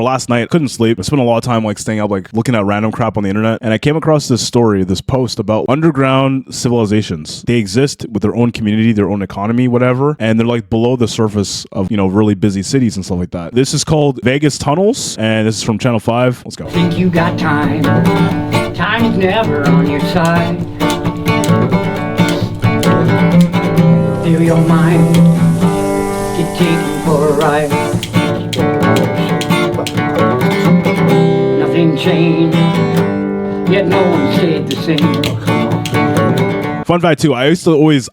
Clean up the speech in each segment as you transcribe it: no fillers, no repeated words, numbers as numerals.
Last night, couldn't sleep. I spent a lot of time like staying up, like looking at random crap on the internet, and I came across this story, this post about underground civilizations. They exist with their own community, their own economy, whatever, and they're like below the surface of, you know, really busy cities and stuff like that. This is called Vegas Tunnels, and this is from Channel 5. Let's go. Think you got time? Time's never on your side. Feel your mind get taken for a ride. Nothing changed, yet no one stayed the same. Fun fact too, I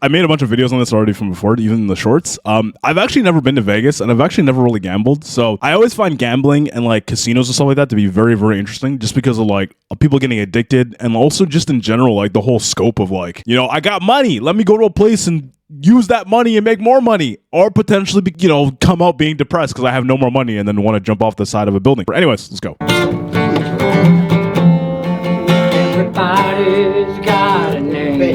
made a bunch of videos on this already from before, even in the shorts. I've actually never been to Vegas, and I've actually never really gambled. So I always find gambling and like casinos and stuff like that to be very, very interesting, just because of like people getting addicted, and also just in general, like the whole scope of like, you know, I got money, let me go to a place and use that money and make more money, or potentially be, you know, come out being depressed because I have no more money and then want to jump off the side of a building. But anyways, let's go. Everybody's got a name. I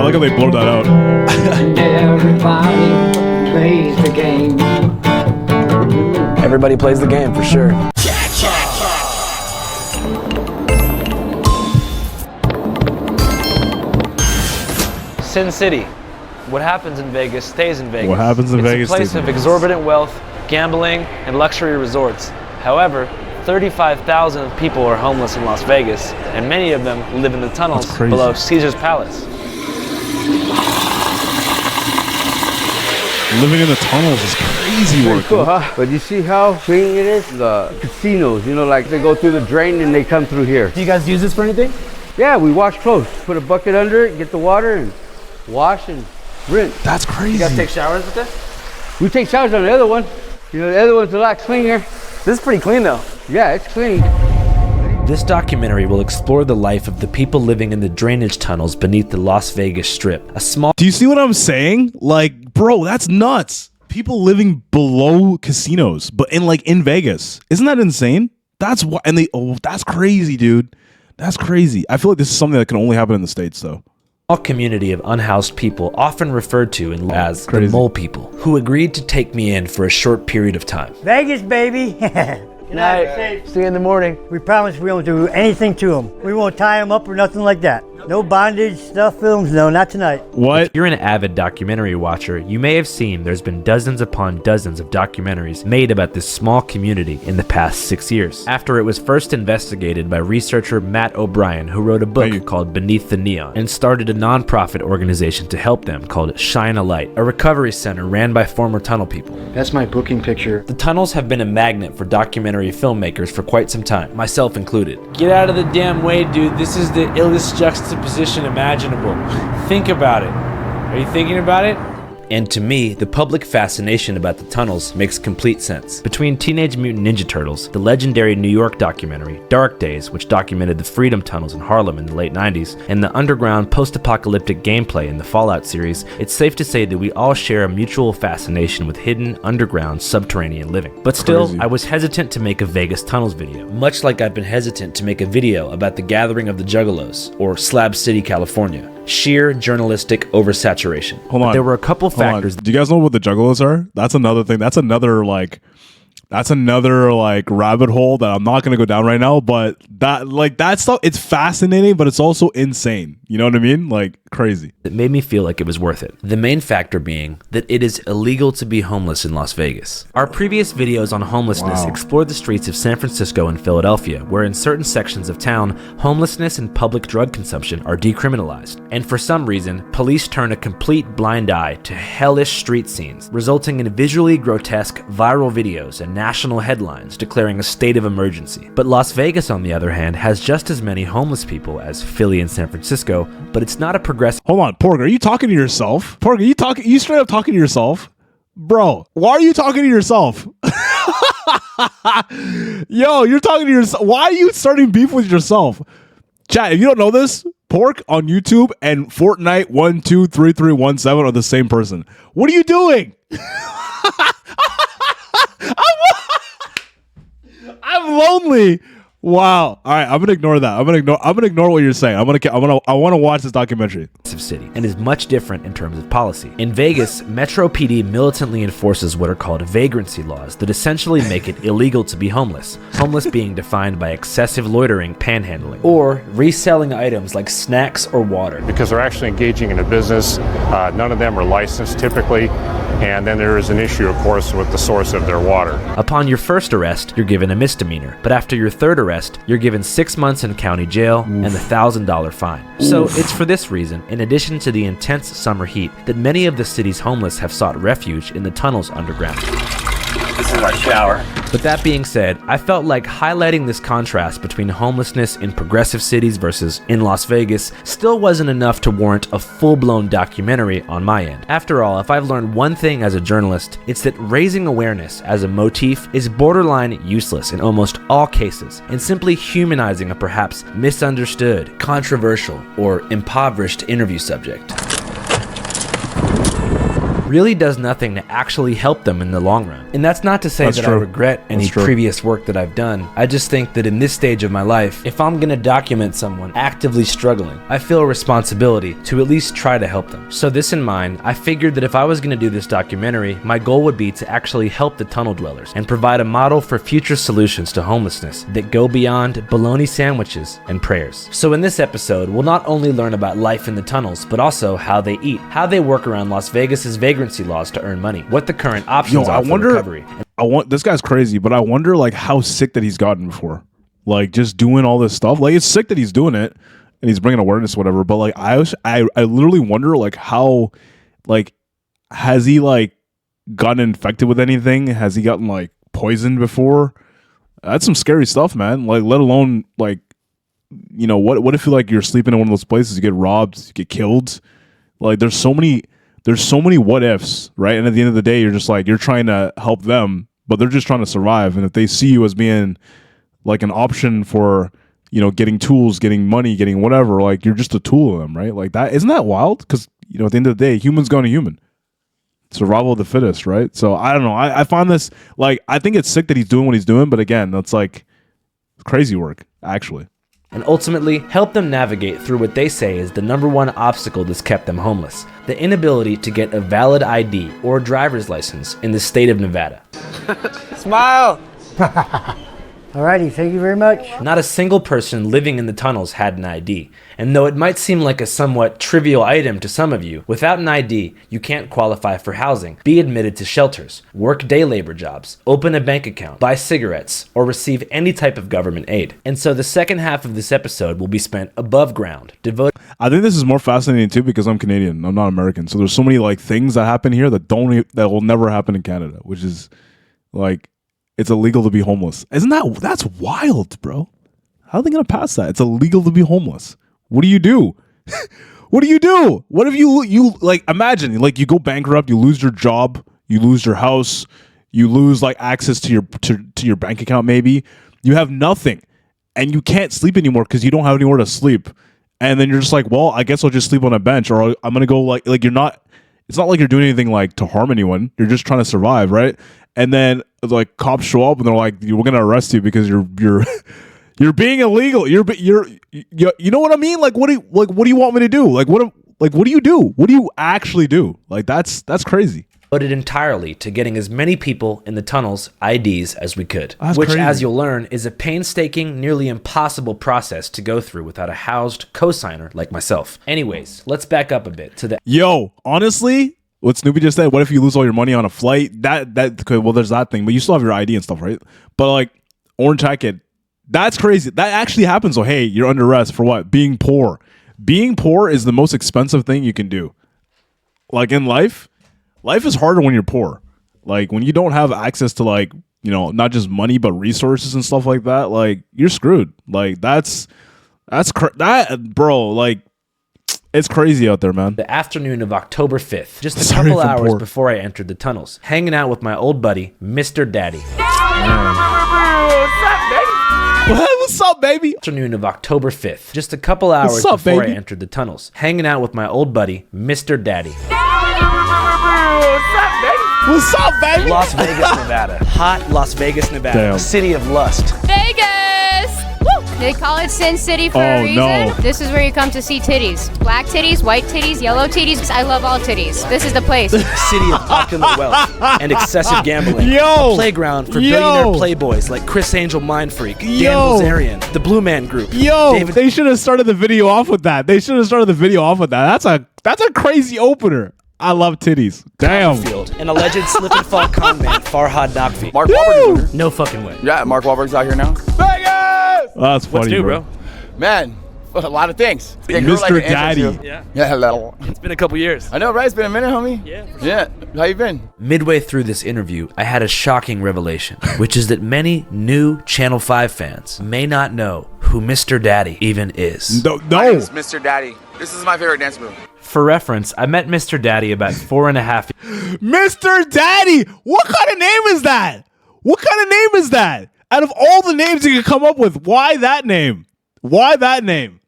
like how they blur that out. And everybody plays the game. Everybody plays the game for sure. Sin City. What happens in Vegas stays in Vegas. What happens in Vegas It's a place stays in of Vegas. exorbitant wealth, gambling, and luxury resorts. However, 35,000 people are homeless in Las Vegas, and many of them live in the tunnels below Caesar's Palace. Living in the tunnels is crazy work. Cool, huh? But you see how clean it is? The casinos, you know, like they go through the drain and they come through here. Do you guys use this for anything? Yeah, we wash clothes. Put a bucket under it, get the water, and wash and rinse. That's crazy. You guys take showers with this? We take showers on the other one. You know, the other one's a lot cleaner. This is pretty clean though. Yeah, it's clean. This documentary will explore the life of the people living in the drainage tunnels beneath the Las Vegas Strip. A small... Do you see what I'm saying? Like, bro, that's nuts. People living below casinos, but in Vegas. Isn't that insane? That's why, and that's crazy, dude. That's crazy. I feel like this is something that can only happen in the States, though. Small community of unhoused people, often referred to as the mole people, who agreed to take me in for a short period of time. Vegas, baby. Good night. See you in the morning. We promise we won't do anything to them. We won't tie them up or nothing like that. No bondage, stuff films, no, not tonight. What? If you're an avid documentary watcher, you may have seen there's been dozens upon dozens of documentaries made about this small community in the past 6 years. After it was first investigated by researcher Matt O'Brien, who wrote a book called Beneath the Neon, and started a non-profit organization to help them called Shine a Light, a recovery center ran by former tunnel people. That's my booking picture. The tunnels have been a magnet for documentary filmmakers for quite some time, myself included. Get out of the damn way, dude. This is the illest juxtaposition imaginable. Think about it. Are you thinking about it? And to me, the public fascination about the tunnels makes complete sense. Between Teenage Mutant Ninja Turtles, the legendary New York documentary, Dark Days, which documented the Freedom Tunnels in Harlem in the late 90s, and the underground post-apocalyptic gameplay in the Fallout series, it's safe to say that we all share a mutual fascination with hidden, underground, subterranean living. But still, I was hesitant to make a Vegas Tunnels video, much like I've been hesitant to make a video about the gathering of the Juggalos, or Slab City, California. Sheer journalistic oversaturation. Hold on. But there were a couple factors. Do you guys know what the Juggalos are? That's another thing. That's another rabbit hole that I'm not gonna go down right now. But that stuff, it's fascinating, but it's also insane. You know what I mean? Like crazy. It made me feel like it was worth it. The main factor being that it is illegal to be homeless in Las Vegas. Our previous videos on homelessness explored the streets of San Francisco and Philadelphia, where in certain sections of town, homelessness and public drug consumption are decriminalized. And for some reason, police turn a complete blind eye to hellish street scenes, resulting in visually grotesque viral videos and national headlines declaring a state of emergency. But Las Vegas, on the other hand, has just as many homeless people as Philly and San Francisco, but it's not a progressive... Hold on, Porg, are you talking to yourself? Porg, you straight up talking to yourself? Bro, why are you talking to yourself? Yo, you're talking to yourself. Why are you starting beef with yourself? Chat, if you don't know this, Pork on YouTube and Fortnite 123317 are the same person. What are you doing? I'm lonely. Wow. All right, I'm gonna ignore that. I'm gonna ignore what you're saying. I want to watch this documentary. City and is much different in terms of policy. In Vegas, Metro PD militantly enforces what are called vagrancy laws that essentially make it illegal to be homeless. Homeless being defined by excessive loitering, panhandling, or reselling items like snacks or water. Because they're actually engaging in a business. None of them are licensed typically. And then there is an issue, of course, with the source of their water. Upon your first arrest, you're given a misdemeanor. But after your third arrest, you're given 6 months in county jail and a $1,000 fine. So it's for this reason, in addition to the intense summer heat, that many of the city's homeless have sought refuge in the tunnels underground. This is our shower. But that being said, I felt like highlighting this contrast between homelessness in progressive cities versus in Las Vegas still wasn't enough to warrant a full-blown documentary on my end. After all, if I've learned one thing as a journalist, it's that raising awareness as a motif is borderline useless in almost all cases, and simply humanizing a perhaps misunderstood, controversial, or impoverished interview subject really does nothing to actually help them in the long run. And that's not to say that I regret any previous work that I've done. I just think that in this stage of my life, if I'm gonna document someone actively struggling, I feel a responsibility to at least try to help them. So this in mind, I figured that if I was gonna do this documentary, my goal would be to actually help the tunnel dwellers and provide a model for future solutions to homelessness that go beyond bologna sandwiches and prayers. So in this episode, we'll not only learn about life in the tunnels, but also how they eat, how they work around Las Vegas's vagrancy laws to earn money, what the current options are for recovery. This guy's crazy, but I wonder like how sick that he's gotten before, like just doing all this stuff. Like it's sick that he's doing it and he's bringing awareness, whatever. But like I literally wonder like how, like, has he like gotten infected with anything? Has he gotten like poisoned before? That's some scary stuff, man. Like, let alone like, you know, what if you like you're sleeping in one of those places, you get robbed, you get killed. Like there's so many what ifs, right? And at the end of the day, you're just like, you're trying to help them, but they're just trying to survive. And if they see you as being like an option for, you know, getting tools, getting money, getting whatever, like you're just a tool of them, right? Like that, isn't that wild? Because, you know, at the end of the day, humans going to human. Survival of the fittest, right? So I don't know. I find this, like, I think it's sick that he's doing what he's doing, but again, that's like crazy work, actually. And ultimately help them navigate through what they say is the number1 obstacle that's kept them homeless, the inability to get a valid ID or driver's license in the state of Nevada. Smile! Alrighty, thank you very much. Not a single person living in the tunnels had an ID, and though it might seem like a somewhat trivial item to some of you, without an ID, you can't qualify for housing, be admitted to shelters, work day labor jobs, open a bank account, buy cigarettes, or receive any type of government aid. And so the second half of this episode will be spent above ground, devoted. I think this is more fascinating too because I'm Canadian, I'm not American, so there's so many like things that happen here that will never happen in Canada, which is like, it's illegal to be homeless. That's wild, bro. How are they gonna pass that? It's illegal to be homeless. What do you do? What do you do? What if you like, imagine like you go bankrupt, you lose your job, you lose your house, you lose like access to your bank account, maybe you have nothing and you can't sleep anymore because you don't have anywhere to sleep. And then you're just like, well, I guess I'll just sleep on a bench, or I'm gonna go like you're not. It's not like you're doing anything like to harm anyone. You're just trying to survive, right? And then like cops show up and they're like, "We're gonna arrest you because you're being illegal. You know what I mean? Like what do you want me to do? Like what do you do? What do you actually do? Like that's crazy." Devoted entirely to getting as many people in the tunnels IDs as we could, that's which, crazy. As you'll learn, is a painstaking, nearly impossible process to go through without a housed co-signer like myself. Anyways, let's back up a bit to the. Yo, honestly, what Snoopy just said. What if you lose all your money on a flight? Well, there's that thing, but you still have your ID and stuff, right? But like orange jacket, that's crazy. That actually happens. So hey, you're under arrest for what? Being poor. Being poor is the most expensive thing you can do. Like in life. Life is harder when you're poor. Like when you don't have access to like, you know, not just money, but resources and stuff like that. Like you're screwed. Like that, bro, like it's crazy out there, man. The afternoon of October 5th, just a couple hours before I entered the tunnels, hanging out with my old buddy, Mr. Daddy. What's up, baby? Afternoon of October 5th, just a couple hours before I entered the tunnels, hanging out with my old buddy, Mr. Daddy. What's up, baby? Las Vegas, Nevada. Hot Las Vegas, Nevada. Damn. City of lust. Vegas! They call it Sin City for Oh, a reason. no. This is where you come to see titties. Black titties, white titties, yellow titties. I love all titties. This is the place. City of popular wealth and excessive gambling. Yo! A playground for Yo! billionaire playboys like Chris Angel Mindfreak, Dan Yo! Bilzerian, the Blue Man Group. Yo, David they should have started the video off with that. That's a crazy opener. I love titties. Damn. Copperfield, an alleged slip and fall con man, Farhad Naqvi. Mark Wahlberg is here. No fucking way. Yeah, Mark Wahlberg's out here now. Vegas! That's funny, What's new, bro? Man, a lot of things. Yeah, girl Mr. like an Daddy. answer to. Yeah. Yeah, hello. It's been a couple years. I know, right? It's been a minute, homie. Yeah. Yeah. How you been? Midway through this interview, I had a shocking revelation, which is that many new Channel 5 fans may not know who Mr. Daddy even is. No. My name is Mr. Daddy. This is my favorite dance move. For reference, I met Mr. Daddy about 4.5 Mr. Daddy. What kind of name is that? Out of all the names you could come up with, why that name? What? Mr.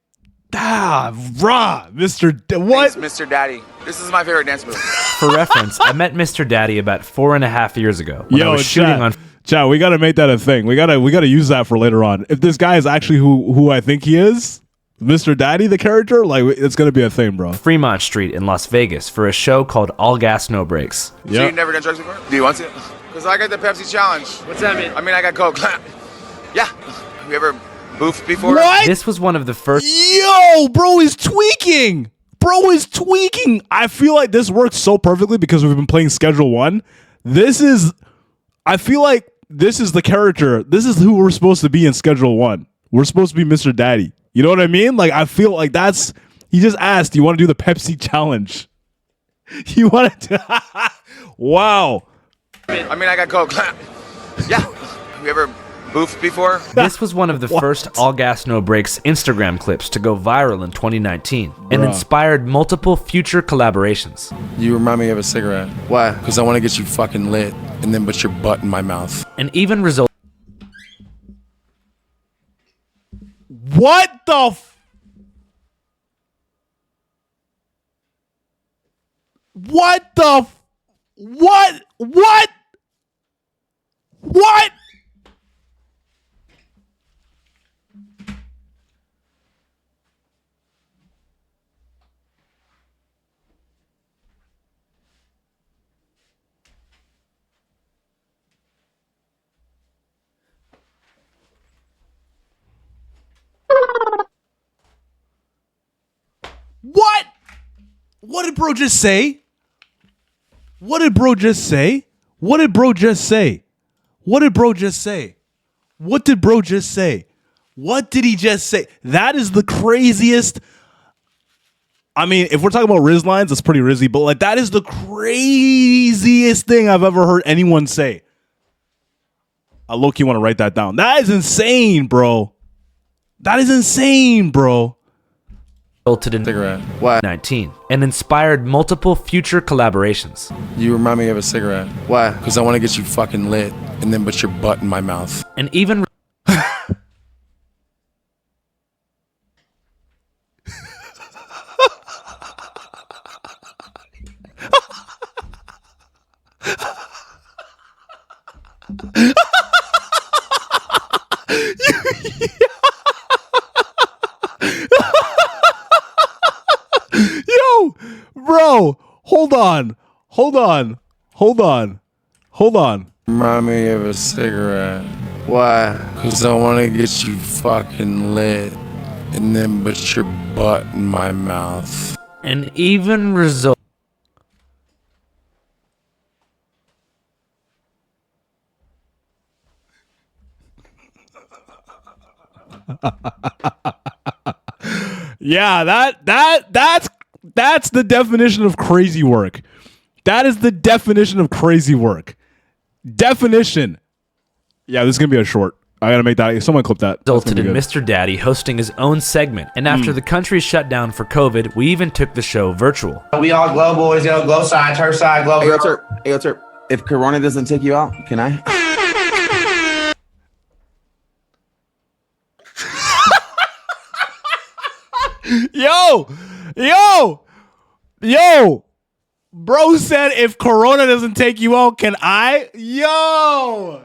Daddy. This is my favorite dance move. For reference, I met Mr. Daddy about 4.5 years ago when I Yo, was shooting on. Chat, we gotta make that a thing. We gotta use that for later on. If this guy is actually who I think he is, Mr. Daddy, the character, like it's gonna be a thing, bro. Fremont Street in Las Vegas for a show called All Gas No Brakes. So you've never done drugs before? Do you want to? Because I got the Pepsi challenge. What's that mean? I mean, I got Coke. Yeah. Have you ever boofed before? What? This was one of the first. Yo, bro is tweaking. I feel like this works so perfectly because we've been playing Schedule 1. I feel like this is the character. This is who we're supposed to be in Schedule 1. We're supposed to be Mr. Daddy. You know what I mean? Like, I feel like he just asked, you want to do the Pepsi challenge? You want to Wow. I mean, I got Coke. Yeah. Have you ever boofed before? This was one of the first All Gas No Brakes Instagram clips to go viral in 2019 and inspired multiple future collaborations. You remind me of a cigarette. Why? Because I want to get you fucking lit and then put your butt in my mouth. And even resulted. What the What? What? What did bro just say? What did bro just say? What did bro just say? What did bro just say? What did bro just say? What did he just say? That is the craziest. I mean, if we're talking about Riz lines, that's pretty Rizzy, but like that is the craziest thing I've ever heard anyone say. I low-key want to write that down. That is insane, bro. That is insane, bro. Resulted in Cigarette. Why? 19 and inspired multiple future collaborations. You remind me of a cigarette. Why? Because I want to get you fucking lit and then put your butt in my mouth. And even Yo, bro, hold on. Remind me of a cigarette. Why? Because I want to get you fucking lit and then put your butt in my mouth. and even result. Yeah, that's the definition of crazy work. That is the definition of crazy work. Definition. Yeah, this is gonna be a short. I gotta make that. Someone clip that. That's Resulted gonna in be good. Mr. Daddy hosting his own segment, and after the country shut down for COVID, we even took the show virtual. We all glow boys, yo, glow side, her side, glow. Hey, yo, Turp. Hey, yo, Turp. If Corona doesn't take you out, can I? Yo, bro said if Corona doesn't take you out, can I? Yo,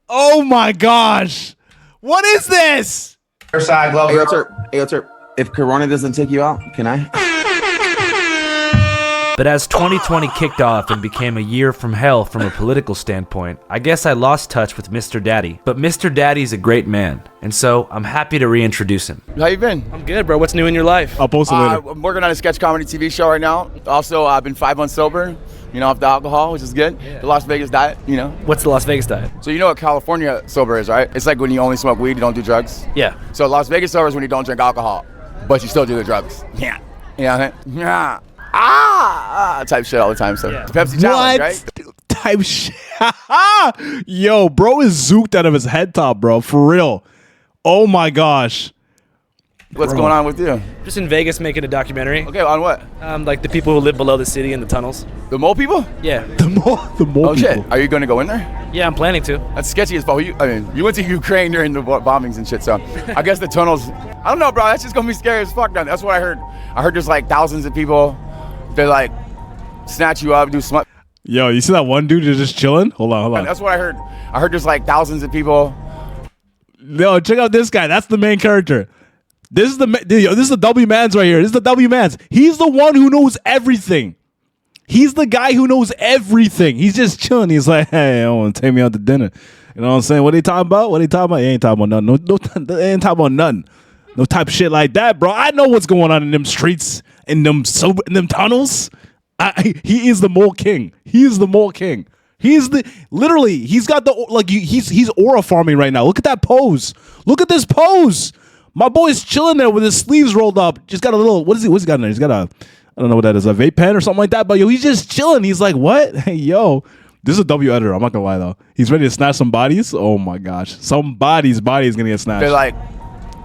oh my gosh, what is this? Her side, glow. Hey, yo, Turp. If Corona doesn't take you out, can I? But as 2020 kicked off and became a year from hell from a political standpoint, I guess I lost touch with Mr. Daddy. But Mr. Daddy's a great man, and so I'm happy to reintroduce him. How you been? I'm good, bro. What's new in your life? I'll post it later. I'm working on a sketch comedy TV show right now. Also, I've been 5 months sober, off the alcohol, which is good. Yeah. The Las Vegas diet, What's the Las Vegas diet? So you know what California sober is, right? It's like when you only smoke weed, you don't do drugs. Yeah. So Las Vegas sober is when you don't drink alcohol, but you still do the drugs. Yeah. You know what I mean? Yeah. Type shit all the time. So the Pepsi challenge, right? Type shit. Yo, bro is zooked out of his head top, bro. For real. Oh my gosh. What's going on with you? Just in Vegas making a documentary. Okay, on what? Like the people who live below the city in the tunnels. The mole people? Yeah. The mole oh, people. Shit. Are you going to go in there? Yeah, I'm planning to. That's sketchy as fuck. You went to Ukraine during the bombings and shit, so I guess the tunnels. I don't know, bro. That's just going to be scary as fuck down there. That's what I heard. I heard there's like thousands of people. They like snatch you up, do smut. Yo, you see that one dude just chilling? Hold on. That's what I heard. I heard there's like thousands of people. Yo, check out this guy. That's the main character. This is the W Mans right here. This is the W Mans. He's the one who knows everything. He's the guy who knows everything. He's just chilling. He's like, hey, I want to take me out to dinner. You know what I'm saying? What are you talking about? He ain't talking about nothing. No, ain't talking about nothing. No type of shit like that, bro. I know what's going on in them streets, in them tunnels. He is the mole king. He is the mole king. He's got the he's aura farming right now. Look at that pose. Look at this pose. My boy's chilling there with his sleeves rolled up. Just got a little, what's he got in there? He's got I don't know what that is, a vape pen or something like that. But yo, he's just chilling. He's like, what? Hey, yo, this is a W editor. I'm not gonna lie though. He's ready to snatch some bodies. Oh my gosh, somebody's body is gonna get snatched. They like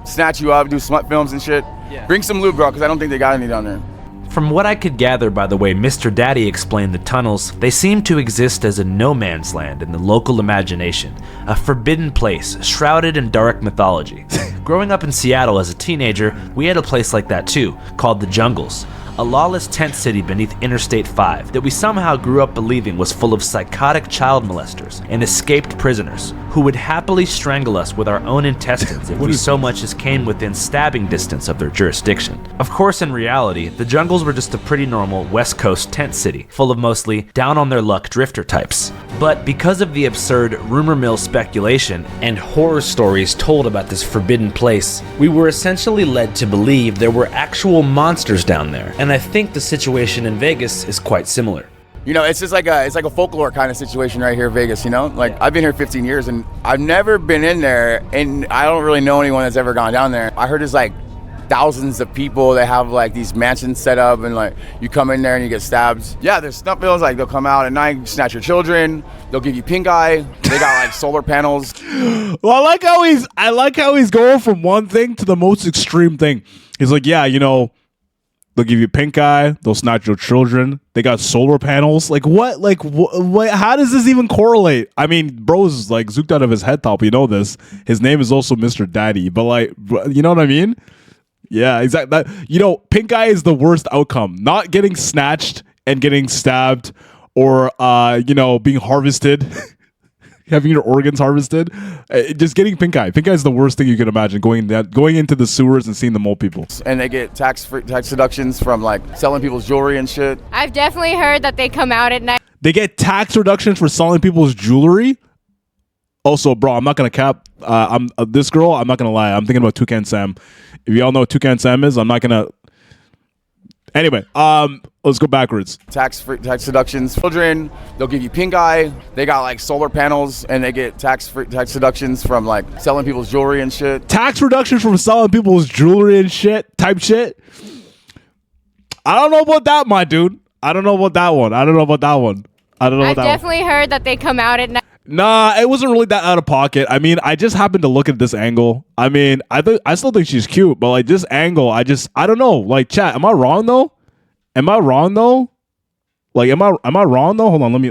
snatch you up, do smut films and shit. Yeah. Bring some lube, bro, because I don't think they got any down there. From what I could gather by the way Mr. Daddy explained the tunnels, they seem to exist as a no man's land in the local imagination, a forbidden place shrouded in dark mythology. Growing up in Seattle as a teenager, we had a place like that too, called the Jungles, a lawless tent city beneath Interstate 5 that we somehow grew up believing was full of psychotic child molesters and escaped prisoners who would happily strangle us with our own intestines if we so much as came within stabbing distance of their jurisdiction. Of course, in reality, the Jungles were just a pretty normal West Coast tent city, full of mostly down-on-their-luck drifter types. But because of the absurd rumor mill speculation and horror stories told about this forbidden place, we were essentially led to believe there were actual monsters down there, and I think the situation in Vegas is quite similar. It's just like a folklore kind of situation right here in Vegas, Like I've been here 15 years and I've never been in there and I don't really know anyone that's ever gone down there. I heard there's like thousands of people that have like these mansions set up and like you come in there and you get stabbed. Yeah, there's snuff films, like they'll come out at night, snatch your children, they'll give you pink eye, they got like solar panels. Well, I like how he's going from one thing to the most extreme thing. He's like, yeah, they'll give you pink eye. They'll snatch your children. They got solar panels. Like what? Like what? How does this even correlate? I mean, bro's like zooked out of his head top. You know this. His name is also Mr. Daddy. But like, you know what I mean? Yeah, exactly. Pink eye is the worst outcome. Not getting snatched and getting stabbed, or being harvested. Having your organs harvested, just getting pink eye. Pink eye is the worst thing you can imagine. Going into the sewers and seeing the mole people. And they get tax deductions from like selling people's jewelry and shit. I've definitely heard that they come out at night. They get tax reductions for selling people's jewelry. Also, bro, I'm not gonna cap. I'm this girl. I'm not gonna lie. I'm thinking about Toucan Sam. If y'all know what Toucan Sam is, I'm not gonna. Anyway, let's go backwards. Tax deductions. Children, they'll give you pink eye. They got like solar panels and they get tax deductions from like selling people's jewelry and shit. Tax reductions from selling people's jewelry and shit. Type shit. I don't know about that, my dude. I don't know about that one. I've definitely heard that they come out at night. Nah, it wasn't really that out of pocket. I mean, I just happened to look at this angle. I mean, I still think she's cute, but like this angle, I don't know. Like, chat, am I wrong though? Like, am I wrong though? Hold on, let me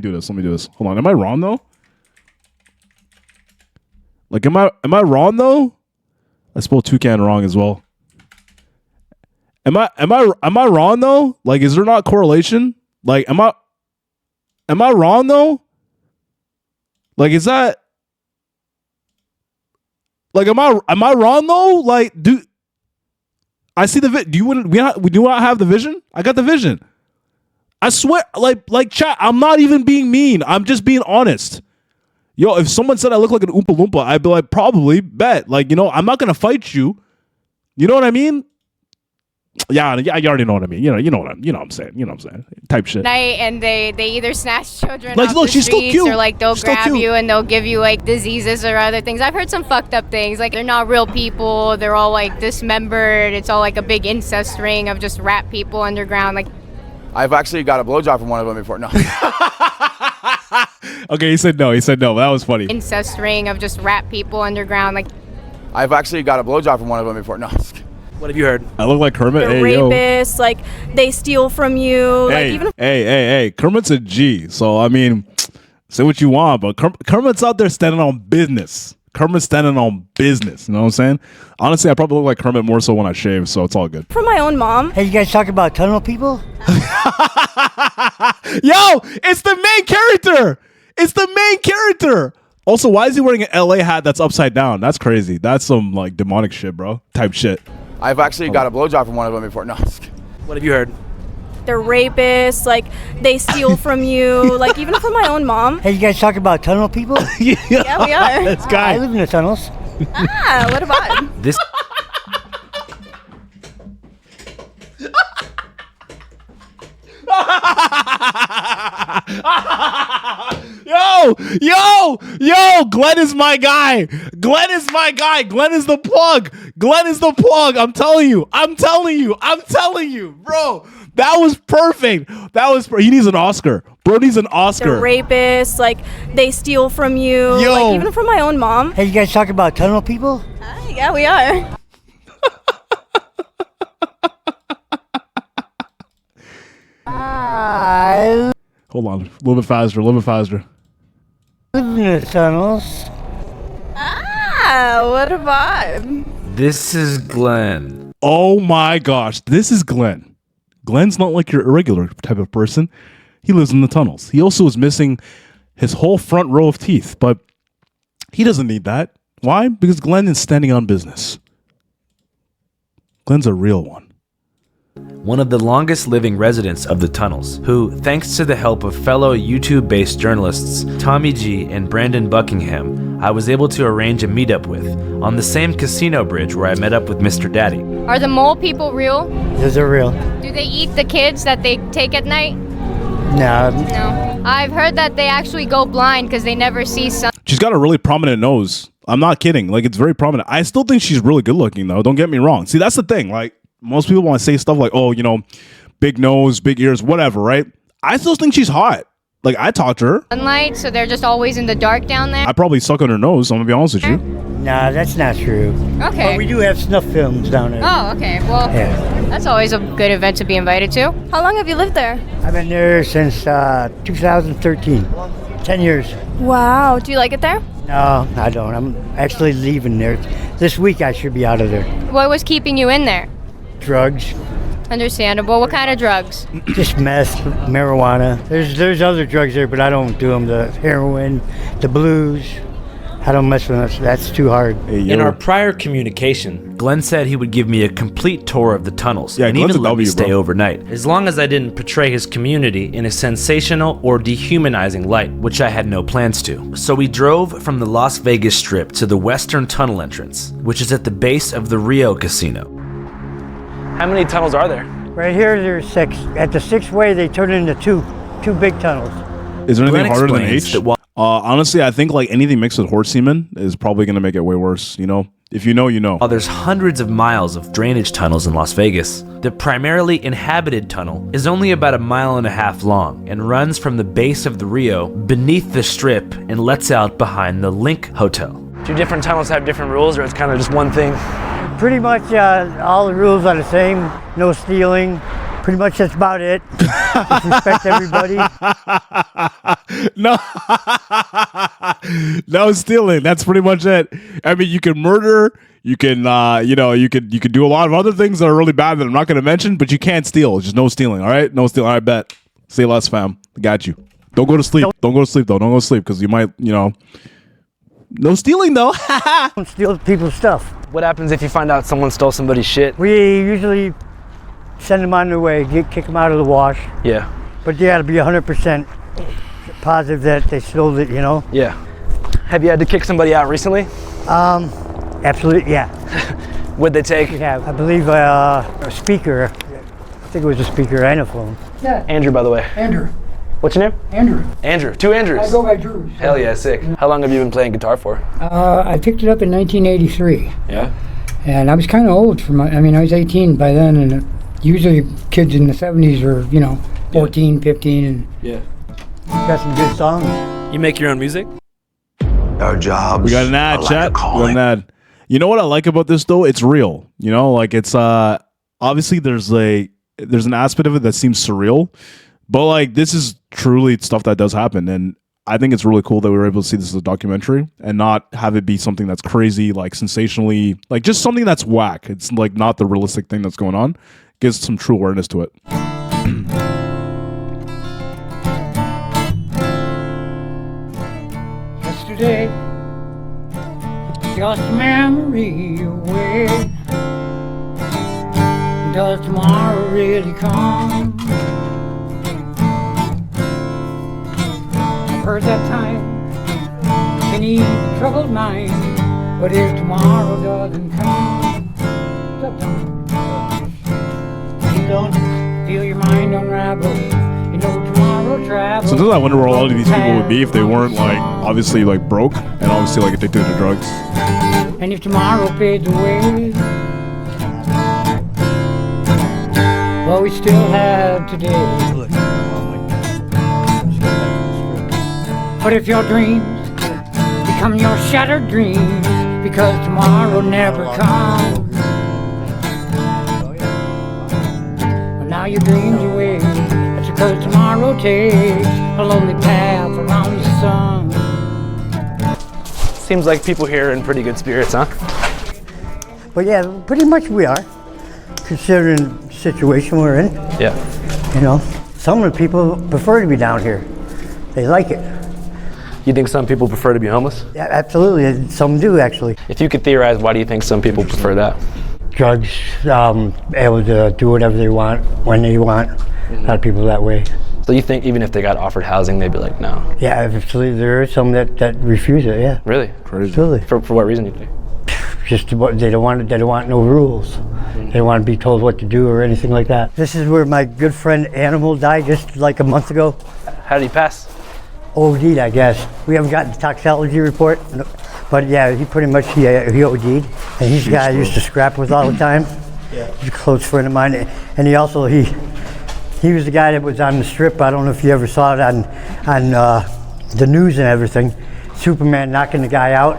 do this. Hold on, am I wrong though? Like, am I wrong though? I spelled toucan wrong as well. Am I wrong though? Like, is there not correlation? Like, am I wrong though? Like, is that Like, am I wrong though? Like, I see the we do not have the vision? I got the vision. I swear, like chat, I'm not even being mean. I'm just being honest. Yo, if someone said I look like an Oompa Loompa, I'd be like, probably, bet. Like, I'm not gonna fight you. You know what I mean? Yeah, you already know what I mean. You know what I'm saying. You know what I'm saying? Type shit. Night, and they either snatch children Like, off look, the she's still streets, cute. or like they'll She's still grab cute. you and they'll give you like diseases or other things. I've heard some fucked up things. Like, they're not real people. They're all like dismembered. It's all like a big incest ring of just rat people underground. Like, I've actually got a blowjob from one of them before. No. Okay, he said no. That was funny. incest ring of just rat people underground. Like, I've actually got a blowjob from one of them before. No. What have you heard? I look like Kermit. They're Hey, rapists, like they steal from you. Like Hey, even if hey. Kermit's a G. So, I mean, say what you want, but Kermit's out there standing on business. Kermit's standing on business. You know what I'm saying? Honestly, I probably look like Kermit more so when I shave, so it's all good. from my own mom. Hey, you guys talk about tunnel people? Yo, it's the main character. It's the main character. Also, why is he wearing an LA hat that's upside down? That's crazy. That's some like demonic shit, bro. Type shit. I've actually got a blowjob from one of them before. No. What have you heard? They're rapists, like they steal from you. Like even from my own mom. Hey, you guys talk about tunnel people? Yeah, we are. This I guy. live in the tunnels. What about? This Yo, Glenn is my guy. Glenn is the plug. I'm telling you, bro. That was perfect. He needs an Oscar. Bro needs an Oscar. They're rapists, like they steal from you. Yo. Like even from my own mom. Hey, you guys talk about tunnel people? Yeah, we are. I Hold on. A little bit faster. live in the tunnels. What about? this is Glenn. Oh my gosh. This is Glenn. Glenn's not like your irregular type of person. He lives in the tunnels. He also is missing his whole front row of teeth, but he doesn't need that. Why? Because Glenn is standing on business. Glenn's a real one. One of the longest living residents of the tunnels, who, thanks to the help of fellow YouTube-based journalists Tommy G and Brandon Buckingham, I was able to arrange a meetup with on the same casino bridge where I met up with Mr. Daddy. are the mole people real? Those are real. Do they eat the kids that they take at night? No. No. I've heard that they actually go blind because they never see sun. She's got a really prominent nose. I'm not kidding. Like, it's very prominent. I still think she's really good looking, though. Don't get me wrong. See, that's the thing. Like, most people want to say stuff like, oh, big nose, big ears, whatever, right? I still think she's hot. Like, I talked to her. Sunlight, so they're just always in the dark down there. I probably suck on her nose, I'm going to be honest with you. Nah, that's not true. Okay. But we do have snuff films down there. Oh, okay. Well, Yeah. that's always a good event to be invited to. How long have you lived there? I've been there since 2013. 10 years. Wow. Do you like it there? No, I don't. I'm actually leaving there. This week I should be out of there. What was keeping you in there? Drugs. Understandable. What kind of drugs? Just meth, marijuana. There's other drugs there, but I don't do them. The heroin, the blues. I don't mess with that. That's too hard. In our prior communication, Glenn said he would give me a complete tour of the tunnels Yeah, and Glenn's even a let me W, stay bro. overnight, as long as I didn't portray his community in a sensational or dehumanizing light, which I had no plans to. So we drove from the Las Vegas Strip to the western tunnel entrance, which is at the base of the Rio Casino. How many tunnels are there? Right here, there's 6. At the 6th way, they turn into two big tunnels. Is there anything Glenn harder than explains H? that while- Honestly, I think like anything mixed with horse semen is probably going to make it way worse, If you know, you know. While there's hundreds of miles of drainage tunnels in Las Vegas, the primarily inhabited tunnel is only about 1.5 miles long and runs from the base of the Rio beneath the Strip and lets out behind the Link Hotel. Do different tunnels have different rules, or it's kind of just one thing? Pretty much all the rules are the same. No stealing. Pretty much that's about it. Just respect everybody. No stealing. That's pretty much it. I mean, you can murder. You can, you could do a lot of other things that are really bad that I'm not going to mention, but you can't steal. Just no stealing. All right, no stealing. All right, bet. Say less, fam. Got you. Don't go to sleep. Don't go to sleep though. Don't go to sleep because you might, No stealing though. Don't steal people's stuff. What happens if you find out someone stole somebody's shit? We usually send them on their way, kick them out of the wash. Yeah. But you gotta be 100% positive that they stole it, you know? Yeah. Have you had to kick somebody out recently? Absolutely, yeah. What'd they take? Yeah, I believe a speaker. I think it was a speaker and a phone. Yeah. Andrew, by the way. Andrew. What's your name? Andrew. Andrew. 2 Andrews. I go by Drew. Hell yeah, sick. How long have you been playing guitar for? I picked it up in 1983. Yeah. And I was kind of old for I was 18 by then, and usually kids in the 70s are, 14, 15, and yeah. Got some good songs. You make your own music? Our jobs. We got an ad, chat. We got an ad. You know what I like about this though? It's real. You know, like it's obviously there's an aspect of it that seems surreal, but like this is truly stuff that does happen, and I think it's really cool that we were able to see this as a documentary and not have it be something that's crazy, like sensationally, like just something that's whack. It's like not the realistic thing that's going on. Gives some true awareness to it. yesterday, just a memory away. Does tomorrow really come? I've heard that time can ease a troubled mind, but if tomorrow doesn't come, you don't feel your mind unravel. You know tomorrow travels. Sometimes I wonder where a lot of these people would be if they weren't like obviously like broke and obviously like addicted to drugs. And if tomorrow fades away, well, we still have today. But if your dreams become your shattered dreams, because tomorrow never comes, well, now your dreams away. That's because tomorrow takes a lonely path around the sun. Seems like people here are in pretty good spirits, huh? But yeah, pretty much we are, considering the situation we're in. Yeah. You know, some of the people prefer to be down here. They like it. You think some people prefer to be homeless? Yeah, absolutely. Some do, actually. If you could theorize, why do you think some people prefer that? Drugs, able to do whatever they want, when they want. A lot of people that way. So you think even if they got offered housing, they'd be like, no? Yeah, absolutely. There are some that refuse it, yeah. Really? Crazy. Absolutely. For what reason, you think? Just what they don't want no rules. They don't want to be told what to do or anything like that. This is where my good friend Animal died just like a month ago. How did he pass? OD'd, I guess. We haven't gotten the toxicology report, but yeah, he pretty much he OD'd. And he's the guy I used to scrap with all the time. Yeah. He's a close friend of mine, and he also he was the guy that was on the strip. I don't know if you ever saw it on the news and everything. Superman knocking the guy out.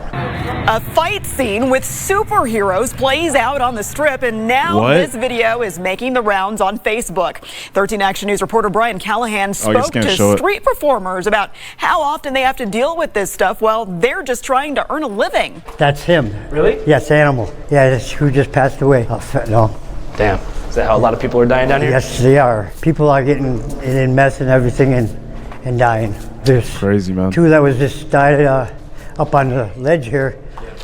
A fight scene with superheroes plays out on the strip, and now this video is making the rounds on Facebook. 13 Action News reporter Brian Callahan spoke to street performers about how often they have to deal with this stuff while they're just trying to earn a living. That's him. Really? Yes, Animal. Yeah, that's who just passed away. Oh, fentanyl. Damn. Is that how a lot of people are dying down here? Yes, they are. People are getting in mess and everything and dying. There's crazy, man. Two that was just died up on the ledge here.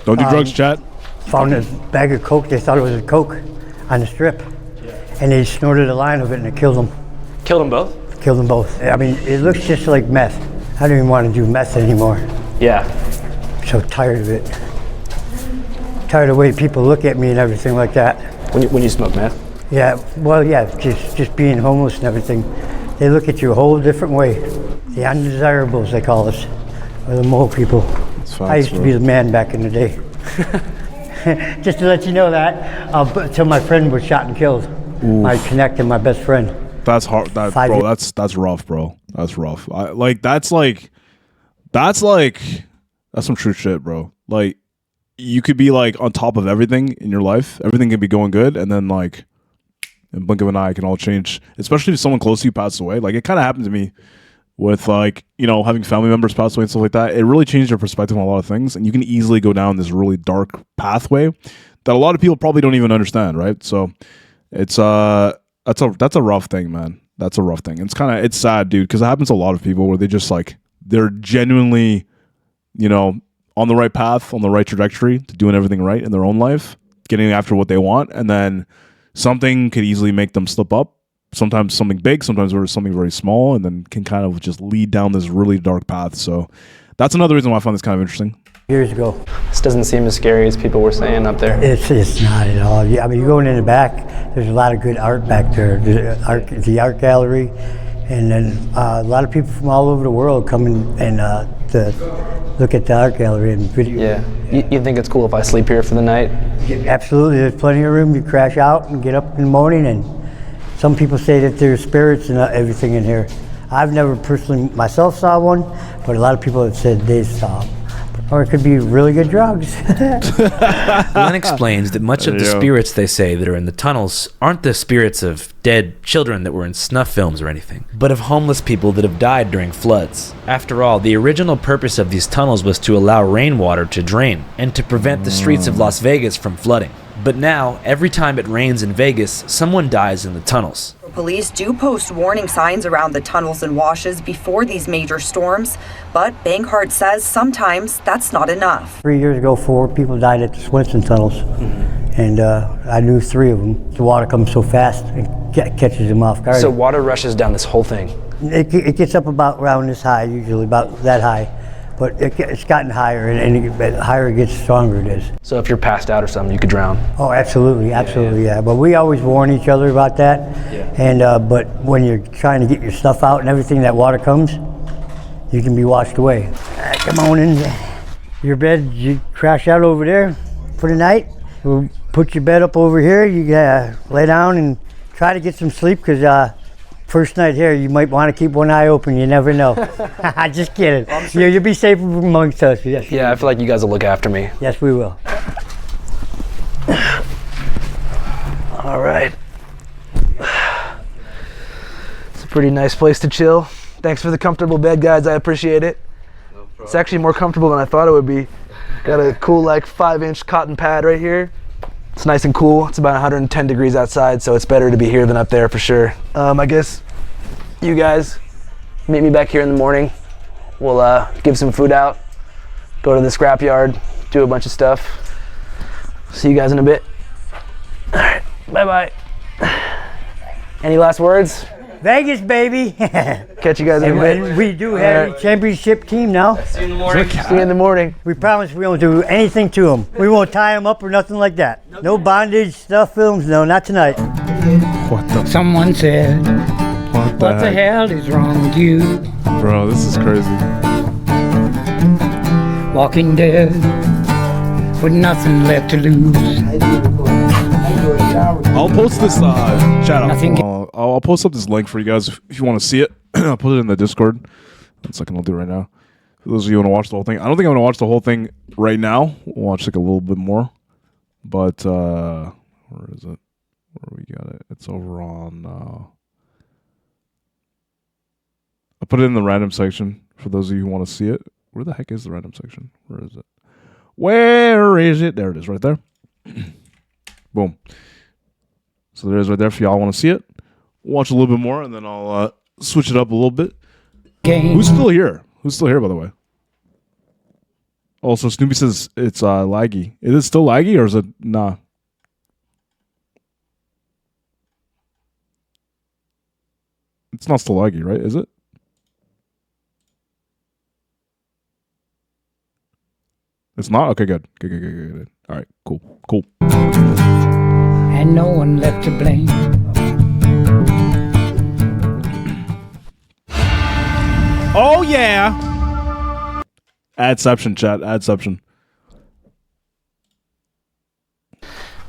Don't do drugs, chat. Found a bag of coke. They thought it was a coke on the strip, and they snorted a line of it, and it killed them. Killed them both? Killed them both. I mean, it looks just like meth. I don't even want to do meth anymore. Yeah. I'm so tired of it. Tired of the way people look at me and everything like that. When you smoke meth? Yeah. Well, yeah. Just being homeless and everything. They look at you a whole different way. The undesirables, they call us, or the mole people. I used to be the man back in the day. Just to let you know that, until my friend was shot and killed. Oof. My connect and my best friend. That's hard, bro. That's rough, bro. That's rough. That's some true shit, bro. Like, you could be like on top of everything in your life. Everything can be going good, and then like, in blink of an eye, it can all change. Especially if someone close to you passes away. Like, it kind of happened to me. With like, you know, having family members pass away and stuff like that, it really changed your perspective on a lot of things, and you can easily go down this really dark pathway that a lot of people probably don't even understand, right? So it's that's a rough thing, man. That's a rough thing. It's sad, dude, because it happens to a lot of people where they just like they're genuinely, you know, on the right path, on the right trajectory to doing everything right in their own life, getting after what they want, and then something could easily make them slip up. Sometimes something big, sometimes something very small, and then can kind of just lead down this really dark path. So that's another reason why I find this kind of interesting. Years ago. This doesn't seem as scary as people were saying up there. It's not at all. Yeah, I mean, you're going in the back, there's a lot of good art back there. The art gallery, and then a lot of people from all over the world come in and to look at the art gallery and video. Yeah. You think it's cool if I sleep here for the night? Absolutely. There's plenty of room. You crash out and get up in the morning, and some people say that there's spirits and everything in here. I've never personally myself saw one, but a lot of people have said they saw them. Or it could be really good drugs. Glenn explains that much of the spirits they say that are in the tunnels aren't the spirits of dead children that were in snuff films or anything, but of homeless people that have died during floods. After all, the original purpose of these tunnels was to allow rainwater to drain and to prevent the streets of Las Vegas from flooding. But now, every time it rains in Vegas, someone dies in the tunnels. Police do post warning signs around the tunnels and washes before these major storms, but Bankhart says sometimes that's not enough. 3 years ago, 4 people died at the Swenson tunnels, and I knew 3 of them. The water comes so fast and catches them off guard. So water rushes down this whole thing? It gets up about around this high, usually about that high. But it's gotten higher, and the higher it gets, stronger it is. So if you're passed out or something, you could drown? Oh, absolutely, yeah. But we always warn each other about that. Yeah. And but when you're trying to get your stuff out and everything, that water comes, you can be washed away. Come on in your bed. You crash out over there for the night. We'll put your bed up over here. You lay down and try to get some sleep, because first night here, you might want to keep one eye open. You never know. Just kidding. Sure. You'll be safe amongst us. Yes. Yeah, I feel like you guys will look after me. Yes, we will. All right. It's a pretty nice place to chill. Thanks for the comfortable bed, guys. I appreciate it. No problem. It's actually more comfortable than I thought it would be. Got a cool, like, 5-inch cotton pad right here. It's nice and cool. It's about 110 degrees outside, so it's better to be here than up there for sure. I guess you guys meet me back here in the morning. We'll give some food out, go to the scrapyard, do a bunch of stuff. See you guys in a bit. All right, bye-bye. Any last words? Vegas, baby. Catch you guys in a bit. We do have a championship team now. See you in the morning. See you in the morning. We promise we won't do anything to them. We won't tie them up or nothing like that. No bondage, stuff films, no, not tonight. What the? Someone said, what the hell is wrong with you? Bro, this is crazy. Walking dead with nothing left to lose. I'll post this chat out. I'll post up this link for you guys if you want to see it. I'll put it in the Discord. 1 second, I'll do it right now. For those of you who want to watch the whole thing, I don't think I'm going to watch the whole thing right now. We'll watch like a little bit more. But where is it? Where we got it? It's over on. I put it in the random section for those of you who want to see it. Where the heck is the random section? Where is it? Where is it? There it is, right there. Boom. So there it is right there if y'all want to see it. We'll watch a little bit more, and then I'll switch it up a little bit. Who's still here? Who's still here, by the way? Also, Snoopy says it's laggy. Is it still laggy, or is it nah? It's not still laggy, right? Is it? It's not? Okay, good. Good. All right, cool. And no one left to blame. Oh, yeah. Adception, chat. Adception.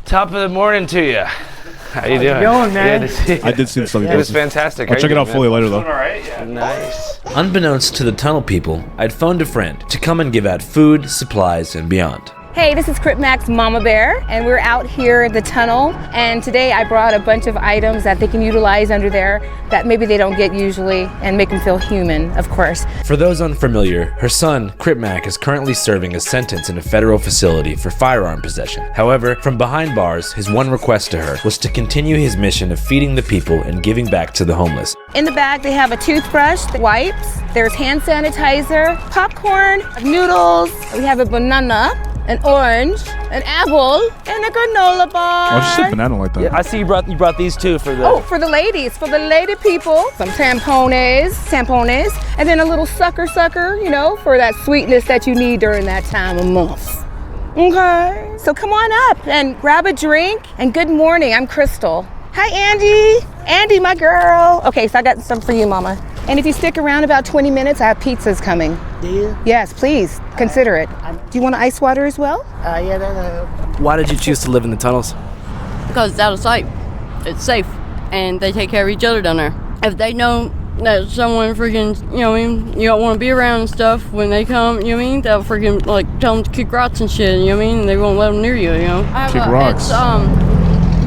Top of the morning to you. How you doing? Going, man? I did see the stuff. It was fantastic. I'll check it out fully later, though. All right. Yeah. Nice. Unbeknownst to the tunnel people, I'd phoned a friend to come and give out food, supplies, and beyond. Hey, this is Crip Mac's Mama Bear, and we're out here at the tunnel, and today I brought a bunch of items that they can utilize under there that maybe they don't get usually, and make them feel human, of course. For those unfamiliar, her son, Crip Mac, is currently serving a sentence in a federal facility for firearm possession. However, from behind bars, his one request to her was to continue his mission of feeding the people and giving back to the homeless. In the bag, they have a toothbrush, wipes, there's hand sanitizer, popcorn, noodles, we have a banana, an orange, an apple, and a granola bar. Why did you say banana like that? Yeah, I see you brought these two for the... Oh, for the ladies, for the lady people. Some tampones, and then a little sucker, you know, for that sweetness that you need during that time of month. Okay, so come on up and grab a drink, and good morning, I'm Crystal. Hi, Andy. Andy, my girl. Okay, so I got some for you, Mama. And if you stick around about 20 minutes, I have pizzas coming. Do you? Yes, please, consider it. Do you want ice water as well? Yeah, no. Why did you choose to live in the tunnels? Because it's out of sight. It's safe. And they take care of each other down there. If they know that someone freaking, you know what I mean, you don't want to be around and stuff, when they come, you know what I mean, they'll freaking, like, tell them to kick rocks and shit, you know what I mean? They won't let them near you, you know? Kick rocks.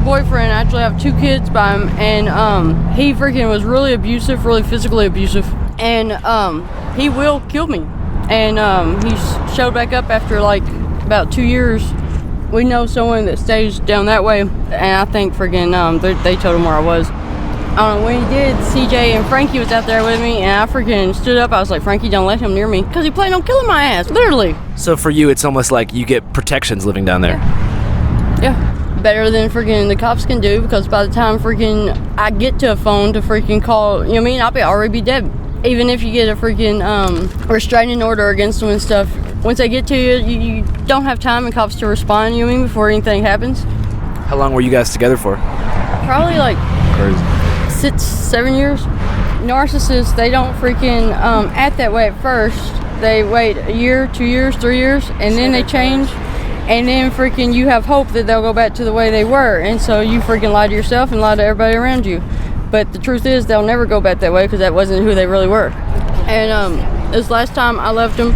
Boyfriend. I actually have 2 kids by him, and he freaking was really abusive, really physically abusive, and he will kill me. And he showed back up after like about 2 years. We know someone that stays down that way, and I think freaking they told him where I was. I don't know when he did. CJ and Frankie was out there with me, and I freaking stood up. I was like, Frankie, don't let him near me, because he planned on killing my ass, literally. So for you, it's almost like you get protections living down there. Yeah. Better than freaking the cops can do, because by the time freaking I get to a phone to freaking call, you know what I mean, I'll already be dead. Even if you get a freaking restraining order against them and stuff, once they get to you, you don't have time and cops to respond, you know what I mean, before anything happens. How long were you guys together for? Probably like 6-7 years. Narcissists, they don't freaking act that way at first. They wait a year, 2 years, 3 years, and then they change. And then freaking you have hope that they'll go back to the way they were. And so you freaking lie to yourself and lie to everybody around you. But the truth is they'll never go back that way, because that wasn't who they really were. And this last time I left him,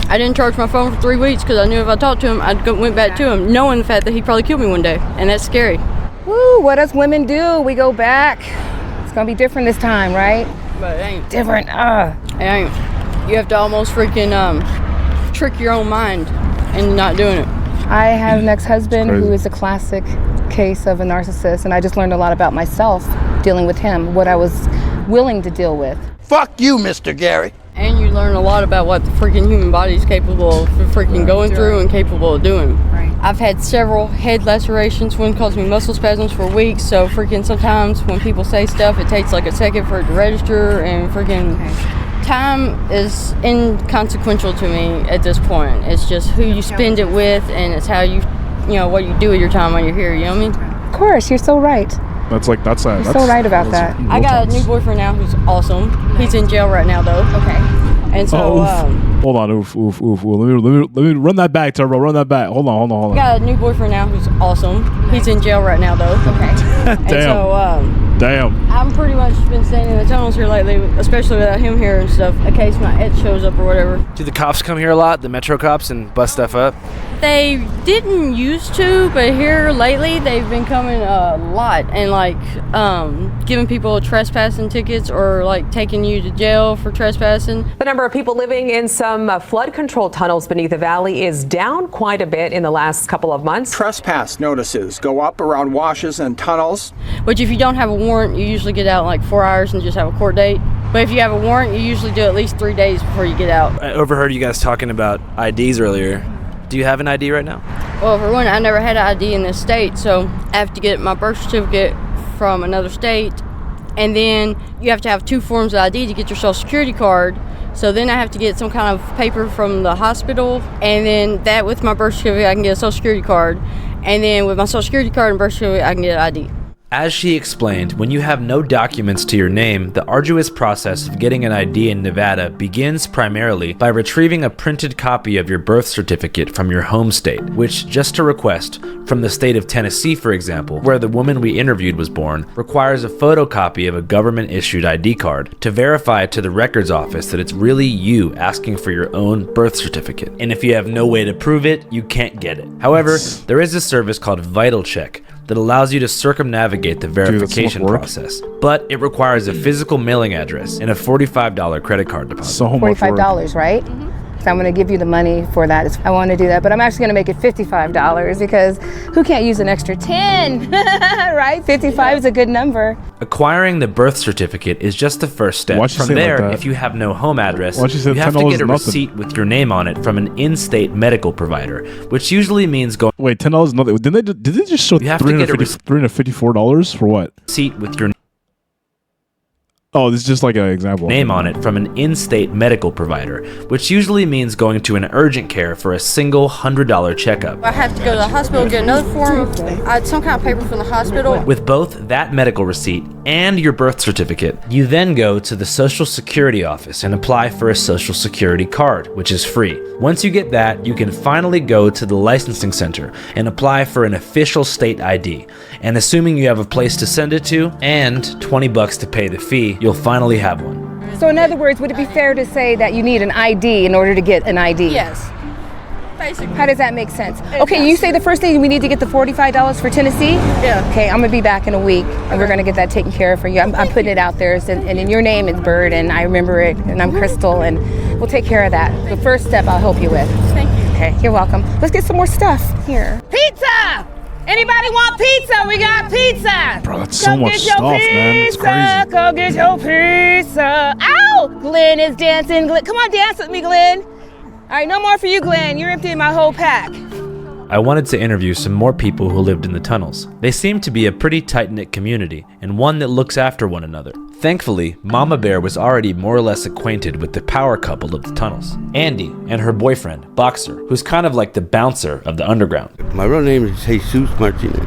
I didn't charge my phone for 3 weeks, because I knew if I talked to him, went back to him, knowing the fact that he'd probably kill me one day. And that's scary. Woo, what us women do, we go back. It's gonna be different this time, right? But it ain't. Different, It ain't. You have to almost freaking trick your own mind into not doing it. I have an ex-husband who is a classic case of a narcissist, and I just learned a lot about myself dealing with him, what I was willing to deal with. Fuck you, Mr. Gary. And you learn a lot about what the freaking human body is capable of freaking going through and capable of doing. Right. I've had several head lacerations. One caused me muscle spasms for weeks, so freaking sometimes when people say stuff, it takes like a second for it to register, and freaking... Time is inconsequential to me at this point. It's just who you spend it with, and it's how you know, what you do with your time when you're here, you know what I mean? Of course, you're so right. You're so right about that. I got a new boyfriend now who's awesome. He's in jail right now, though. Okay. And so, hold on, oof. Let me run that back, Turbo. Run that back. Hold on. I got a new boyfriend now who's awesome. He's in jail right now, though. Okay. And so, Damn. I've pretty much been staying in the tunnels here lately, especially without him here and stuff, in case my ex shows up or whatever. Do the cops come here a lot, the Metro cops, and bust stuff up? They didn't used to, but here lately they've been coming a lot and like giving people trespassing tickets or like taking you to jail for trespassing. The number of people living in some flood control tunnels beneath the valley is down quite a bit in the last couple of months. Trespass notices go up around washes and tunnels. Which if you don't have a warrant, you usually get out in like 4 hours and just have a court date. But if you have a warrant, you usually do at least 3 days before you get out. I overheard you guys talking about IDs earlier. Do you have an ID right now? Well, for one, I never had an ID in this state, so I have to get my birth certificate from another state, and then you have to have 2 forms of ID to get your social security card. So then I have to get some kind of paper from the hospital, and then that with my birth certificate, I can get a social security card, and then with my social security card and birth certificate, I can get an ID. As she explained, when you have no documents to your name, the arduous process of getting an ID in Nevada begins primarily by retrieving a printed copy of your birth certificate from your home state, which, just to request, from the state of Tennessee, for example, where the woman we interviewed was born, requires a photocopy of a government-issued ID card to verify to the records office that it's really you asking for your own birth certificate. And if you have no way to prove it, you can't get it. However, there is a service called Vital Check that allows you to circumnavigate the verification process, but it requires a physical mailing address and a $45 credit card deposit. So much work. $45, right? So I'm going to give you the money for that. I want to do that, but I'm actually going to make it $55 because who can't use an extra 10, right? 55 is a good number. Acquiring the birth certificate is just the first step. From there, if you have no home address, you have to get a receipt with your name on it from an in-state medical provider, which usually means going. Wait, $10 nothing. Did they just show $354 for what? Receipt with your. Oh, this is just like an example. Name on it from an in-state medical provider, which usually means going to an urgent care for a single $100 checkup. I have to go to the hospital, get another form, some kind of paper from the hospital. With both that medical receipt and your birth certificate, you then go to the Social Security office and apply for a Social Security card, which is free. Once you get that, you can finally go to the licensing center and apply for an official state ID. And assuming you have a place to send it to and $20 to pay the fee, you'll finally have one. So in other words, would it be fair to say that you need an ID in order to get an ID? Yes. Basically. How does that make sense? Okay, you say the first thing we need to get the $45 for Tennessee? Yeah. Okay, I'm gonna be back in a week and we're gonna get that taken care of for you. I'm putting it out there, and in your name is Bird, and I remember it, and I'm Crystal, and we'll take care of that. The first step I'll help you with. Thank you. Okay, you're welcome. Let's get some more stuff here. Pizza! Anybody want pizza? We got pizza! Bro, that's so much stuff, man. It's crazy. Go get your pizza. Ow! Glenn is dancing. Come on, dance with me, Glenn. All right, no more for you, Glenn. You're emptying my whole pack. I wanted to interview some more people who lived in the tunnels. They seem to be a pretty tight-knit community, and one that looks after one another. Thankfully, Mama Bear was already more or less acquainted with the power couple of the tunnels, Andy and her boyfriend, Boxer, who's kind of like the bouncer of the underground. My real name is Jesus Martinez,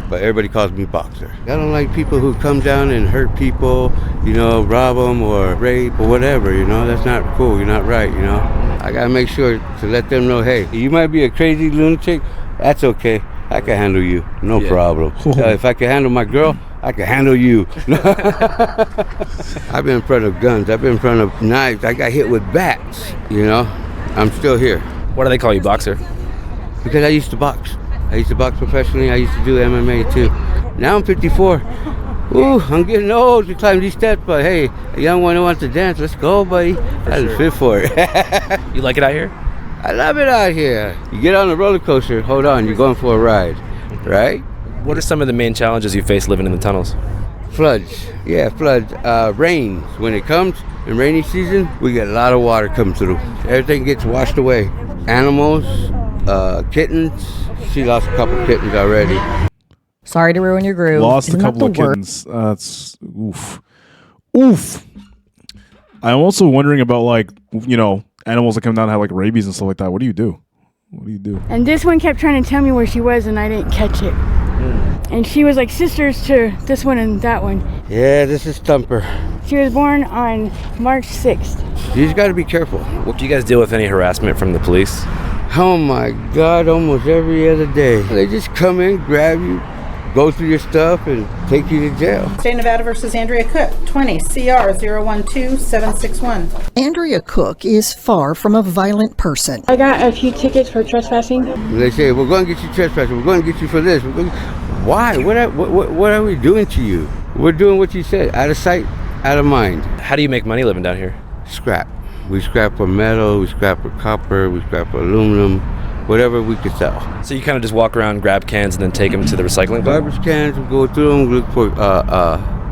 but everybody calls me Boxer. I don't like people who come down and hurt people, you know, rob them or rape or whatever, you know. That's not cool. You're not right, you know. I gotta make sure to let them know, hey, you might be a crazy lunatic. That's okay. I can handle you. No problem. If I can handle my girl, I can handle you. I've been in front of guns. I've been in front of knives. I got hit with bats, you know. I'm still here. Why do they call you Boxer? Because I used to box. I used to box professionally. I used to do MMA too. Now I'm 54. Ooh, I'm getting old to climb these steps, but hey, a young one who wants to dance, let's go, buddy. I'm fit for it. You like it out here? I love it out here. You get on the roller coaster, hold on, you're going for a ride, right? What are some of the main challenges you face living in the tunnels? Floods. Yeah, floods. Rains. When it comes in rainy season, we get a lot of water coming through. Everything gets washed away. Animals, kittens. She lost a couple kittens already. Sorry to ruin your groove. Lost a couple of kittens. That's oof. Oof. I'm also wondering about, like, you know, animals that come down and have like rabies and stuff like that. What do you do? What do you do? And this one kept trying to tell me where she was, and I didn't catch it. And she was like sisters to this one and that one. Yeah, this is Thumper. She was born on March 6th. You just got to be careful. Do you guys deal with any harassment from the police? Oh my God, almost every other day. They just come in, grab you, go through your stuff, and take you to jail. State of Nevada versus Andrea Cook, 20 CR 012761. Andrea Cook is far from a violent person. I got a few tickets for trespassing. They say, we're going to get you trespassing, we're going to get you for this. Why? What are we doing to you? We're doing what you said, out of sight, out of mind. How do you make money living down here? Scrap. We scrap for metal, we scrap for copper, we scrap for aluminum, whatever we could sell. So you kind of just walk around, grab cans, and then take them to the recycling plant? Garbage cans, we go through them, we look for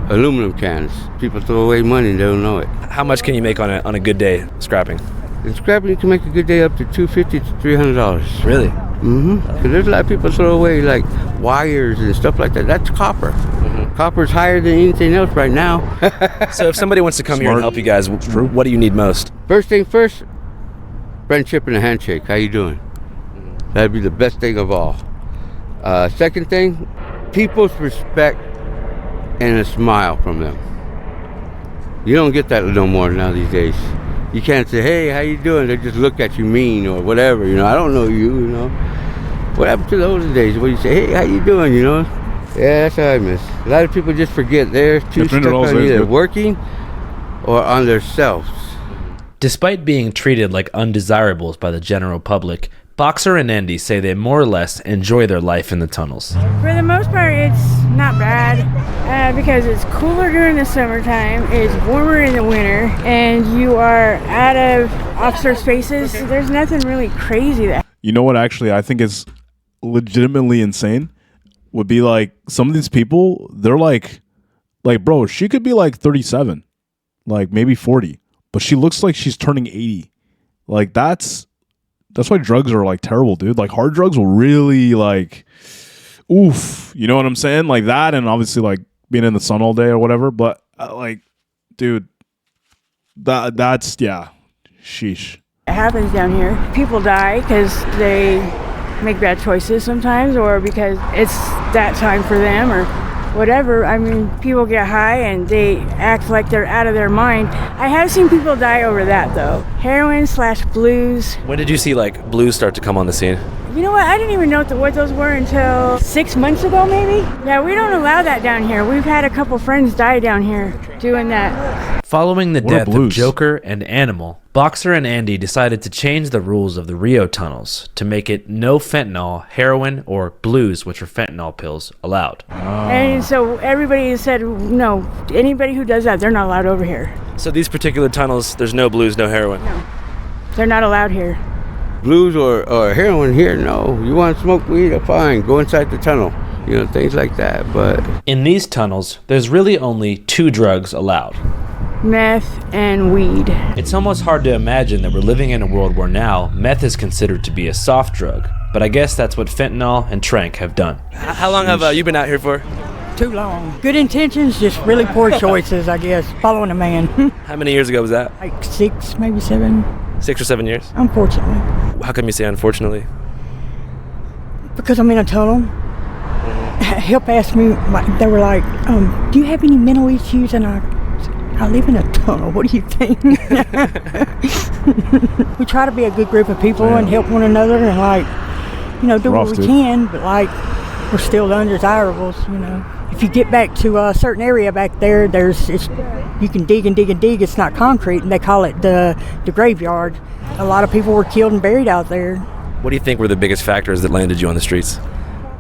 aluminum cans. People throw away money and they don't know it. How much can you make on a good day scrapping? In scrapping, you can make a good day up to $250 to $300. Really? Mm-hmm. Because there's a lot of people throw away like wires and stuff like that. That's copper. Mm-hmm. Copper's higher than anything else right now. So if somebody wants to come here and help you guys, what do you need most? First thing first, friendship and a handshake. How you doing? That'd be the best thing of all. Second thing, people's respect and a smile from them. You don't get that no more now these days. You can't say, hey, how you doing? They just look at you mean or whatever, you know. I don't know you, you know. What happened to those days where you say, hey, how you doing, you know? Yeah, that's what I miss. A lot of people just forget they're too stuck on either working or on themselves. Despite being treated like undesirables by the general public, Boxer and Andy say they more or less enjoy their life in the tunnels. For the most part, it's not bad because it's cooler during the summertime, it's warmer in the winter, and you are out of officer spaces. There's nothing really crazy there. You know what actually I think is legitimately insane? Would be like some of these people, they're like bro, she could be like 37, like maybe 40, but she looks like she's turning 80. Like that's why drugs are like terrible, dude. Like hard drugs will really like, oof, you know what I'm saying? Like that, and obviously like being in the sun all day or whatever. But like, dude, that's yeah, sheesh. It happens down here. People die because they make bad choices sometimes, or because it's that time for them, or whatever. I mean, people get high and they act like they're out of their mind. I have seen people die over that though. Heroin/blues. When did you see like blues start to come on the scene? You know what? I didn't even know what those were until 6 months ago, maybe. Yeah, we don't allow that down here. We've had a couple friends die down here doing that. Following the death of Joker and Animal, Boxer and Andy decided to change the rules of the Rio tunnels to make it no fentanyl, heroin, or blues, which are fentanyl pills, allowed. And so everybody said, no, anybody who does that, they're not allowed over here. So these particular tunnels, there's no blues, no heroin? No, they're not allowed here. Blues or heroin here, no. You want to smoke weed, fine, go inside the tunnel. You know, things like that, but... In these tunnels, there's really only 2 drugs allowed. Meth and weed. It's almost hard to imagine that we're living in a world where now meth is considered to be a soft drug, but I guess that's what fentanyl and tranq have done. How long have you been out here for? Too long. Good intentions, just really poor choices, I guess. Following a man. How many years ago was that? Like 6, maybe 7. 6 or 7 years? Unfortunately. How come you say unfortunately? Because I'm in a tunnel. Help asked me, they were like, do you have any mental issues? And I live in a tunnel. What do you think? We try to be a good group of people and help one another and like, you know, do what we can, but like we're still the undesirables, you know. If you get back to a certain area back there, you can dig and dig and dig. It's not concrete, and they call it the graveyard. A lot of people were killed and buried out there. What do you think were the biggest factors that landed you on the streets?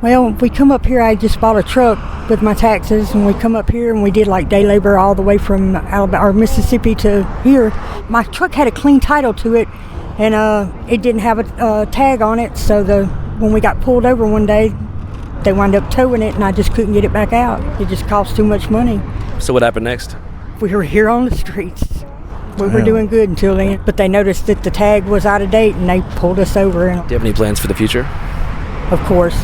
Well, we come up here, I just bought a truck with my taxes, and we come up here and we did like day labor all the way from Alabama or Mississippi to here. My truck had a clean title to it, and it didn't have a tag on it, so when we got pulled over one day, they wound up towing it, and I just couldn't get it back out. It just cost too much money. So what happened next? We were here on the streets. We were doing good until then, but they noticed that the tag was out of date, and they pulled us over. Do you have any plans for the future? Of course.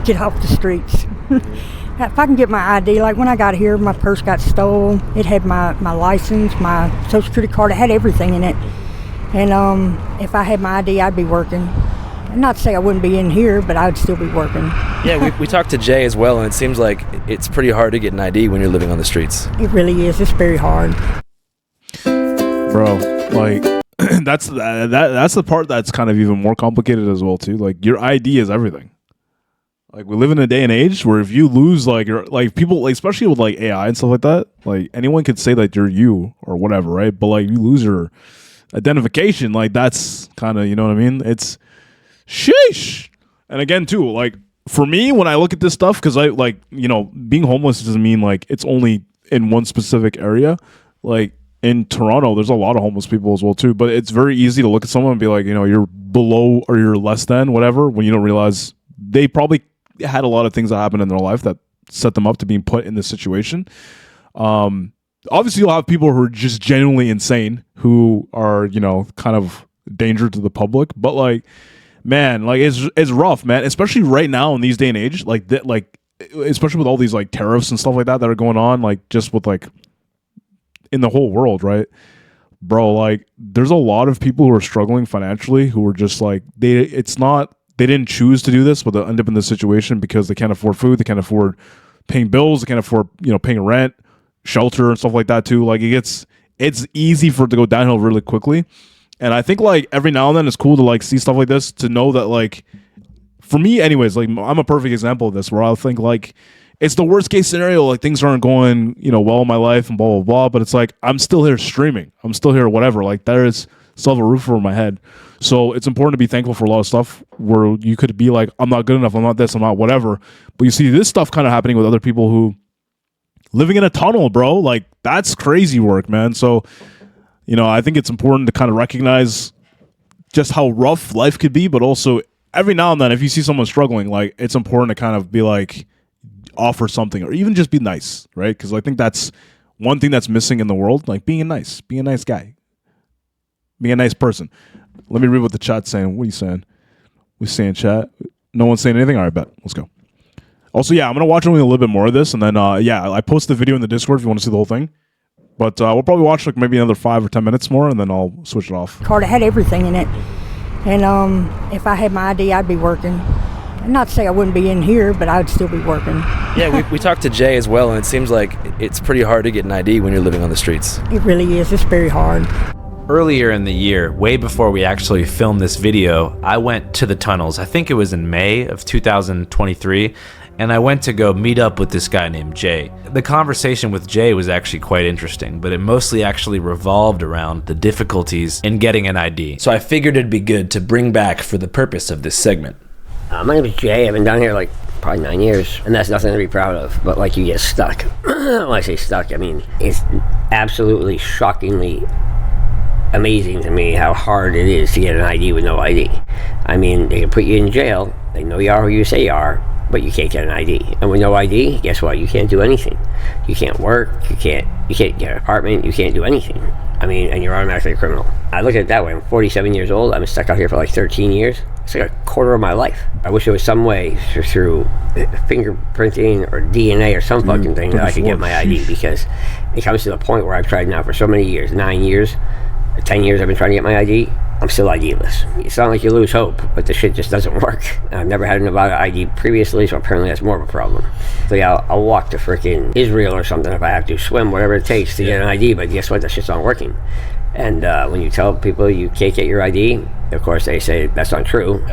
Get off the streets. If I can get my ID, like when I got here, my purse got stolen. It had my license, my social security card, it had everything in it. And if I had my ID, I'd be working. Not to say I wouldn't be in here, but I'd still be working. Yeah, we talked to Jay as well, and it seems like it's pretty hard to get an ID when you're living on the streets. It really is. It's very hard. Bro, like that's the part that's kind of even more complicated as well too. Like your ID is everything. Like we live in a day and age where if you lose like your like people like especially with like AI and stuff like that, like anyone could say that you're you or whatever, right? But like you lose your identification, like that's kind of, you know what I mean? It's sheesh. And again too, like for me when I look at this stuff, because I like, you know, being homeless doesn't mean like it's only in one specific area. Like in Toronto, there's a lot of homeless people as well too. But it's very easy to look at someone and be like, you know, you're below or you're less than whatever, when you don't realize they probably had a lot of things that happened in their life that set them up to being put in this situation. Obviously, you'll have people who are just genuinely insane, who are, you know, kind of danger to the public. But like, man, like it's rough, man. Especially right now in these day and age, like that, like especially with all these like tariffs and stuff like that are going on, like just with like in the whole world, right, bro? Like, there's a lot of people who are struggling financially, who are just like they didn't choose to do this, but they end up in this situation because they can't afford food, they can't afford paying bills, they can't afford, paying rent, shelter and stuff like that too. Like it's easy for it to go downhill really quickly. And I think like every now and then it's cool to like see stuff like this, to know that like, for me anyways, like I'm a perfect example of this, where I'll think like it's the worst case scenario, like things aren't going, well in my life and blah, blah, blah. But it's like, I'm still here streaming. I'm still here, whatever. Like there is still have a roof over my head. So it's important to be thankful for a lot of stuff where you could be like, I'm not good enough, I'm not this, I'm not whatever. But you see this stuff kind of happening with other people who living in a tunnel, bro. Like that's crazy work, man. So, I think it's important to kind of recognize just how rough life could be, but also every now and then, if you see someone struggling, like it's important to kind of be like, offer something, or even just be nice, right? Because I think that's one thing that's missing in the world, like being a nice guy, being a nice person. Let me read what the chat's saying. What are you saying? We saying chat? No one's saying anything? All right, bet. Let's go. Also, yeah, I'm going to watch only a little bit more of this, and then, I posted the video in the Discord if you want to see the whole thing. But we'll probably watch like maybe another 5 or 10 minutes more, and then I'll switch it off. Card had everything in it. And if I had my ID, I'd be working. Not to say I wouldn't be in here, but I'd still be working. Yeah, we talked to Jay as well, and it seems like it's pretty hard to get an ID when you're living on the streets. It really is. It's very hard. Earlier in the year, way before we actually filmed this video, I went to the tunnels. I think it was in May of 2023, and I went to go meet up with this guy named Jay. The conversation with Jay was actually quite interesting, but it mostly actually revolved around the difficulties in getting an ID. So I figured it'd be good to bring back for the purpose of this segment. My name is Jay. I've been down here like probably 9 years, and that's nothing to be proud of, but like you get stuck. When I say stuck, I mean it's absolutely shockingly amazing to me how hard it is to get an ID with no ID. I mean, they can put you in jail, they know you are who you say you are, but you can't get an ID. And with no ID, guess what? You can't do anything. You can't work, you can't get an apartment, you can't do anything. I mean, and you're automatically a criminal. I look at it that way. I'm 47 years old. I've been stuck out here for like 13 years. It's like a quarter of my life. I wish there was some way through fingerprinting or DNA or some fucking thing that I could get my ID, because it comes to the point where I've tried now for so many years, 9 years, 10 years I've been trying to get my ID. I'm still ID-less. It's not like you lose hope, but the shit just doesn't work. I've never had an Nevada ID previously, so apparently that's more of a problem. So yeah, I'll walk to freaking Israel or something if I have to, swim, whatever it takes to get an ID, but guess what? That shit's not working. And when you tell people you can't get your ID, of course they say that's not true.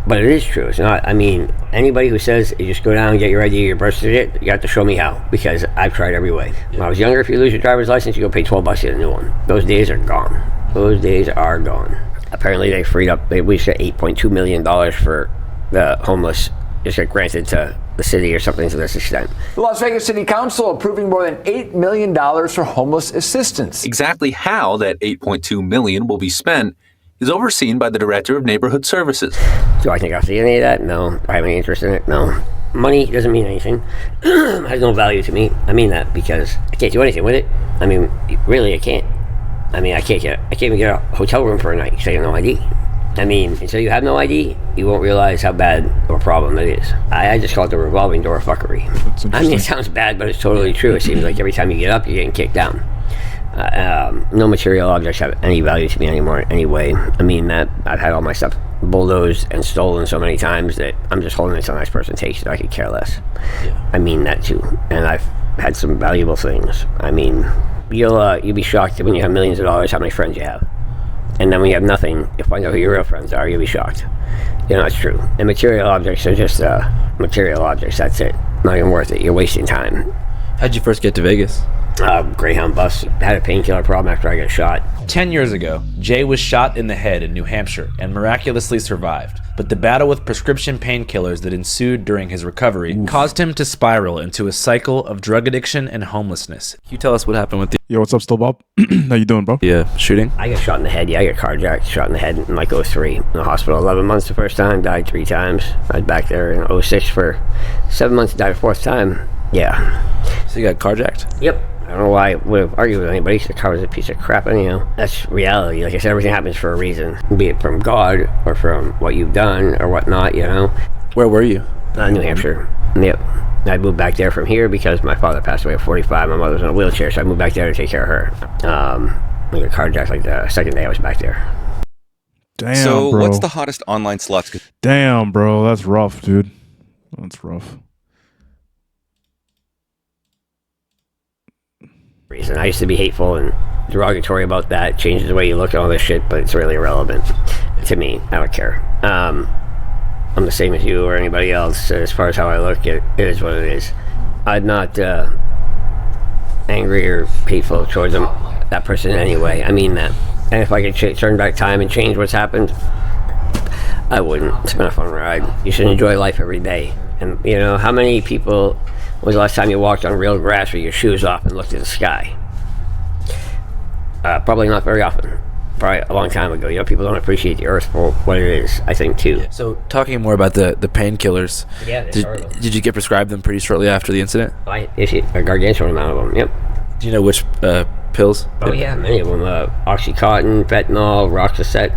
But it is true. It's not. I mean, anybody who says you just go down and get your ID or your birth certificate, you have to show me how, because I've tried every way. When I was younger, if you lose your driver's license, you go pay $12 to get a new one. Those days are gone. Those days are gone. Apparently, they freed up. We said $8.2 million for the homeless. Just got granted to the city or something to this extent. The Las Vegas City Council approving more than $8 million for homeless assistance. Exactly how that $8.2 million will be spent is overseen by the Director of Neighborhood Services. Do I think I'll see any of that? No. Do I have any interest in it? No. Money doesn't mean anything. It has no value to me. I mean that because I can't do anything with it. I mean, really, I can't. I mean, I can't even get a hotel room for a night because I have no ID. I mean, until you have no ID, you won't realize how bad of a problem it is. I just call it the revolving door fuckery. I mean, it sounds bad, but it's totally true. It seems like every time you get up, you're getting kicked down. No material objects have any value to me anymore anyway. I mean, that I've had all my stuff bulldozed and stolen so many times that I'm just holding it till a nice person takes it. I could care less. Yeah. I mean that too. And I've had some valuable things. I mean, you'll be shocked when you have millions of dollars how many friends you have. And then when you have nothing, you'll find out who your real friends are. You'll be shocked. You know, it's true. And material objects are just material objects. That's it. Not even worth it. You're wasting time. How'd you first get to Vegas? Greyhound bus. Had a painkiller problem after I got shot. 10 years ago, Jay was shot in the head in New Hampshire and miraculously survived. But the battle with prescription painkillers that ensued during his recovery caused him to spiral into a cycle of drug addiction and homelessness. Can you tell us what happened with you? Yo, what's up, still Bob? How you doing, bro? Yeah, shooting? I got shot in the head. Yeah, I got carjacked, shot in the head in like 03. In the hospital 11 months the first time, died 3 times. I was back there in 06 for 7 months, died a 4th time. Yeah. So you got carjacked? Yep. I don't know why I would have argued with anybody. The car was a piece of crap anyhow. That's reality. Like I said, everything happens for a reason. Be it from God or from what you've done or whatnot, you know. Where were you? New Hampshire. Yep. I moved back there from here because my father passed away at 45. My mother was in a wheelchair, so I moved back there to take care of her. I got carjacked like the second day I was back there. Damn, so bro. What's the hottest online slots? Damn, bro. That's rough, dude. That's rough. Reason I used to be hateful and derogatory about that. It changes the way you look at all this shit, but it's really irrelevant to me. I don't care. I'm the same as you or anybody else as far as how I look. It is what it is. I'm not angry or hateful towards that person in any way. I mean that. And if I could turn back time and change what's happened, I wouldn't. It's been a fun ride. You should enjoy life every day. And you know, how many people, when was the last time you walked on real grass with your shoes off and looked at the sky? Probably not very often. Probably a long time ago. You know, people don't appreciate the earth for what it is, I think, too. So, talking more about the painkillers, Yeah, did you get prescribed them pretty shortly after the incident? I issued a gargantuan amount of them, yep. Do you know which pills? Oh, yeah, many of them. Oxycontin, fentanyl, Roxicet,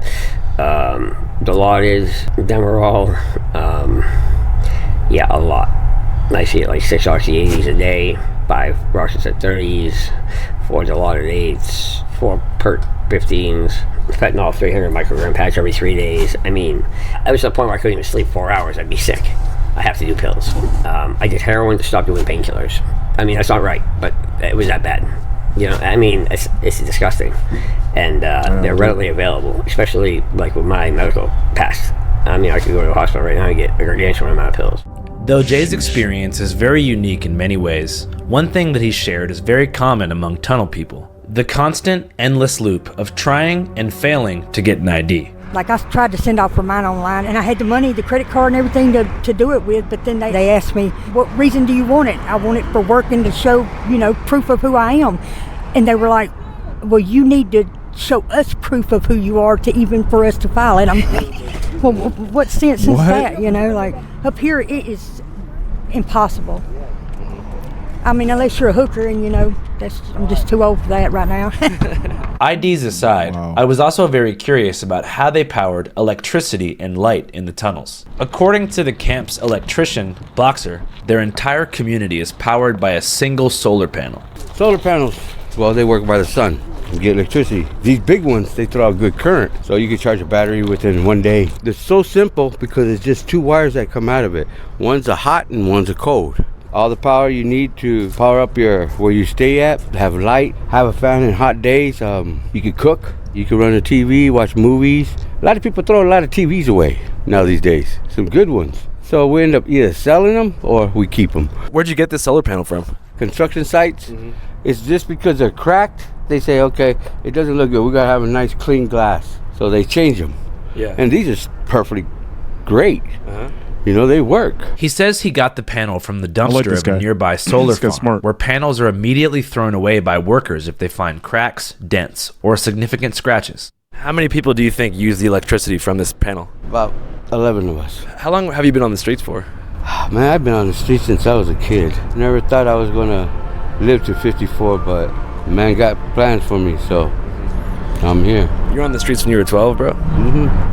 Dilaudid, Demerol, yeah, a lot. I see it like 6 Oxy 80s a day, 5 Roxicet 30s, 4 Dilaudid 8s, 4 Pert 15s, fentanyl 300 microgram patch every 3 days. I mean, I was to the point where I couldn't even sleep 4 hours. I'd be sick. I have to do pills. I did heroin to stop doing painkillers. I mean, that's not right, but it was that bad. You know, I mean, it's disgusting. And they're readily available, especially like with my medical past. I mean, I could go to the hospital right now and get a gargantuan amount of pills. Though Jay's experience is very unique in many ways, one thing that he shared is very common among tunnel people: the constant, endless loop of trying and failing to get an ID. Like, I tried to send off for mine online, and I had the money, the credit card and everything to do it with, but then they asked me, what reason do you want it? I want it for working to show, you know, proof of who I am. And they were like, well, you need to show us proof of who you are to even for us to file it. I'm like, well, what sense is that, you know? Like, up here, it is impossible. I mean, unless you're a hooker, and you know, I'm just too old for that right now. IDs aside, I was also very curious about how they powered electricity and light in the tunnels. According to the camp's electrician, Boxer, their entire community is powered by a single solar panel. Solar panels, well, they work by the sun. You get electricity. These big ones, they throw out good current, so you can charge a battery within 1 day. They're so simple because it's just 2 wires that come out of it. One's a hot and one's a cold. All the power you need to power up where you stay at, have light, have a fan in hot days. You can cook, you can run a TV, watch movies. A lot of people throw a lot of TVs away now these days, some good ones. So we end up either selling them or we keep them. Where'd you get this solar panel from? Construction sites. It's just because they're cracked, they say, okay, it doesn't look good. We gotta have a nice clean glass. So they change them. Yeah. And these are perfectly great. You know, they work. He says he got the panel from the dumpster of a nearby solar farm, where panels are immediately thrown away by workers if they find cracks, dents, or significant scratches. How many people do you think use the electricity from this panel? About 11 of us. How long have you been on the streets for? Man, I've been on the streets since I was a kid. Never thought I was gonna live to 54, but the man got plans for me, so I'm here. You were on the streets when you were 12, bro?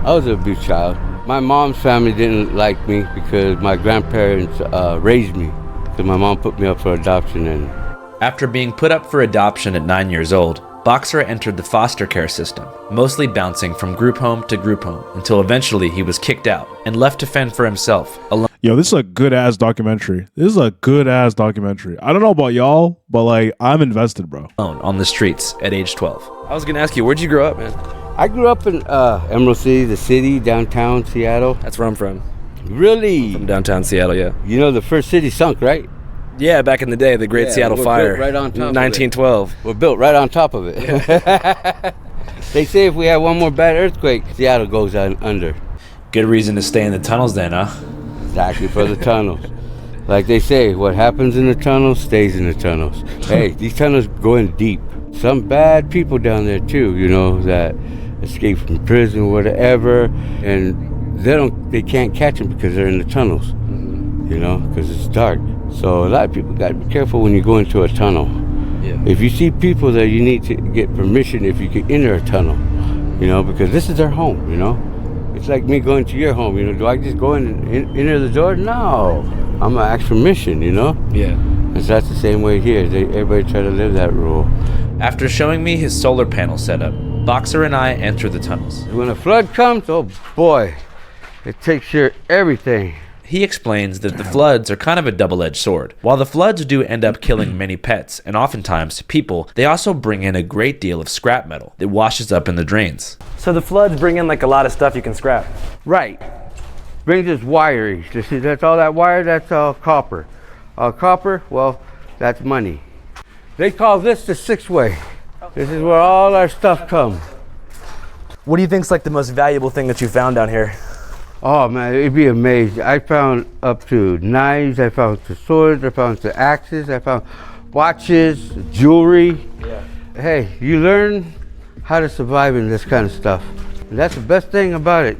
I was a abused child. My mom's family didn't like me because my grandparents raised me. So my mom put me up for adoption. And after being put up for adoption at 9 years old, Boxer entered the foster care system, mostly bouncing from group home to group home, until eventually he was kicked out and left to fend for himself alone. Yo, this is a good-ass documentary. I don't know about y'all, but like, I'm invested, bro. On the streets at age 12. I was gonna ask you, where'd you grow up, man? I grew up in Emerald City, the city, downtown Seattle. That's where I'm from. Really? From downtown Seattle, yeah. You know the first city sunk, right? Yeah, back in the day, the Great Seattle Fire. Right on top 1912. We're built right on top of it. Yeah. They say if we have one more bad earthquake, Seattle goes under. Good reason to stay in the tunnels then, huh? Exactly, for the tunnels. Like they say, what happens in the tunnels stays in the tunnels. Hey, these tunnels go in deep. Some bad people down there too, you know, that escape from prison or whatever, and they can't catch them because they're in the tunnels, you know, because it's dark. So a lot of people got to be careful when you go into a tunnel. Yeah. If you see people there, you need to get permission if you can enter a tunnel, you know, because this is their home, you know. It's like me going to your home, you know. Do I just go in and enter the door? No, I'm gonna ask permission, you know. Yeah. And so that's the same way here. Everybody try to live that rule. After showing me his solar panel setup, Boxer and I enter the tunnels. When a flood comes, oh boy, it takes your everything. He explains that the floods are kind of a double-edged sword. While the floods do end up killing many pets, and oftentimes people, they also bring in a great deal of scrap metal that washes up in the drains. So the floods bring in like a lot of stuff you can scrap. Right. Brings us wiring. See, that's all that wire, that's all copper. Copper, well, that's money. They call this the six-way. This is where all our stuff comes. What do you think's like the most valuable thing that you found down here? Oh man, you'd be amazed. I found up to knives, I found the swords, I found the axes, I found watches, jewelry. Yeah. Hey, you learn how to survive in this kind of stuff. And that's the best thing about it.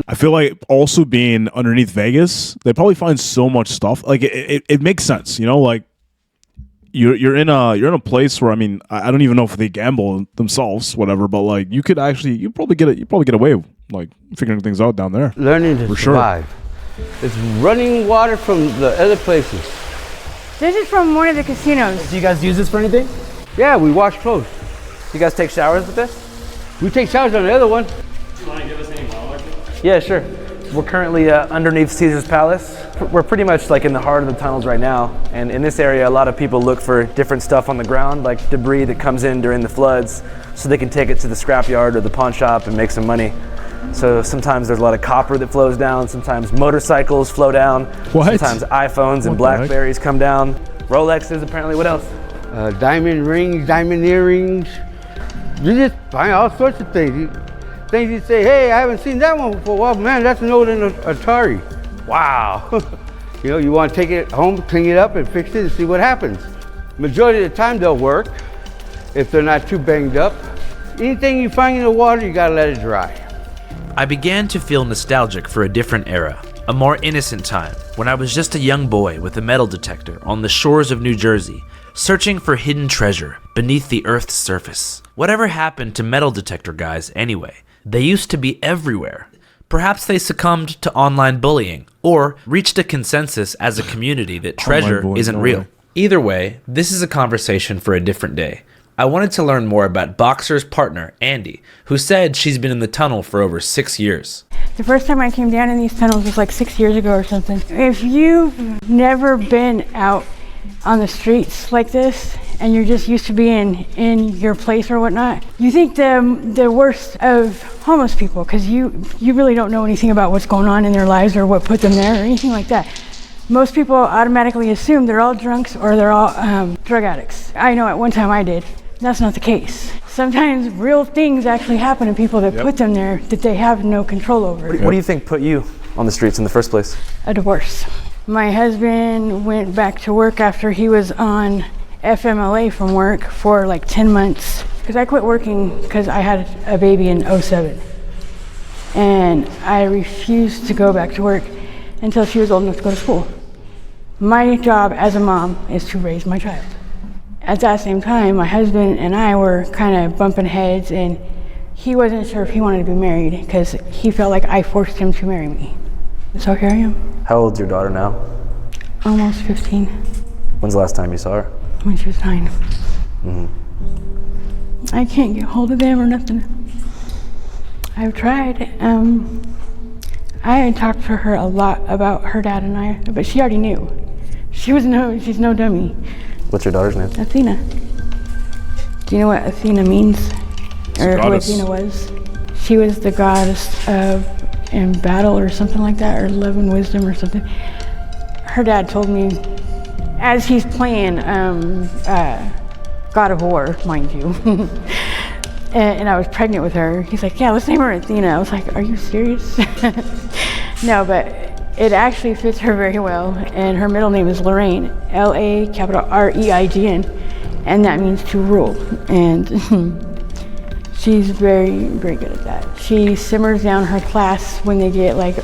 I feel like also being underneath Vegas, they probably find so much stuff. Like it makes sense, you know, like you're in a place where, I mean, I don't even know if they gamble themselves, whatever, but like you probably get away like figuring things out down there. Learning to survive. Sure. It's running water from the other places. This is from one of the casinos. Do you guys use this for anything? Yeah, we wash clothes. Do you guys take showers with this? We take showers on the other one. Do you want to give us any more? Yeah, sure. We're currently underneath Caesar's Palace. We're pretty much like in the heart of the tunnels right now. And in this area, a lot of people look for different stuff on the ground, like debris that comes in during the floods, so they can take it to the scrapyard or the pawn shop and make some money. So sometimes there's a lot of copper that flows down, sometimes motorcycles flow down, sometimes iPhones and Blackberries come down, Rolexes apparently, what else? Diamond rings, diamond earrings. You just find all sorts of things. Things you say, hey, I haven't seen that one before. Well, man, that's an old Atari. Wow. You know, you want to take it home, clean it up and fix it and see what happens. Majority of the time they'll work if they're not too banged up. Anything you find in the water, you gotta let it dry. I began to feel nostalgic for a different era, a more innocent time, when I was just a young boy with a metal detector on the shores of New Jersey, searching for hidden treasure beneath the Earth's surface. Whatever happened to metal detector guys anyway? They used to be everywhere. Perhaps they succumbed to online bullying, or reached a consensus as a community that treasure isn't real. Either way, this is a conversation for a different day. I wanted to learn more about Boxer's partner, Andy, who said she's been in the tunnel for over 6 years. The first time I came down in these tunnels was like 6 years ago or something. If you've never been out on the streets like this, and you're just used to being in your place or whatnot, you think the worst of homeless people, because you really don't know anything about what's going on in their lives or what put them there or anything like that. Most people automatically assume they're all drunks or they're all drug addicts. I know at one time I did. That's not the case. Sometimes real things actually happen to people that put them there that they have no control over. What do you think put you on the streets in the first place? A divorce. My husband went back to work after he was on FMLA from work for like 10 months. Because I quit working because I had a baby in 2007. And I refused to go back to work until she was old enough to go to school. My job as a mom is to raise my child. At that same time, my husband and I were kind of bumping heads, and he wasn't sure if he wanted to be married because he felt like I forced him to marry me. So here I am. How old's your daughter now? Almost 15. When's the last time you saw her? When she was 9. Mm-hmm. I can't get hold of them or nothing. I've tried. I had talked to her a lot about her dad and I, but she already knew. She's no dummy. What's your daughter's name? Athena. Do you know what Athena means? Or who Athena was? She was the goddess in battle or something like that, or love and wisdom or something. Her dad told me, as he's playing God of War, mind you, and I was pregnant with her, he's like, yeah, let's name her Athena. I was like, are you serious? No, but it actually fits her very well, and her middle name is Lorraine, L-A-R-E-I-G-N, and that means to rule, and she's very, very good at that. She simmers down her class when they get like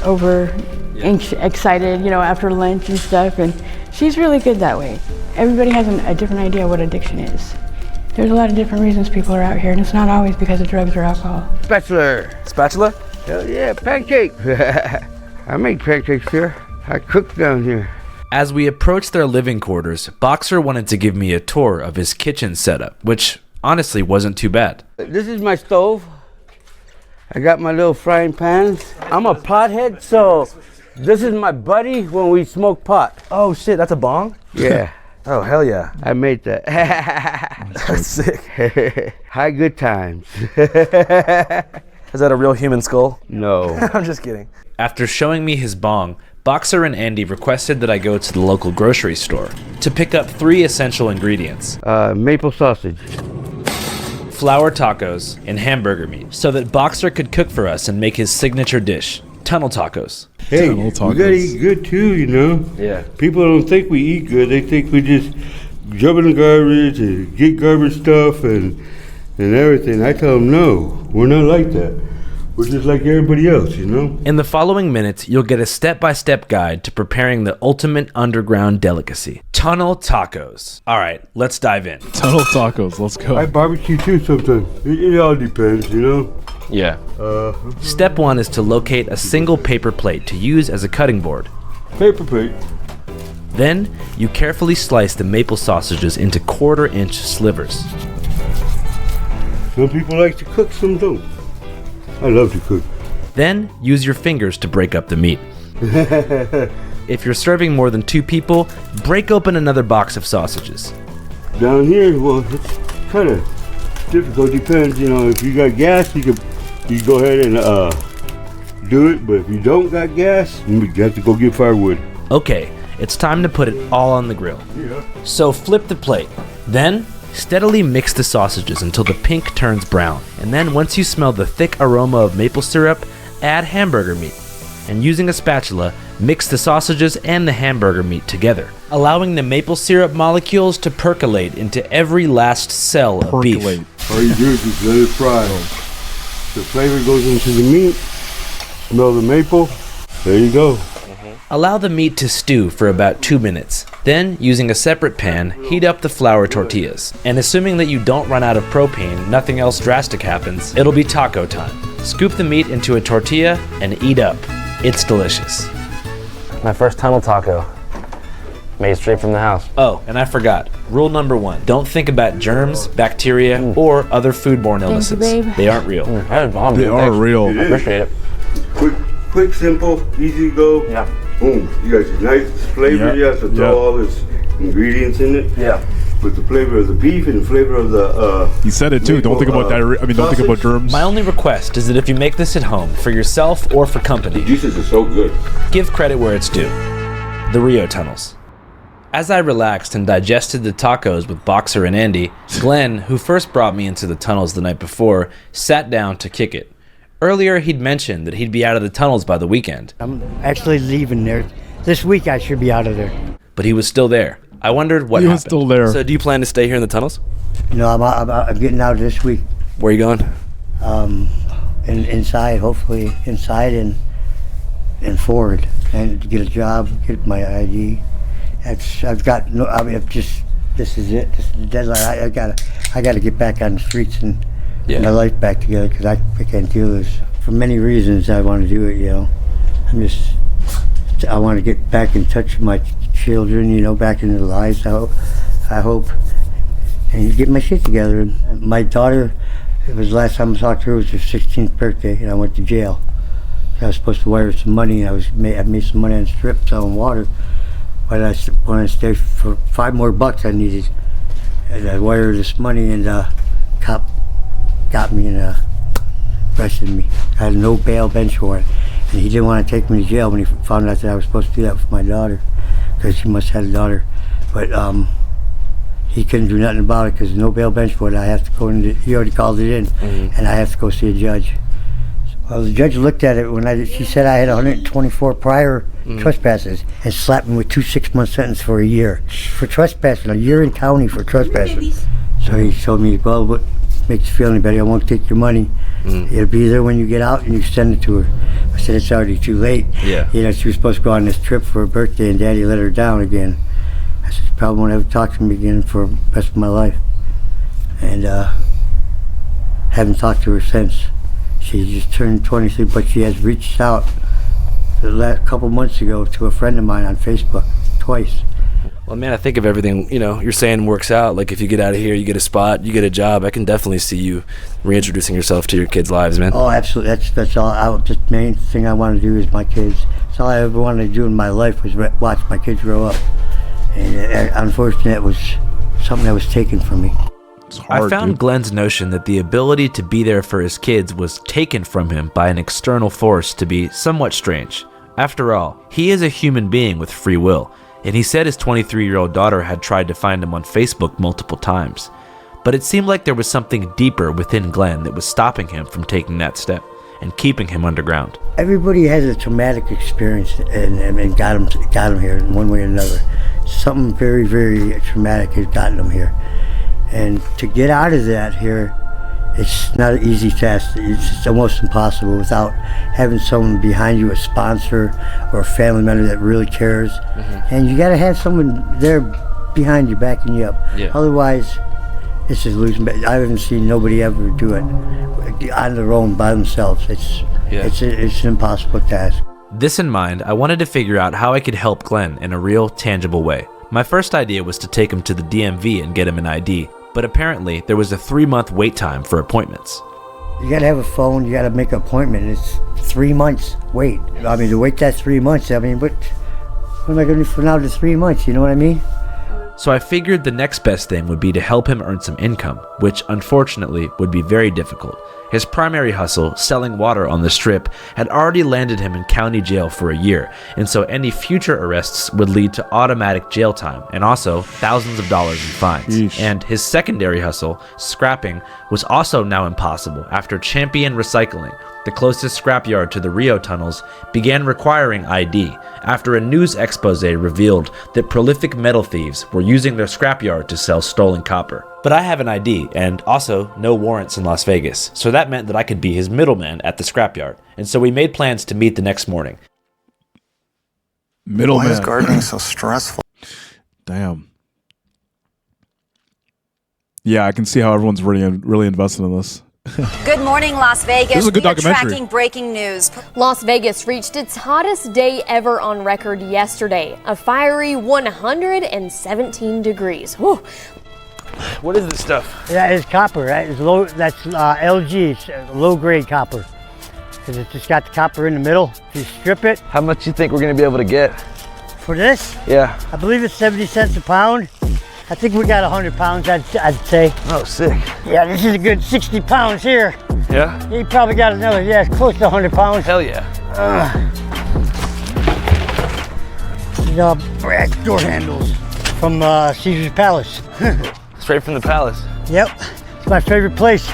excited, you know, after lunch and stuff, and she's really good that way. Everybody has a different idea what addiction is. There's a lot of different reasons people are out here, and it's not always because of drugs or alcohol. Spatula. Spatula? Hell yeah, pancake. I make pancakes here. I cook down here. As we approached their living quarters, Boxer wanted to give me a tour of his kitchen setup, which honestly wasn't too bad. This is my stove. I got my little frying pans. I'm a pothead, so This is my buddy when we smoke pot. Oh shit, that's a bong? Yeah. Oh hell yeah. I made that. That's sick. High good times. Is that a real human skull? No. I'm just kidding. After showing me his bong, Boxer and Andy requested that I go to the local grocery store to pick up 3 essential ingredients. Maple sausage, flour tacos, and hamburger meat, so that Boxer could cook for us and make his signature dish, tunnel tacos. Hey, we gotta eat good too, you know? Yeah. People don't think we eat good. They think we just jump in the garbage and get garbage stuff and everything. I tell them, no, we're not like that. We're just like everybody else, you know? In the following minutes, you'll get a step-by-step guide to preparing the ultimate underground delicacy, tunnel tacos. All right, let's dive in. Tunnel tacos, let's go. I barbecue too sometimes. It all depends, you know? Yeah. Step 1 is to locate a single paper plate to use as a cutting board. Paper plate. Then, you carefully slice the maple sausages into 1/4-inch slivers. Some people like to cook, some don't. I love to cook. Then, use your fingers to break up the meat. If you're serving more than 2 people, break open another box of sausages. Down here, well, it's kind of difficult. Depends, you know, if you got gas, you go ahead and do it. But if you don't got gas, you have to go get firewood. Okay, it's time to put it all on the grill. Yeah. So flip the plate. Then, steadily mix the sausages until the pink turns brown. And then once you smell the thick aroma of maple syrup, add hamburger meat. And using a spatula, mix the sausages and the hamburger meat together, allowing the maple syrup molecules to percolate into every last cell of beef. All you do is just let it fry. The flavor goes into the meat. Smell the maple. There you go. Allow the meat to stew for about 2 minutes. Then, using a separate pan, heat up the flour tortillas. And assuming that you don't run out of propane, nothing else drastic happens, it'll be taco time. Scoop the meat into a tortilla and eat up. It's delicious. My first tunnel taco. Made straight from the house. Oh, and I forgot. Rule number 1. Don't think about germs, bacteria, or other foodborne illnesses. babe. They aren't real. That is bomb, They dude. are Thanks. real. I appreciate it. Quick, simple, easy to go. Yeah. Boom. You got your nice flavor. You have to throw all this ingredients in it. Yeah. With the flavor of the beef and the flavor of the He said it too. Don't think about diarrhea. I mean, don't think about germs. My only request is that if you make this at home, for yourself or for company, juices are so good. Give credit where it's due. The Rio tunnels. As I relaxed and digested the tacos with Boxer and Andy, Glenn, who first brought me into the tunnels the night before, sat down to kick it. Earlier, he'd mentioned that he'd be out of the tunnels by the weekend. I'm actually leaving there. This week I should be out of there. But he was still there. I wondered what He happened. was still there. So do you plan to stay here in the tunnels? No, I'm getting out this week. Where are you going? Inside, hopefully inside and forward, and to get a job, get my ID. I've got no. I mean, this is it. This is the deadline. I gotta get back on the streets and get my life back together because I can't do this. For many reasons, I want to do it. You know, I want to get back in touch with my children. You know, back into their lives. I hope, and get my shit together. And my daughter. It was the last time I talked to her. It was her 16th birthday, and I went to jail. I was supposed to wire some money, and I made some money on the strip selling water. But when I stayed for $5 more I needed, and I wired this money, and cop got me and arrested me. I had no bail bench warrant, and he didn't want to take me to jail when he found out that I was supposed to do that for my daughter, because she must have had a daughter. But he couldn't do nothing about it because no bail bench warrant. I have to go in. He already called it in, and I have to go see a judge. Well, the judge looked at it when she said I had 124 prior trespasses and slapped me with 2 6-month sentences for a year for trespassing, a year in county for trespassing. So he told me, well, what makes you feel any better? I won't take your money. It'll be there when you get out, and you send it to her. I said, it's already too late. Yeah. You know, she was supposed to go on this trip for her birthday, and Daddy let her down again. I said, she probably won't ever talk to me again for the rest of my life. And haven't talked to her since. She just turned 23, but she has reached out the last couple months ago to a friend of mine on Facebook twice. Well, man, I think if everything, you're saying works out, like if you get out of here, you get a spot, you get a job, I can definitely see you reintroducing yourself to your kids' lives, man. Oh, absolutely. That's all. The main thing I want to do is my kids. That's all I ever wanted to do in my life was watch my kids grow up. And unfortunately, it was something that was taken from me. I found Glenn's notion that the ability to be there for his kids was taken from him by an external force to be somewhat strange. After all, he is a human being with free will, and he said his 23-year-old daughter had tried to find him on Facebook multiple times. But it seemed like there was something deeper within Glenn that was stopping him from taking that step and keeping him underground. Everybody has a traumatic experience and got him here in one way or another. Something very, very traumatic has gotten him here. And to get out of that here, it's not an easy task. It's almost impossible without having someone behind you, a sponsor or a family member that really cares. And you got to have someone there behind you, backing you up. Yeah. Otherwise, it's just losing. I haven't seen nobody ever do it on their own by themselves. It's an impossible task. This in mind, I wanted to figure out how I could help Glenn in a real, tangible way. My first idea was to take him to the DMV and get him an ID, but apparently there was a 3-month wait time for appointments. You gotta have a phone, you gotta make an appointment. It's 3 months wait. I mean, to wait that 3 months, I mean, what am I gonna do from now to 3 months, you know what I mean? So I figured the next best thing would be to help him earn some income, which unfortunately would be very difficult. His primary hustle, selling water on the Strip, had already landed him in county jail for a year, and so any future arrests would lead to automatic jail time and also thousands of dollars in fines. Yeesh. And his secondary hustle, scrapping, was also now impossible after Champion Recycling, the closest scrapyard to the Rio tunnels, began requiring ID after a news expose revealed that prolific metal thieves were using their scrapyard to sell stolen copper. But I have an ID and also no warrants in Las Vegas, so that meant that I could be his middleman at the scrapyard, and so we made plans to meet the next morning. Middleman. Why is gardening so stressful? Damn. Yeah, I can see how everyone's really invested in this. Good morning, Las Vegas. This is a good We are documentary. tracking breaking news. Las Vegas reached its hottest day ever on record yesterday, a fiery 117 degrees. Whew. What is this stuff? That is copper, right? It's low. That's LG, it's low-grade copper. Because it's just got the copper in the middle. If you strip it. How much do you think we're gonna be able to get? For this? Yeah. I believe it's 70 cents a pound. I think we got 100 pounds, I'd say. Oh, sick. Yeah, this is a good 60 pounds here. Yeah? You probably got another, close to 100 pounds. Hell yeah. These are brag door handles from Caesar's Palace. Straight from the palace. Yep, it's my favorite place.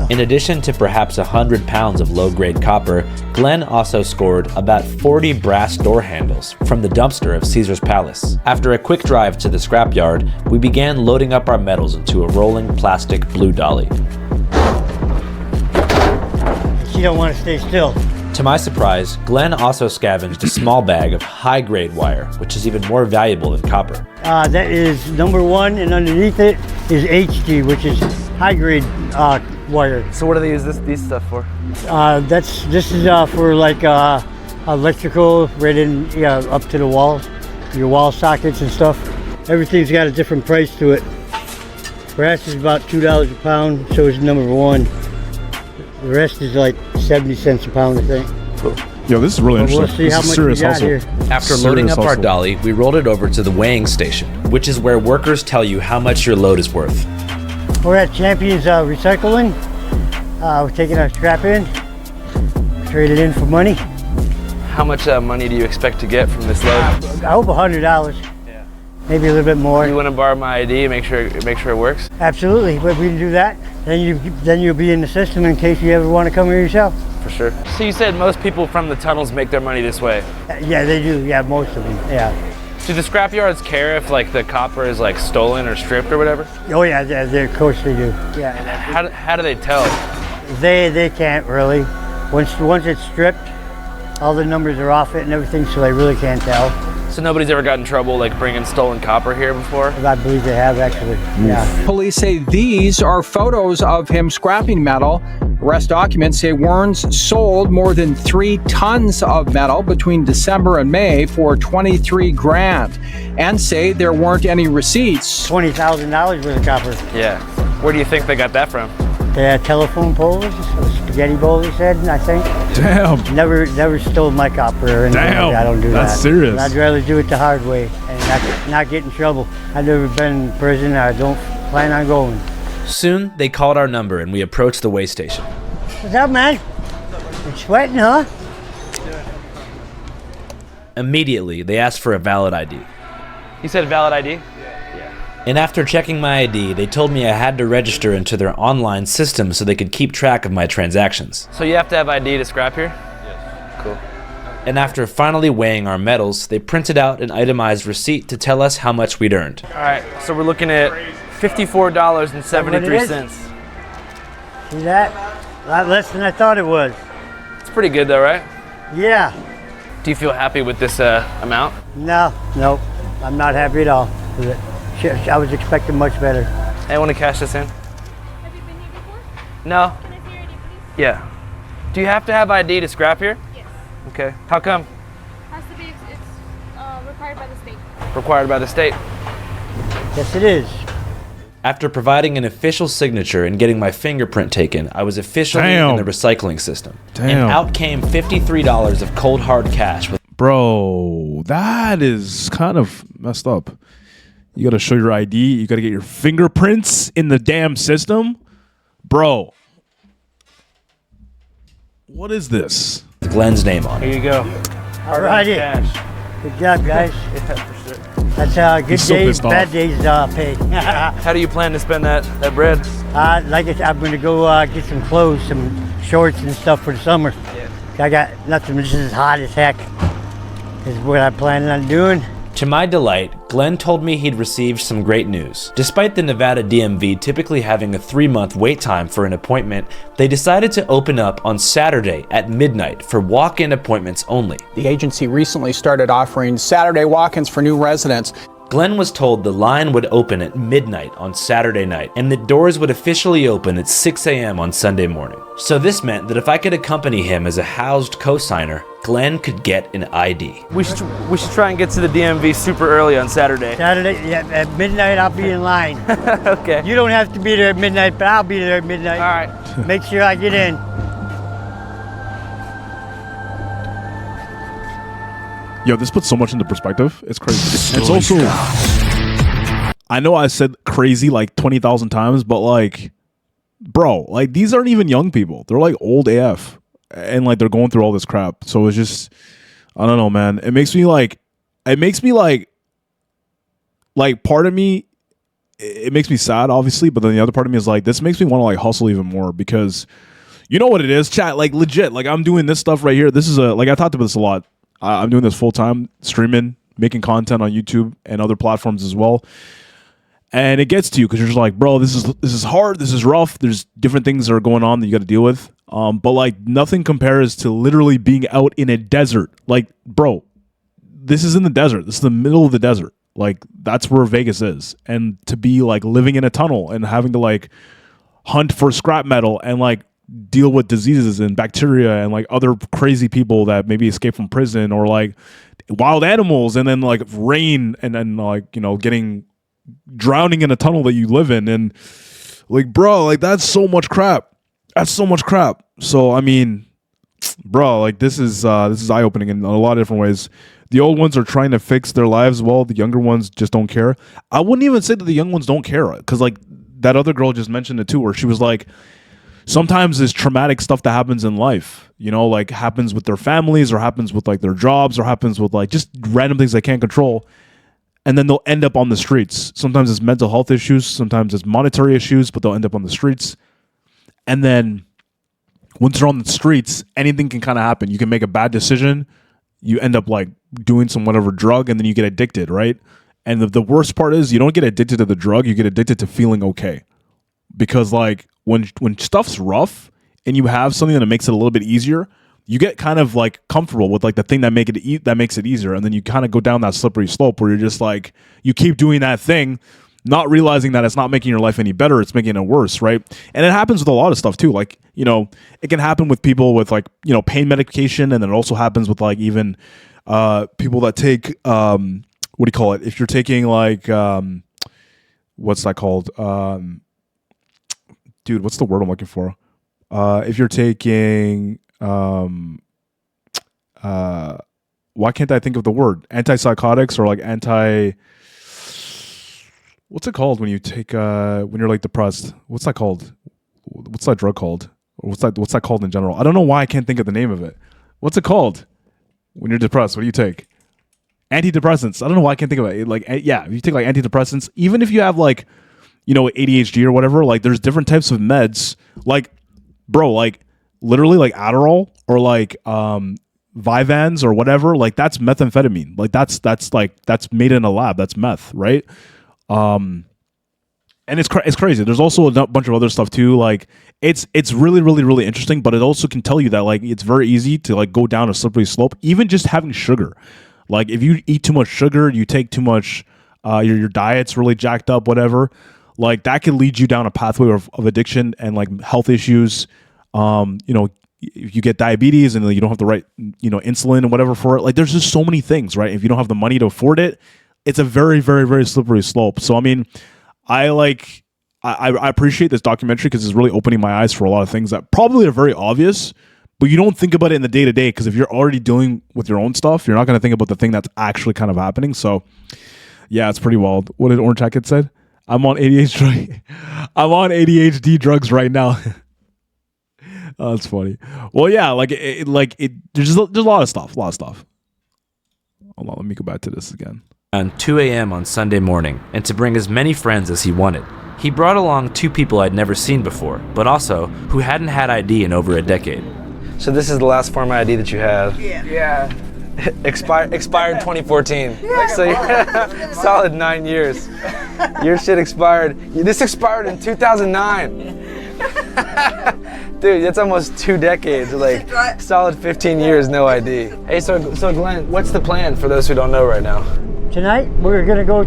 In addition to perhaps 100 pounds of low-grade copper, Glenn also scored about 40 brass door handles from the dumpster of Caesar's Palace. After a quick drive to the scrapyard, we began loading up our metals into a rolling plastic blue dolly. She don't want to stay still. To my surprise, Glenn also scavenged a small bag of high-grade wire, which is even more valuable than copper. That is number 1, and underneath it is HG, which is high-grade wire. So what do they use these stuff for? This is for like electrical, right in up to the wall, your wall sockets and stuff. Everything's got a different price to it. Brass is about $2 a pound, so is number 1. The rest is like 70 cents a pound, I think. Yo, this is really interesting. We'll see This how is much serious we got hustle. here. After Serious loading up our hustle. dolly, we rolled it over to the weighing station, which is where workers tell you how much your load is worth. We're at Champions Recycling. We're taking our scrap in, trade it in for money. How much money do you expect to get from this load? I hope $100. Yeah. Maybe a little bit more. You want to borrow my ID, make sure it works? Absolutely, but we can do that. Then you'll be in the system in case you ever want to come here yourself. For sure. So you said most people from the tunnels make their money this way? Yeah, they do. Yeah, most of them. Yeah. Do the scrapyards care if like the copper is like stolen or stripped or whatever? Oh yeah, of course they do. Yeah. How do they tell? They can't really. Once it's stripped, all the numbers are off it and everything, so they really can't tell. So nobody's ever got in trouble like bringing stolen copper here before? I believe they have actually. Yeah. Police say these are photos of him scrapping metal. Arrest documents say Werns sold more than 3 tons of metal between December and May for $23,000, and say there weren't any receipts. $20,000 worth of copper. Yeah. Where do you think they got that from? The telephone poles, spaghetti bowl, he said, I think. Damn. Never stole my copper or anything. Damn. Like that. I don't do that. That's serious. I'd rather do it the hard way and not get in trouble. I've never been in prison. I don't plan on going. Soon, they called our number and we approached the weigh station. What's up, man? You sweating, huh? Immediately, they asked for a valid ID. You said valid ID? And after checking my ID, they told me I had to register into their online system so they could keep track of my transactions. So you have to have ID to scrap here? Yes. Cool. And after finally weighing our metals, they printed out an itemized receipt to tell us how much we'd earned. All right, so we're looking at $54.73. See that? A lot less than I thought it was. It's pretty good though, right? Yeah. Do you feel happy with this amount? Nope. I'm not happy at all with it. I was expecting much better. Hey, I want to cash this in. Have you been here before? No. Can I see your ID, please? Yeah. Do you have to have ID to scrap here? Yes. Okay. How come? Has to be. It's required by the state. Required by the state. Yes, it is. After providing an official signature and getting my fingerprint taken, I was officially in the recycling system. Damn. And out came $53 of cold hard cash. Bro, that is kind of messed up. You got to show your ID. You got to get your fingerprints in the damn system. Bro, what is this? Glenn's name on it. Here you go. All righty. Good job, guys. Yeah, for sure. That's how good days, bad days pay. How do you plan to spend that bread? Like I said, I'm going to go get some clothes, some shorts and stuff for the summer. Yeah. I got nothing. This is hot as heck. This is what I'm planning on doing. To my delight, Glenn told me he'd received some great news. Despite the Nevada DMV typically having a 3-month wait time for an appointment, they decided to open up on Saturday at midnight for walk-in appointments only. The agency recently started offering Saturday walk-ins for new residents. Glenn was told the line would open at midnight on Saturday night and that doors would officially open at 6 a.m. on Sunday morning. So this meant that if I could accompany him as a housed co-signer, Glenn could get an ID. We should try and get to the DMV super early on Saturday. Yeah, at midnight I'll be in line. Okay. You don't have to be there at midnight, but I'll be there at midnight. All right. Make sure I get in. Yo, this puts so much into perspective. It's crazy. It's also, I know I said crazy like 20,000 times, but like, bro, like these aren't even young people. They're like old AF. And like they're going through all this crap. So it's just, I don't know, man. It makes me like part of me, it makes me sad, obviously. But then the other part of me is like, this makes me want to like hustle even more because you know what it is, chat, like legit. Like I'm doing this stuff right here. This is like I talked about this a lot. I'm doing this full time, streaming, making content on YouTube and other platforms as well. And it gets to you because you're just like, bro, this is hard. This is rough. There's different things that are going on that you got to deal with. But like nothing compares to literally being out in a desert. Like, bro, this is in the desert. This is the middle of the desert. Like that's where Vegas is. And to be like living in a tunnel and having to like hunt for scrap metal and like deal with diseases and bacteria and like other crazy people that maybe escape from prison or like wild animals and then like rain and then like, you know, drowning in a tunnel that you live in. And like, bro, like that's so much crap. That's so much crap. So, I mean, bro, like this is eye-opening in a lot of different ways. The old ones are trying to fix their lives well. The younger ones just don't care. I wouldn't even say that the young ones don't care because like that other girl just mentioned it too, where she was like, sometimes this traumatic stuff that happens in life, you know, like happens with their families or happens with like their jobs or happens with like just random things they can't control. And then they'll end up on the streets. Sometimes it's mental health issues. Sometimes it's monetary issues, but they'll end up on the streets. And then once they're on the streets, anything can kind of happen. You can make a bad decision. You end up like doing some whatever drug and then you get addicted, right? And the worst part is you don't get addicted to the drug. You get addicted to feeling okay. Because like when stuff's rough and you have something that makes it a little bit easier, you get kind of like comfortable with like the thing that makes it easier. And then you kind of go down that slippery slope where you're just like, you keep doing that thing, not realizing that it's not making your life any better. It's making it worse. Right. And it happens with a lot of stuff too. Like, you know, it can happen with people with like, you know, pain medication. And then it also happens with like even people that take, what do you call it? If you're taking like, what's that called? Dude, what's the word I'm looking for? if you're taking why can't I think of the word? Antipsychotics or like what's it called when you take when you're like depressed? What's that called? What's that drug called? Or what's that called in general? I don't know why I can't think of the name of it. What's it called when you're depressed? What do you take? Antidepressants. I don't know why I can't think of it. Like, yeah, if you take like antidepressants, even if you have like, you know, ADHD or whatever, like there's different types of meds. Like, bro, like literally like Adderall or like Vyvanse or whatever. Like that's methamphetamine. Like that's made in a lab. That's meth, right? And it's crazy. There's also a bunch of other stuff too. Like it's really, really, really interesting. But it also can tell you that like it's very easy to like go down a slippery slope. Even just having sugar. Like if you eat too much sugar, you take too much, your diet's really jacked up, whatever. Like that can lead you down a pathway of addiction and like health issues. You know, if you get diabetes and you don't have the right, you know, insulin and whatever for it. Like there's just so many things, right? If you don't have the money to afford it, it's a very, very, very slippery slope. So I mean, I appreciate this documentary because it's really opening my eyes for a lot of things that probably are very obvious. But you don't think about it in the day-to-day because if you're already dealing with your own stuff, you're not going to think about the thing that's actually kind of happening. So, yeah, it's pretty wild. What did Orange Jacket said? I'm on ADHD drugs right now. Oh, that's funny. Well, yeah, there's a lot of stuff. Hold on, let me go back to this again. On 2 a.m. on Sunday morning, and to bring as many friends as he wanted. He brought along 2 people I'd never seen before, but also who hadn't had ID in over a decade. So this is the last form of ID that you have? Yeah. Expired 2014. Yeah. So you're solid 9 years. Your shit expired. This expired in 2009. Dude, that's almost 2 decades. Like solid 15 years, no ID. Hey, so Glenn, what's the plan for those who don't know right now? Tonight, we're gonna go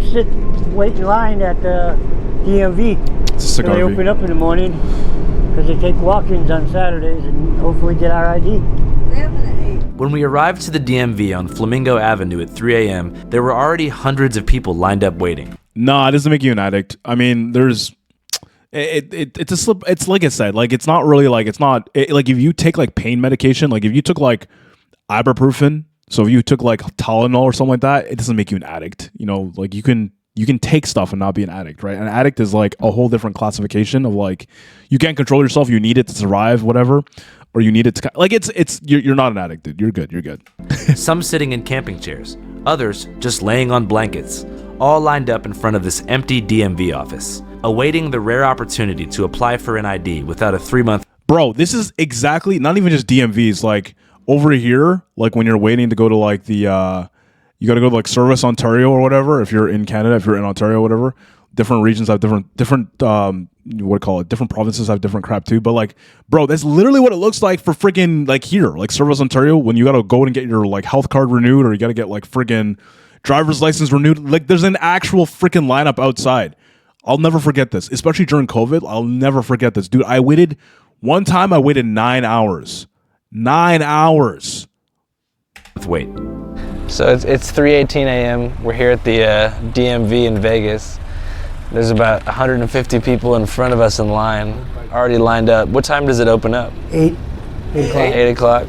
wait in line at the DMV. So they open up in the morning because they take walk-ins on Saturdays and hopefully get our ID. When we arrived to the DMV on Flamingo Avenue at 3 a.m., there were already hundreds of people lined up waiting. Nah, it doesn't make you an addict. I mean, it's a slip. It's like I said, like it's not really like like if you take like pain medication, like if you took like ibuprofen, so if you took like Tylenol or something like that, it doesn't make you an addict. You know, like you can take stuff and not be an addict, right? An addict is like a whole different classification of like you can't control yourself, you need it to survive, whatever, or you need it to like you're not an addict, dude. You're good. Some sitting in camping chairs, others just laying on blankets, all lined up in front of this empty DMV office, awaiting the rare opportunity to apply for an ID without a 3-month. Bro, this is exactly not even just DMVs. Like over here, like when you're waiting to go to like the you got to go to like Service Ontario or whatever. If you're in Canada, if you're in Ontario or whatever, different regions have different different provinces have different crap too. But like, bro, that's literally what it looks like for freaking like here, like Service Ontario, when you got to go and get your like health card renewed or you got to get like freaking driver's license renewed. Like there's an actual freaking lineup outside. I'll never forget this, especially during COVID. I'll never forget this, dude. I waited 9 hours. 9 hours. Wait. So it's 3:18 a.m. We're here at the DMV in Vegas. There's about 150 people in front of us in line, already lined up. What time does it open up? 8 o'clock. 8 o'clock.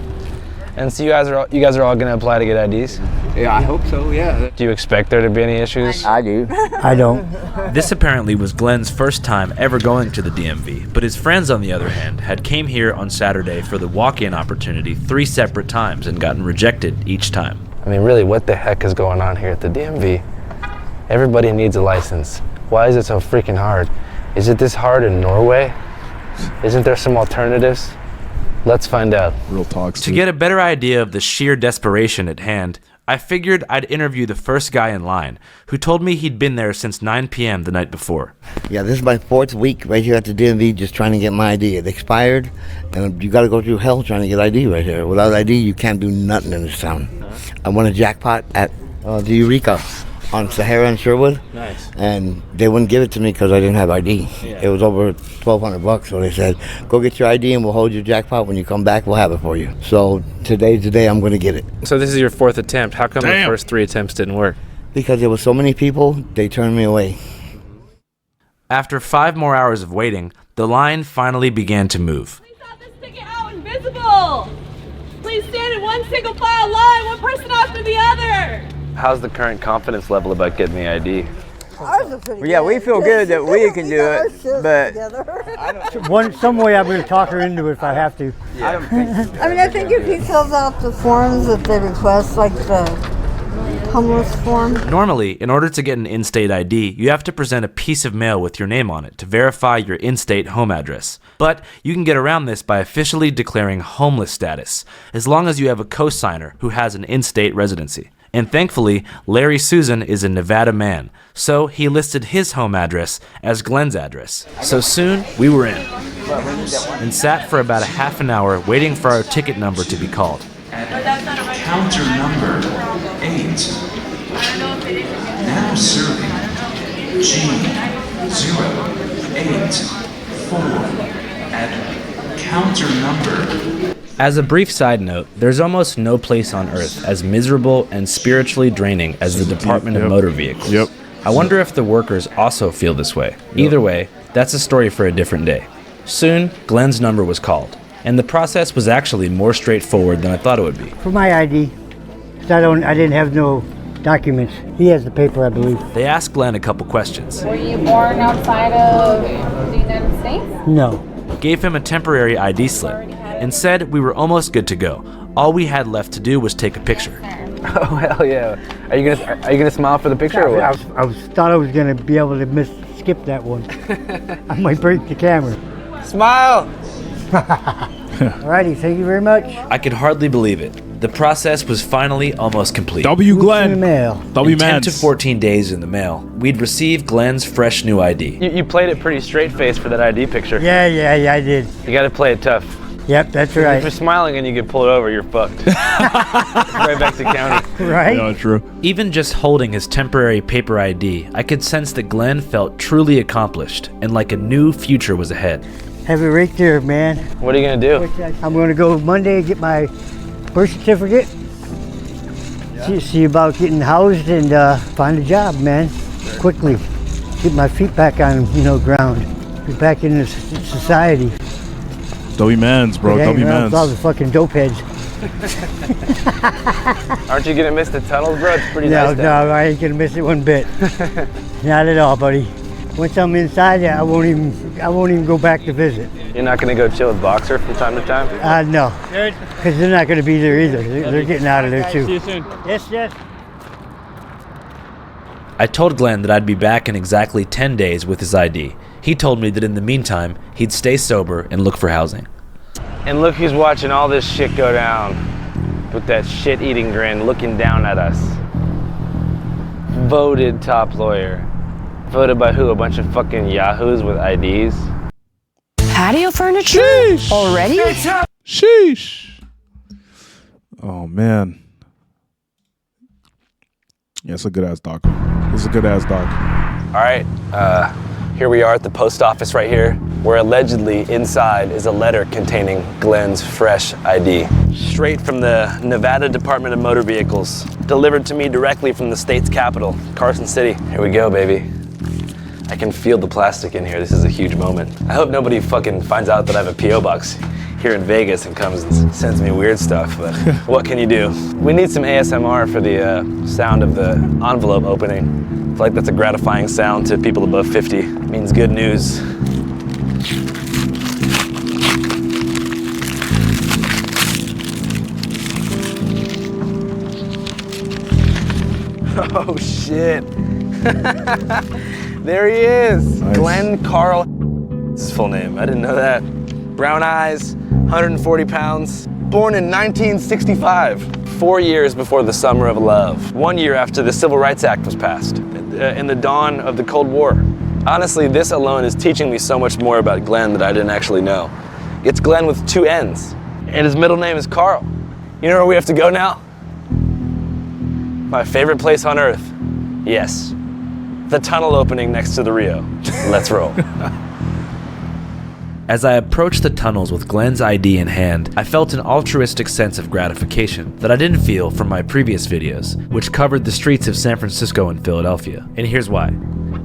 And so you guys are all going to apply to get IDs? Yeah, I hope so, yeah. Do you expect there to be any issues? I do. I don't. This apparently was Glenn's first time ever going to the DMV, but his friends, on the other hand, had came here on Saturday for the walk-in opportunity 3 separate times and gotten rejected each time. I mean, really, what the heck is going on here at the DMV? Everybody needs a license. Why is it so freaking hard? Is it this hard in Norway? Isn't there some alternatives? Let's find out. Real talks. To get a better idea of the sheer desperation at hand, I figured I'd interview the first guy in line, who told me he'd been there since 9 p.m. the night before. Yeah, this is my 4th week right here at the DMV just trying to get my ID. It expired, and you got to go through hell trying to get ID right here. Without ID, you can't do nothing in this town. I won a jackpot at the Eureka on Sahara and Sherwood. Nice. And they wouldn't give it to me because I didn't have ID. Yeah. It was over $1,200, so they said, go get your ID and we'll hold your jackpot. When you come back, we'll have it for you. So today's the day I'm going to get it. So this is your 4th attempt. How come the first 3 attempts didn't work? Because there were so many people, they turned me away. After 5 more hours of waiting, the line finally began to move. Stick it out invisible. Please stand in one single file line, one person after the other. How's the current confidence level about getting the ID? Yeah, we feel good that we can do it, but some way I'm going to talk her into it if I have to. I don't think so. I mean, I think if he fills out the forms that they request, like the homeless form. Normally, in order to get an in-state ID, you have to present a piece of mail with your name on it to verify your in-state home address. But you can get around this by officially declaring homeless status, as long as you have a co-signer who has an in-state residency. And thankfully, Larry Susan is a Nevada man, so he listed his home address as Glenn's address. So soon, we were in, and sat for about a half an hour waiting for our ticket number to be called. Counter number 8. Now serving G084 at counter number. As a brief side note, there's almost no place on earth as miserable and spiritually draining as the Department of Motor Vehicles. I wonder if the workers also feel this way. Either way, that's a story for a different day. Soon, Glenn's number was called, and the process was actually more straightforward than I thought it would be. For my ID, 'cause I didn't have no documents. He has the paper, I believe. They asked Glenn a couple questions. Were you born outside of the United States? No. Gave him a temporary ID slip, and said we were almost good to go. All we had left to do was take a picture. Oh hell yeah! Are you gonna smile for the picture or what? Thought I was gonna be able to skip that one. I might break the camera. Smile. Alrighty, thank you very much. I could hardly believe it. The process was finally almost complete. W. Glenn. In the mail. W. In 10 Mans. to 14 days in the mail, we'd receive Glenn's fresh new ID. You played it pretty straight faced for that ID picture. Yeah, I did. You gotta play it tough. Yep, that's If right. you're smiling and you get pulled over, you're fucked. Right back to county. Right? No, true. Even just holding his temporary paper ID, I could sense that Glenn felt truly accomplished and like a new future was ahead. Have it right there, man. What are you gonna do? I'm gonna go Monday and get my birth certificate. See about getting housed and find a job, man. Quickly. Get my feet back on, ground. Get back into society. W. Mans, bro. Hang W. around Mans. with all the fucking dope heads. Aren't you gonna miss the tunnels, bro? It's pretty No, nice down I ain't gonna miss it one bit. Not at all, buddy. Once I'm inside, I won't even go back to visit. You're not gonna go chill with Boxer from time to time? No, because they're not gonna be there either. They're getting out of there too. See you soon. Yes. I told Glenn that I'd be back in exactly 10 days with his ID. He told me that in the meantime, he'd stay sober and look for housing. And look who's watching all this shit go down with that shit-eating grin looking down at us. Voted top lawyer. Voted by who? A bunch of fucking yahoos with IDs? Patio furniture? Sheesh. Already? Sheesh. Oh, man. Yeah, it's a good-ass dog. It's a good-ass dog. All right, here we are at the post office right here, where allegedly inside is a letter containing Glenn's fresh ID. Straight from the Nevada Department of Motor Vehicles, delivered to me directly from the state's capital, Carson City. Here we go, baby. I can feel the plastic in here. This is a huge moment. I hope nobody fucking finds out that I have a P.O. box here in Vegas and comes and sends me weird stuff, but what can you do? We need some ASMR for the sound of the envelope opening. I feel like that's a gratifying sound to people above 50. It means good news. Oh shit. There he is. Nice. Glenn Carl. That's his full name. I didn't know that. Brown eyes, 140 pounds. Born in 1965, 4 years before the Summer of Love. 1 year after the Civil Rights Act was passed, in the dawn of the Cold War. Honestly, this alone is teaching me so much more about Glenn that I didn't actually know. It's Glenn with 2 N's, and his middle name is Carl. You know where we have to go now? My favorite place on earth. Yes, the tunnel opening next to the Rio. Let's roll. As I approached the tunnels with Glenn's ID in hand, I felt an altruistic sense of gratification that I didn't feel from my previous videos, which covered the streets of San Francisco and Philadelphia. And here's why.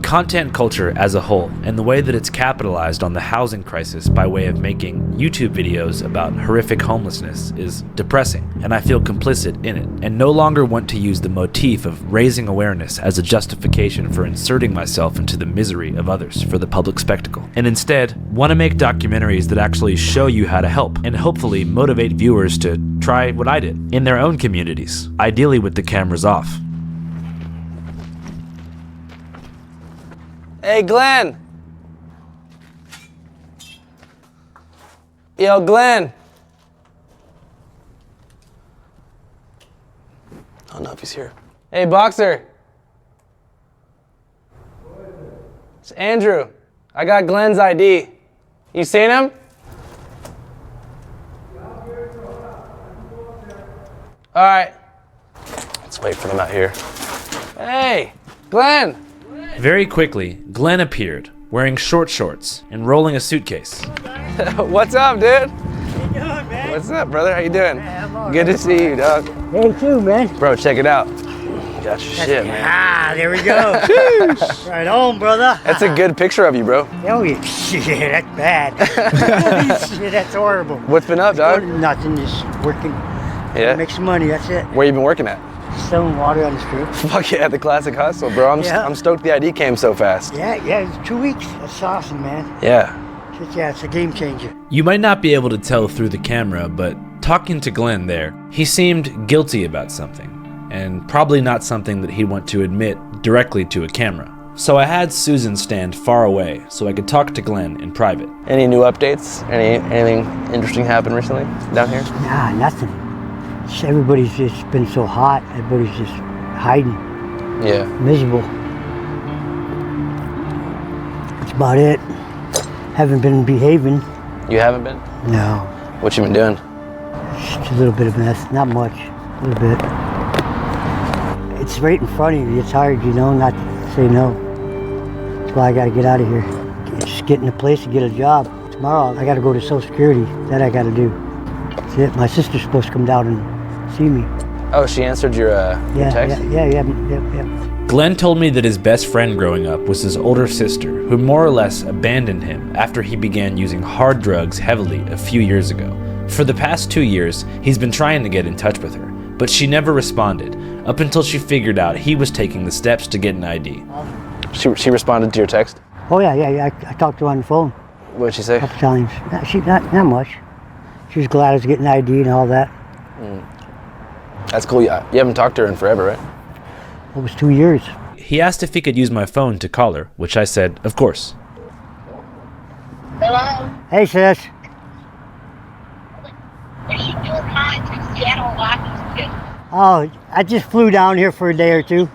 Content culture as a whole, and the way that it's capitalized on the housing crisis by way of making YouTube videos about horrific homelessness is depressing, and I feel complicit in it, and no longer want to use the motif of raising awareness as a justification for inserting myself into the misery of others for the public spectacle, and instead want to make documentaries that actually show you how to help, and hopefully motivate viewers to try what I did in their own communities, ideally with the cameras off. Hey, Glenn. Yo, Glenn. I don't know if he's here. Hey, Boxer. It's Andrew. I got Glenn's ID. You seen him? All right. Let's wait for them out here. Hey, Glenn. Very quickly, Glenn appeared, wearing short shorts and rolling a suitcase. What's up, dude? What's up, brother? How you doing? Good to see you, dog. Hey, too, man. Bro, check it out. Got your shit, man. Ah, there we go. Right on, brother. That's a good picture of you, bro. Oh, yeah. Shit, that's bad. Shit, that's horrible. What's been up, dog? Nothing, just working. Yeah? Make some money, that's it. Where you been working at? Selling water on the street. Fuck yeah, the classic hustle, bro. I'm stoked the ID came so fast. Yeah, it's 2 weeks. That's awesome, man. Yeah. Yeah, it's a game changer. You might not be able to tell through the camera, but talking to Glenn there, he seemed guilty about something, and probably not something that he'd want to admit directly to a camera. So I had Susan stand far away so I could talk to Glenn in private. Any new updates? Anything interesting happened recently down here? Nah, nothing. Everybody's just been so hot. Everybody's just hiding. Yeah. Miserable. That's about it. Haven't been behaving. You haven't been? No. What you been doing? Just a little bit of a mess. Not much. A little bit. It's right in front of you. It's hard, you know, not to say no. That's why I gotta get out of here. Just get in a place and get a job. Tomorrow I gotta go to Social Security. That I gotta do. That's it. My sister's supposed to come down and see me. Oh, she answered your text? Yeah. Glenn told me that his best friend growing up was his older sister, who more or less abandoned him after he began using hard drugs heavily a few years ago. For the past 2 years, he's been trying to get in touch with her, but she never responded, up until she figured out he was taking the steps to get an ID. She responded to your text? Oh yeah. I talked to her on the phone. What did she say? A couple times. Not much. She was glad I was getting an ID and all that. That's cool. You haven't talked to her in forever, right? It was 2 years. He asked if he could use my phone to call her, which I said, of course. Hello? Hey, sis. What are you doing calling from Seattle, Washington? Oh, I just flew down here for a day or two.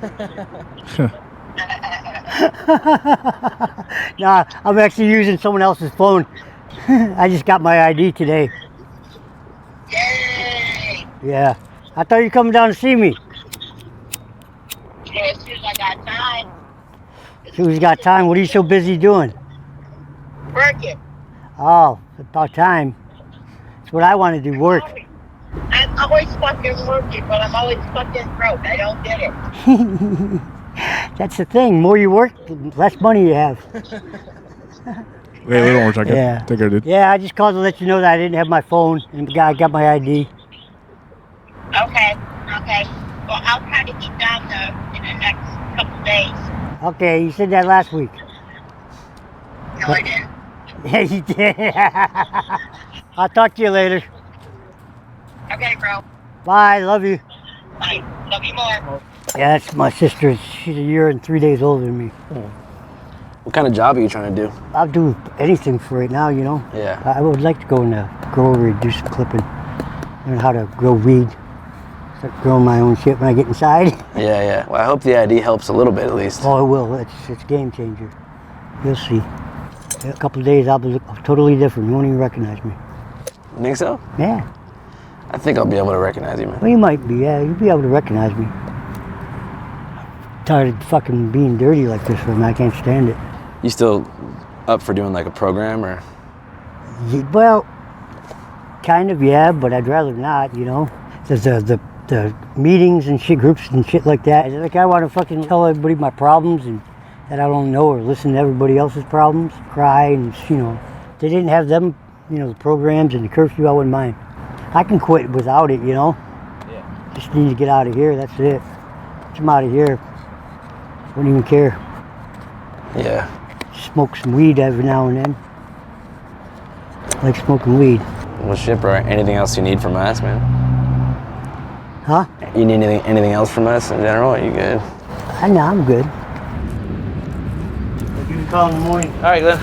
Nah, I'm actually using someone else's phone. I just got my ID today. Yay! Yeah. I thought you were coming down to see me. Yeah, as soon as I got time. As soon as you got time, what are you so busy doing? Working. Oh, about time. That's what I want to do, work. I'm always fucking working, but I'm always fucking broke. I don't get it. That's the thing. More you work, the less money you have. Wait, we don't want to check Yeah. it. Take care, dude. Yeah, I just called to let you know that I didn't have my phone and I got my ID. Okay. Well, I'll try to get down there in the next couple days. Okay, you said that last week. No, I didn't. Yeah, you did. I'll talk to you later. Okay, bro. Bye, love you. Bye. Love you more. Yeah, that's my sister. She's a year and 3 days older than me. What kind of job are you trying to do? I'll do anything for it now, you know. Yeah. I would like to go in the grower and do some clipping. Learn how to grow weed. Start growing my own shit when I get inside. Yeah. Well, I hope the ID helps a little bit at least. Oh, it will. It's a game changer. You'll see. In a couple of days, I'll be totally different. You won't even recognize me. You think so? Yeah. I think I'll be able to recognize you, man. Well, you might be. Yeah, you'll be able to recognize me. I'm tired of fucking being dirty like this, and I can't stand it. You still up for doing like a program or? Well, kind of, yeah, but I'd rather not, you know. There's the meetings and shit, groups and shit like that. Like, I want to fucking tell everybody my problems and that I don't know or listen to everybody else's problems, cry, and they didn't have them, the programs and the curfew, I wouldn't mind. I can quit without it, Yeah. Just need to get out of here, that's it. I'm out of here. Wouldn't even care. Yeah. Smoke some weed every now and then. I like smoking weed. Well, shit, bro. Anything else you need from us, man? Huh? You need anything else from us in general? Are you good? I know, I'm good. You can call in the morning. All right, Glenn.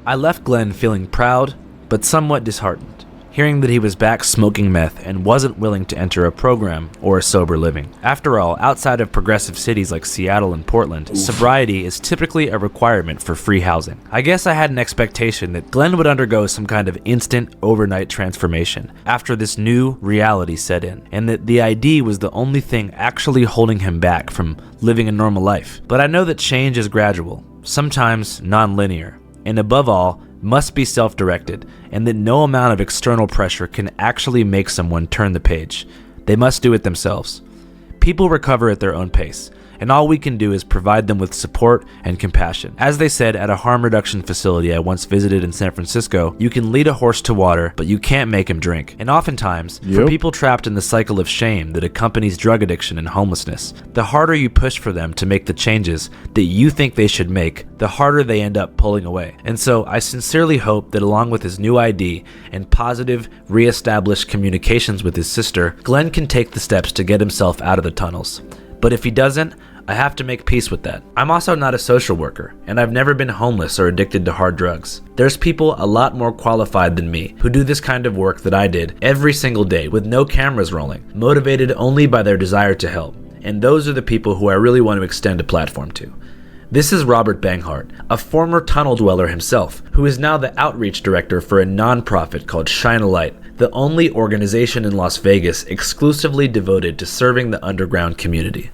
I left Glenn feeling proud, but somewhat disheartened, hearing that he was back smoking meth and wasn't willing to enter a program or a sober living. After all, outside of progressive cities like Seattle and Portland, sobriety is typically a requirement for free housing. I guess I had an expectation that Glenn would undergo some kind of instant, overnight transformation after this new reality set in, and that the ID was the only thing actually holding him back from living a normal life. But I know that change is gradual, sometimes non-linear, and above all, must be self-directed, and that no amount of external pressure can actually make someone turn the page. They must do it themselves. People recover at their own pace, and all we can do is provide them with support and compassion. As they said at a harm reduction facility I once visited in San Francisco, you can lead a horse to water, but you can't make him drink. And oftentimes, for people trapped in the cycle of shame that accompanies drug addiction and homelessness, the harder you push for them to make the changes that you think they should make, the harder they end up pulling away. And so I sincerely hope that along with his new ID and positive, re-established communications with his sister, Glenn can take the steps to get himself out of the tunnels. But if he doesn't, I have to make peace with that. I'm also not a social worker, and I've never been homeless or addicted to hard drugs. There's people a lot more qualified than me who do this kind of work that I did every single day with no cameras rolling, motivated only by their desire to help. And those are the people who I really want to extend a platform to. This is Robert Banghart, a former tunnel dweller himself, who is now the outreach director for a nonprofit called Shine a Light, the only organization in Las Vegas exclusively devoted to serving the underground community.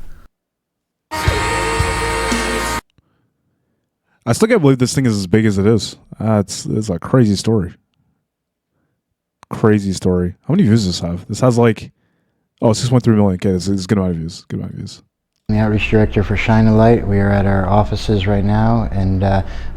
I still can't believe this thing is as big as it is. It's a crazy story. Crazy story. How many views does this have? This has 6.3 million. Okay, it's a good amount of views. Good amount of views. I'm the outreach director for Shine a Light. We are at our offices right now, and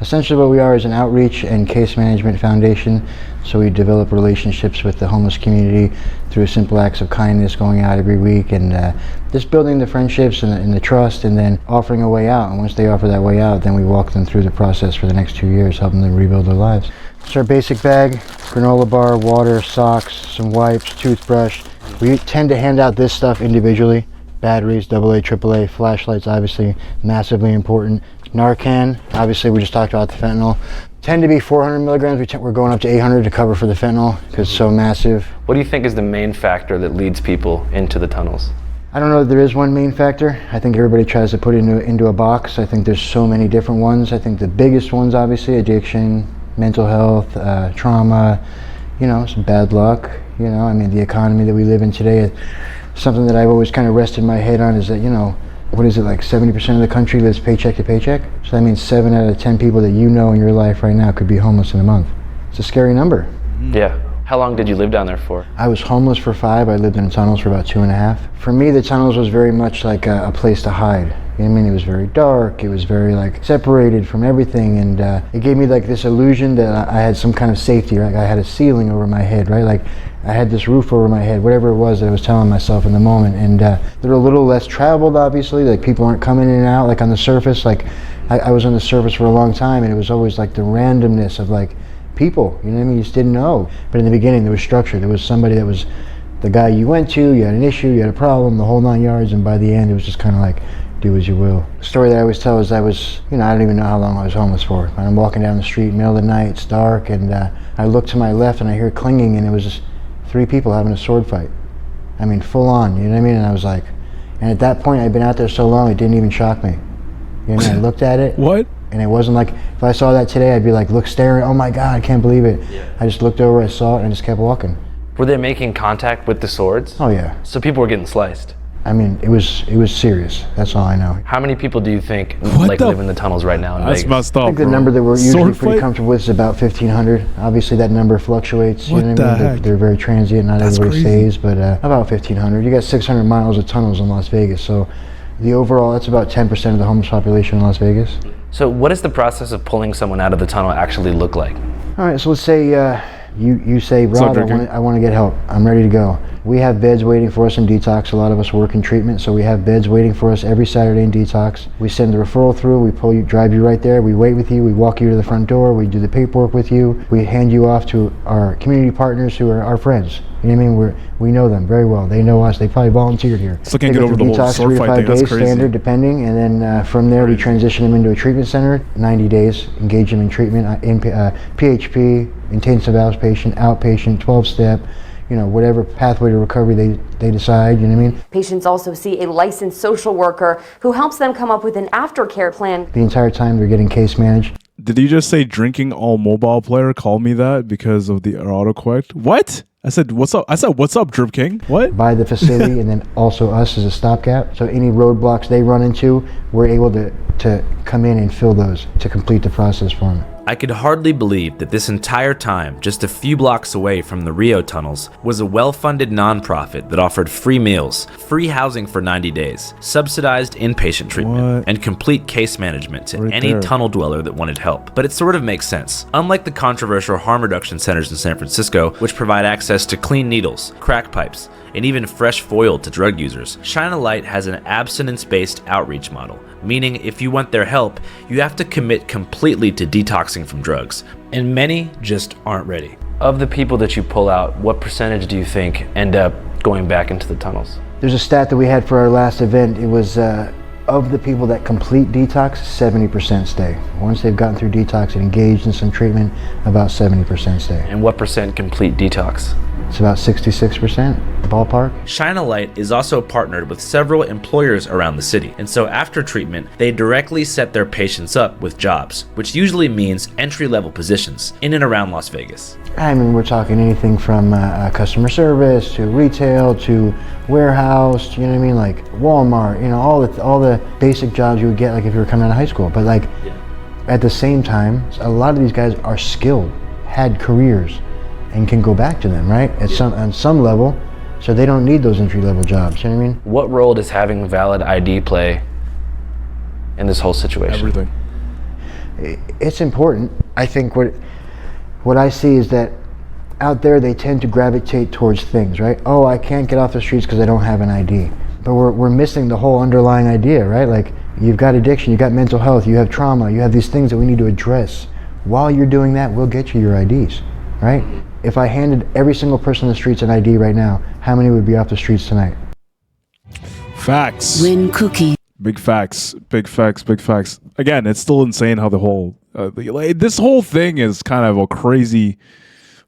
essentially what we are is an outreach and case management foundation. So we develop relationships with the homeless community through simple acts of kindness, going out every week and just building the friendships and the trust, and then offering a way out. And once they offer that way out, then we walk them through the process for the next 2 years, helping them rebuild their lives. It's our basic bag: granola bar, water, socks, some wipes, toothbrush. We tend to hand out this stuff individually. Batteries, AA, AAA, flashlights, obviously massively important. Narcan, obviously we just talked about the fentanyl. Tend to be 400 milligrams. We're going up to 800 to cover for the fentanyl because it's so massive. What do you think is the main factor that leads people into the tunnels? I don't know if there is one main factor. I think everybody tries to put it into a box. I think there's so many different ones. I think the biggest ones, obviously, addiction, mental health, trauma, some bad luck. The economy that we live in today. Something that I've always kind of rested my head on is that, what is it, like 70% of the country lives paycheck to paycheck? So that means 7 out of 10 people that you know in your life right now could be homeless in a month. It's a scary number. Yeah. How long did you live down there for? I was homeless for 5. I lived in the tunnels for about 2.5. For me, the tunnels was very much like a place to hide. You know what I mean? It was very dark. It was very separated from everything, and it gave me this illusion that I had some kind of safety. Like I had a ceiling over my head, right? Like I had this roof over my head, whatever it was that I was telling myself in the moment. And they're a little less traveled, obviously. Like people aren't coming in and out on the surface. I was on the surface for a long time, and it was always the randomness of people. You know what I mean? You just didn't know. But in the beginning, there was structure. There was somebody that was the guy you went to. You had an issue. You had a problem. The whole 9 yards. And by the end, it was just kind of do as you will. The story that I always tell is I was, I don't even know how long I was homeless for. I'm walking down the street, middle of the night, it's dark, and I look to my left and I hear clinging, and it was just 3 people having a sword fight. Full on, you know what I mean? And I was and at that point, I'd been out there so long, it didn't even shock me. You know what I mean? I looked at it. What? And it wasn't if I saw that today, I'd be staring, oh my God, I can't believe it. Yeah. I just looked over, I saw it, and I just kept walking. Were they making contact with the swords? Oh yeah. So people were getting sliced? It was serious. That's all I know. How many people do you think live in the tunnels right now in Vegas? That's messed up. I think the number that we're usually pretty comfortable with is about 1,500. Obviously, that number fluctuates. What the heck? They're very transient. Not That's everybody crazy. stays, but about 1,500. You got 600 miles of tunnels in Las Vegas, so The overall, that's about 10% of the homeless population in Las Vegas. So what does the process of pulling someone out of the tunnel actually look like? All right, so let's say you say, Rob, I want to get help. I'm ready to go. We have beds waiting for us in detox. A lot of us work in treatment, so we have beds waiting for us every Saturday in detox. We send the referral through, we pull you, drive you right there, we wait with you, we walk you to the front door, we do the paperwork with you, we hand you off to our community partners who are our friends. You know what I mean? We know them very well. They know us. They probably volunteered here. Still can't get over the whole detox, sword 3 to fight 5 thing. That's days crazy. standard, depending, and then from there we transition them into a treatment center. 90 days, engage them in treatment, PHP, intensive outpatient, 12-step, you know, whatever pathway to recovery they decide. You know what I mean? Patients also see a licensed social worker who helps them come up with an aftercare plan. The entire time they're getting case managed. Did you just say drinking all mobile player called me that because of the autocorrect? What? I said, what's up? I said, what's up, Drip King? What? By the facility and then also us as a stopgap. So any roadblocks they run into, we're able to come in and fill those to complete the process for them. I could hardly believe that this entire time, just a few blocks away from the Rio tunnels, was a well-funded nonprofit that offered free meals, free housing for 90 days, subsidized inpatient treatment, and complete case management to any tunnel dweller that wanted help. But it sort of makes sense. Unlike the controversial harm reduction centers in San Francisco, which provide access to clean needles, crack pipes, and even fresh foil to drug users, Shine a Light has an abstinence-based outreach model, meaning if you want their help, you have to commit completely to detoxing from drugs. And many just aren't ready. Of the people that you pull out, what percentage do you think end up going back into the tunnels? There's a stat that we had for our last event. It was of the people that complete detox, 70% stay. Once they've gotten through detox and engaged in some treatment, about 70% stay. And what percent complete detox? It's about 66%, ballpark. Shine a Light is also partnered with several employers around the city, and so after treatment, they directly set their patients up with jobs, which usually means entry-level positions in and around Las Vegas. I mean, we're talking anything from customer service to retail to warehouse, you know what I mean, like Walmart, you know, all the basic jobs you would get like if you were coming out of high school. But like at the same time, a lot of these guys are skilled, had careers, and can go back to them, right? On some level, so they don't need those entry-level jobs. You know what I mean? What role does having valid ID play in this whole situation? Everything. It's important. I think what I see is that out there they tend to gravitate towards things, right? Oh, I can't get off the streets because I don't have an ID. But we're missing the whole underlying idea, right? Like you've got addiction, you've got mental health, you have trauma, you have these things that we need to address. While you're doing that, we'll get you your IDs, right? If I handed every single person on the streets an ID right now, how many would be off the streets tonight? Facts. Win cookie. Big facts. Big facts. Big facts. Again, it's still insane how the whole this whole thing is kind of a crazy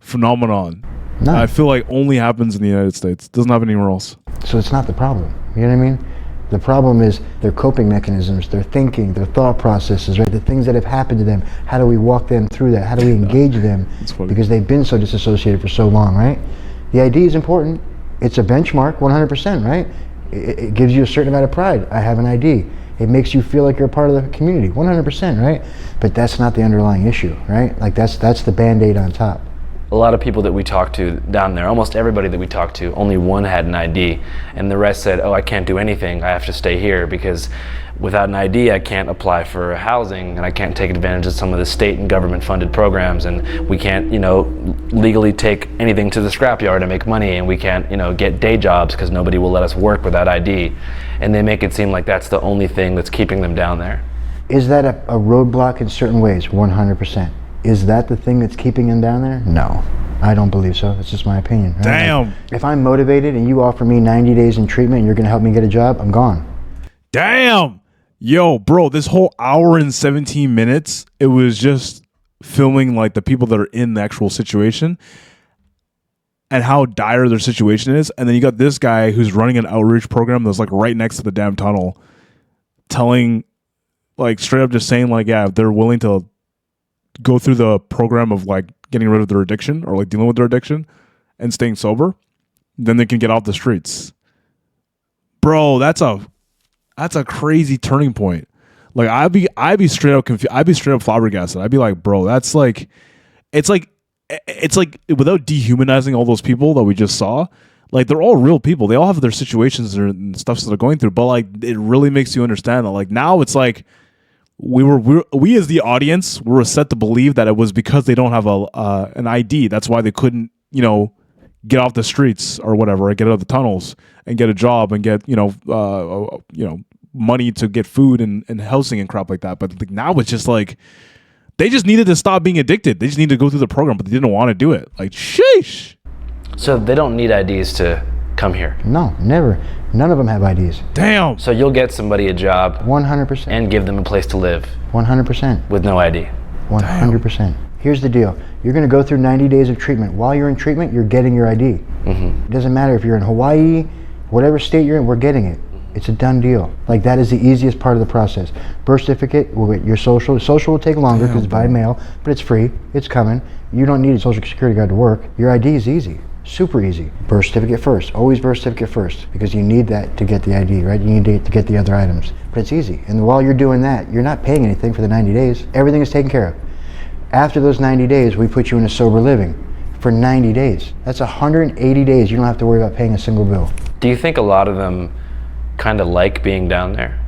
phenomenon. No. I feel like only happens in the United States. Doesn't happen anywhere else. So it's not the problem. You know what I mean? The problem is their coping mechanisms, their thinking, their thought processes, right? The things that have happened to them. How do we walk them through that? How do we engage them? Because they've been so disassociated for so long, right? The ID is important. It's a benchmark, 100%, right? It gives you a certain amount of pride. I have an ID. It makes you feel like you're a part of the community, 100%, right? But that's not the underlying issue, right? Like that's the Band-Aid on top. A lot of people that we talked to down there, almost everybody that we talked to, only one had an ID, and the rest said, oh, I can't do anything, I have to stay here because without an ID I can't apply for housing and I can't take advantage of some of the state and government funded programs, and we can't, you know, legally take anything to the scrapyard and make money, and we can't, you know, get day jobs because nobody will let us work without ID. And they make it seem like that's the only thing that's keeping them down there. Is that a roadblock in certain ways? 100%. Is that the thing that's keeping them down there? No, I don't believe so. That's just my opinion. Right? Damn. Like, if I'm motivated and you offer me 90 days in treatment and you're going to help me get a job, I'm gone. Damn. Yo, bro, this whole hour and 17 minutes, it was just filming like the people that are in the actual situation and how dire their situation is. And then you got this guy who's running an outreach program that's like right next to the damn tunnel, telling, like, straight up just saying, like, yeah, they're willing to go through the program of like getting rid of their addiction or like dealing with their addiction and staying sober, then they can get off the streets. Bro, that's a crazy turning point. Like I'd be straight up confused. I'd be straight up flabbergasted. I'd be like, bro, that's like, it's like without dehumanizing all those people that we just saw, like they're all real people. They all have their situations and stuff that they're going through. But like it really makes you understand that. Like now it's like we as the audience were set to believe that it was because they don't have an ID. That's why they couldn't, you know, get off the streets or whatever, or get out of the tunnels and get a job and get, you know, money to get food and housing and crap like that. But like, now it's just like they just needed to stop being addicted. They just need to go through the program, but they didn't want to do it. Like, sheesh. So they don't need IDs to come here? No, never. None of them have IDs. Damn. So you'll get somebody a job 100%. and give them a place to live 100%. with no ID? 100%. Here's the deal. You're going to go through 90 days of treatment. While you're in treatment, you're getting your ID. It doesn't matter if you're in Hawaii, whatever state you're in, we're getting it. It's a done deal. Like, that is the easiest part of the process. Birth certificate, will get your social. Social will take longer because it's by mail, but it's free. It's coming. You don't need a social security card to work. Your ID is easy. Super easy. Birth certificate first. Always birth certificate first, because you need that to get the ID, right? You need to get the other items. But it's easy. And while you're doing that, you're not paying anything for the 90 days. Everything is taken care of. After those 90 days, we put you in a sober living for 90 days. That's 180 days. You don't have to worry about paying a single bill. Do you think a lot of them kind of like being down there?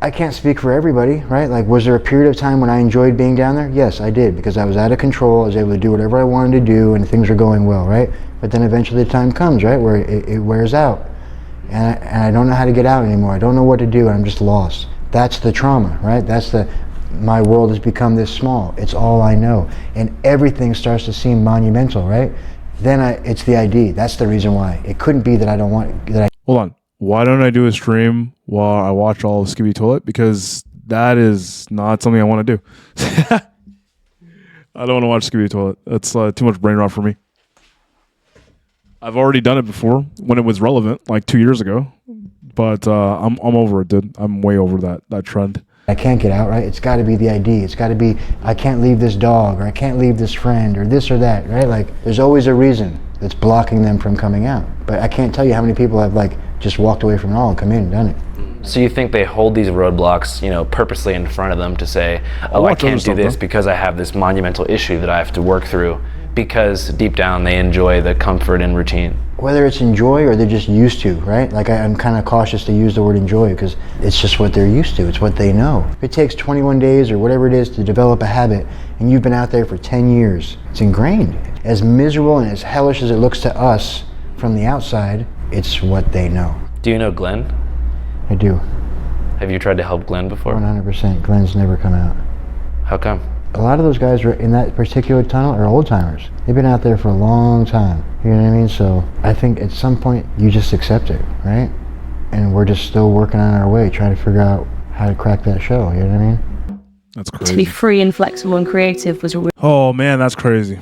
I can't speak for everybody, right? Like, was there a period of time when I enjoyed being down there? Yes, I did, because I was out of control. I was able to do whatever I wanted to do, and things were going well, right? But then eventually the time comes, right, where it wears out. And I don't know how to get out anymore. I don't know what to do, and I'm just lost. That's the trauma, right? That's my world has become this small. It's all I know. And everything starts to seem monumental, right? Then it's the ID. That's the reason why. It couldn't be that I don't want that. Hold on. Why don't I do a stream while I watch all of Skibby Toilet? Because that is not something I want to do. I don't want to watch Skibby Toilet. That's too much brain rot for me. I've already done it before when it was relevant, like 2 years ago. But I'm over it, dude. I'm way over that trend. I can't get out, right? It's got to be the ID. It's got to be, I can't leave this dog, or I can't leave this friend, or this or that, right? Like, there's always a reason that's blocking them from coming out. But I can't tell you how many people have, like, just walked away from it all and come in and done it. So you think they hold these roadblocks, you know, purposely in front of them to say, oh, I can't do this because I have this monumental issue that I have to work through, because deep down they enjoy the comfort and routine? Whether it's enjoy or they're just used to, right? Like, I'm kind of cautious to use the word enjoy because it's just what they're used to. It's what they know. If it takes 21 days or whatever it is to develop a habit, and you've been out there for 10 years, it's ingrained. As miserable and as hellish as it looks to us from the outside, it's what they know. Do you know Glenn? I do. Have you tried to help Glenn before? 100%. Glenn's never come out. How come? A lot of those guys are in that particular tunnel are old timers. They've been out there for a long time. You know what I mean? So I think at some point you just accept it, right? And we're just still working on our way, trying to figure out how to crack that show. You know what I mean? That's To crazy. be free and flexible and creative was a real. Oh man, that's crazy.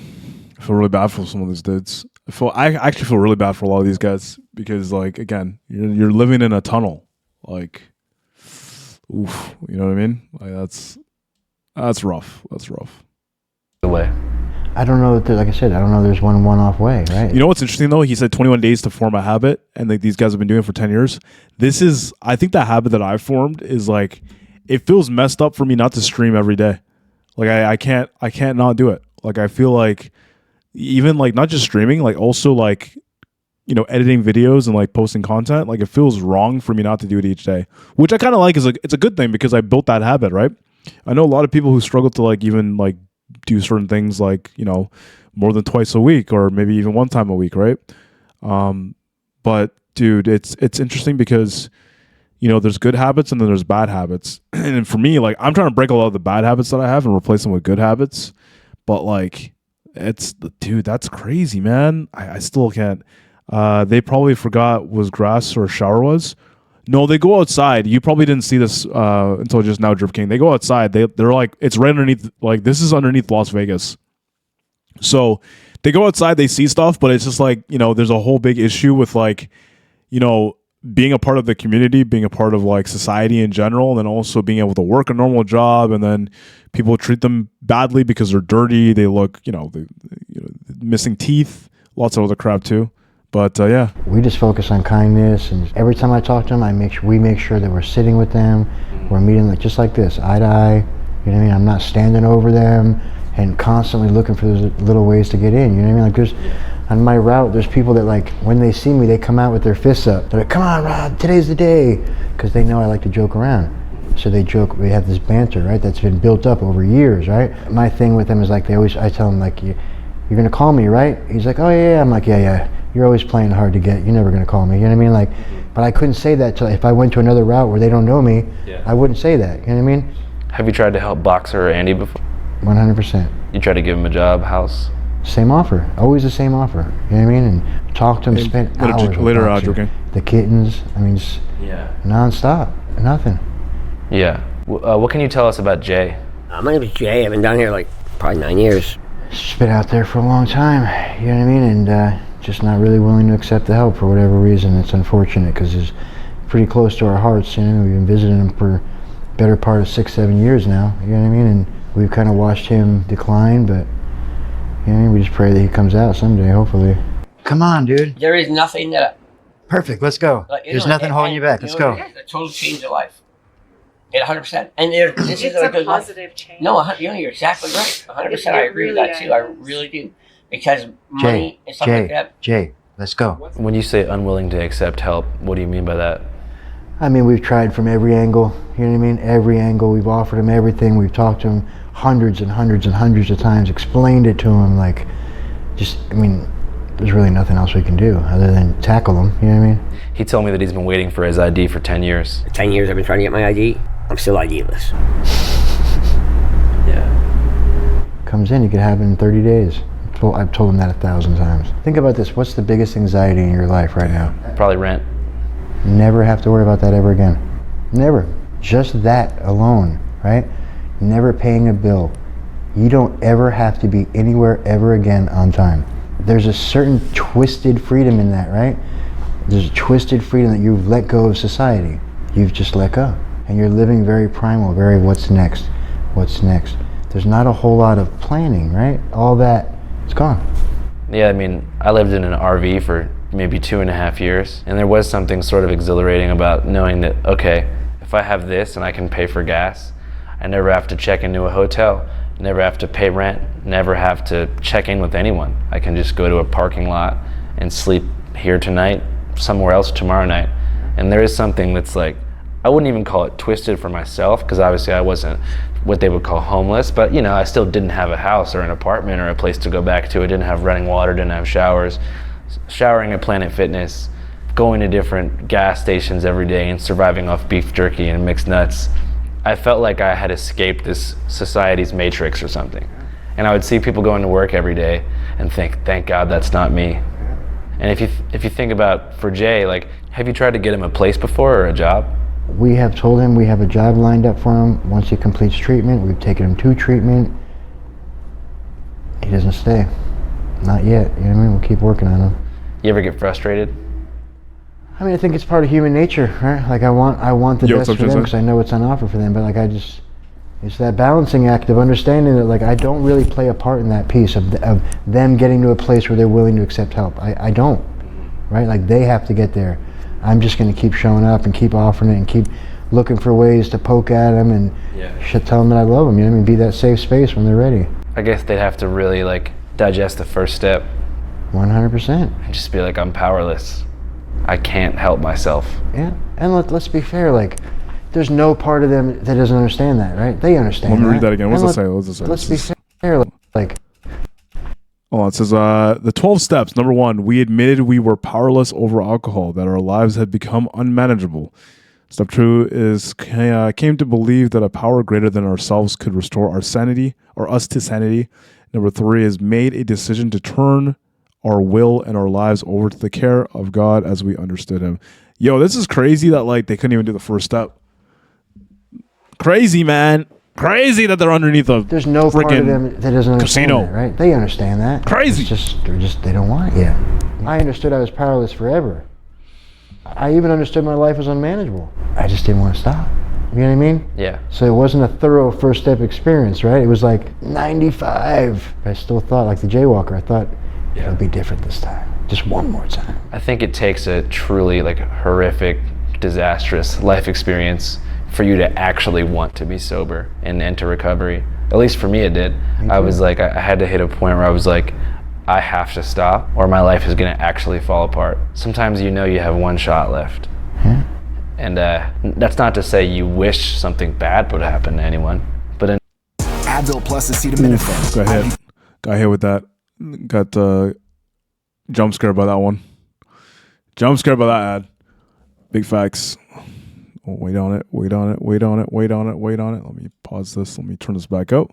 I feel really bad for some of these dudes. I actually feel really bad for a lot of these guys because, like, again, you're living in a tunnel. Like, oof, you know what I mean? Like, that's rough. That's rough. The way. I don't know that, like I said, I don't know there's one-off way, right? You know what's interesting though? He said 21 days to form a habit, and like these guys have been doing it for 10 years. I think the habit that I formed is like, it feels messed up for me not to stream every day. Like I can't not do it. Like I feel like even like not just streaming, like also like, you know, editing videos and like posting content, like it feels wrong for me not to do it each day, which I kind of like. It's a good thing because I built that habit, right? I know a lot of people who struggle to like even like do certain things like, you know, more than twice a week or maybe even one time a week, right? But dude, it's interesting because, you know, there's good habits and then there's bad habits. And for me, like, I'm trying to break a lot of the bad habits that I have and replace them with good habits. But like, dude, that's crazy, man. I still can't. They probably forgot was grass or shower was. No, they go outside. You probably didn't see this until just now, Drip King. They go outside. They're like, it's right underneath, like, this is underneath Las Vegas. So they go outside, they see stuff, but it's just like, you know, there's a whole big issue with like, you know, being a part of the community, being a part of like society in general, and then also being able to work a normal job, and then people treat them badly because they're dirty. They look, you know, missing teeth, lots of other crap too. But yeah, we just focus on kindness, and every time I talk to them, we make sure that we're sitting with them, we're meeting like just like this, eye to eye. You know what I mean? I'm not standing over them and constantly looking for those little ways to get in. You know what I mean? Like On my route, there's people that like, when they see me, they come out with their fists up. They're like, come on, Rob, today's the day. Because they know I like to joke around. So they joke, we have this banter, right? That's been built up over years, right? My thing with them is like, I tell them like, you're gonna call me, right? He's like, oh yeah. I'm like, yeah. You're always playing hard to get. You're never gonna call me, you know what I mean? Like, but I couldn't say that till if I went to another route where they don't know me, I wouldn't say that, you know what I mean? Have you tried to help Boxer or Andy before? 100%. You tried to give him a job, house? Same offer, always the same offer. You know what I mean? And talk to them, spend hours with Boxer. The kittens, I mean, just non-stop, nothing. Yeah. What can you tell us about Jay? My name is Jay. I've been down here like probably 9 years. Just been out there for a long time, you know what I mean? And just not really willing to accept the help for whatever reason. It's unfortunate because it's pretty close to our hearts, you know. We've been visiting him for better part of 6-7 years now, you know what I mean? And we've kind of watched him decline, but you know, we just pray that he comes out someday, hopefully. Come on, dude. There is nothing that. Perfect, let's go. There's nothing holding you back, let's go. It's a total change of life. 100%. And this is a good positive change. No, you're exactly right. 100%. I agree with that too. I really do. Because money and stuff like that. Jay, let's go. When you say unwilling to accept help, what do you mean by that? I mean, we've tried from every angle, you know what I mean? Every angle, we've offered him everything. We've talked to him hundreds and hundreds and hundreds of times, explained it to him, like, just, I mean, there's really nothing else we can do other than tackle him, you know what I mean? He told me that he's been waiting for his ID for 10 years. 10 years I've been trying to get my ID. I'm still ID-less. Yeah. Comes in, you could have it in 30 days. I've told him that 1,000 times. Think about this, what's the biggest anxiety in your life right now? Probably rent. Never have to worry about that ever again. Never. Just that alone, right? Never paying a bill. You don't ever have to be anywhere ever again on time. There's a certain twisted freedom in that, right? There's a twisted freedom that you've let go of society. You've just let go. And you're living very primal, very what's next, what's next. There's not a whole lot of planning, right? All that, it's gone. Yeah, I mean, I lived in an RV for maybe 2.5 years, and there was something sort of exhilarating about knowing that, okay, if I have this and I can pay for gas, I never have to check into a hotel, never have to pay rent, never have to check in with anyone. I can just go to a parking lot and sleep here tonight, somewhere else tomorrow night. And there is something that's like, I wouldn't even call it twisted for myself, because obviously I wasn't what they would call homeless, but you know, I still didn't have a house or an apartment or a place to go back to. I didn't have running water, didn't have showers. Showering at Planet Fitness, going to different gas stations every day and surviving off beef jerky and mixed nuts. I felt like I had escaped this society's matrix or something. And I would see people going to work every day and think, thank God that's not me. And if you think about, for Jay, like, have you tried to get him a place before or a job? We have told him we have a job lined up for him. Once he completes treatment, we've taken him to treatment. He doesn't stay. Not yet, you know what I mean? We'll keep working on him. You ever get frustrated? I mean, I think it's part of human nature, right? Like I want the best for them because I know it's on offer for them, but like it's that balancing act of understanding that like I don't really play a part in that piece of them getting to a place where they're willing to accept help. I don't, right? Like they have to get there. I'm just going to keep showing up and keep offering it and keep looking for ways to poke at them and tell them that I love them, you know what I mean? Be that safe space when they're ready. I guess they'd have to really like digest the first step. 100%. And just be like, I'm powerless. I can't help myself. Yeah, and let's be fair, like, there's no part of them that doesn't understand that, right? They understand Let me read that again. What's it say? Let's be fair, like. Hold on, it says, the 12 steps. Number 1, we admitted we were powerless over alcohol, that our lives had become unmanageable. Step 2 is came to believe that a power greater than ourselves could restore our sanity, or us to sanity. Number 3 is made a decision to turn our will and our lives over to the care of God as we understood him. Yo, this is crazy that like they couldn't even do the first step. Crazy, man. Crazy that they're underneath a There's no part of them that doesn't understand casino. that, right? They understand that. Crazy. They don't want it yet. I understood I was powerless forever. I even understood my life was unmanageable. I just didn't want to stop. You know what I mean? Yeah. So it wasn't a thorough first step experience, right? It was like 95. I still thought, like the jaywalker, I thought it'll be different this time. Just one more time. I think it takes a truly like horrific, disastrous life experience for you to actually want to be sober and enter recovery. At least for me it did. I was like, I had to hit a point where I was like, I have to stop or my life is gonna actually fall apart. Sometimes you know you have one shot left. And that's not to say you wish something bad would happen to anyone, but in Advil Plus acetaminophen. Got hit with that. Got jump scared by that one. Jump scared by that ad. Big facts. Oh, wait on it. Let me pause this. Let me turn this back up.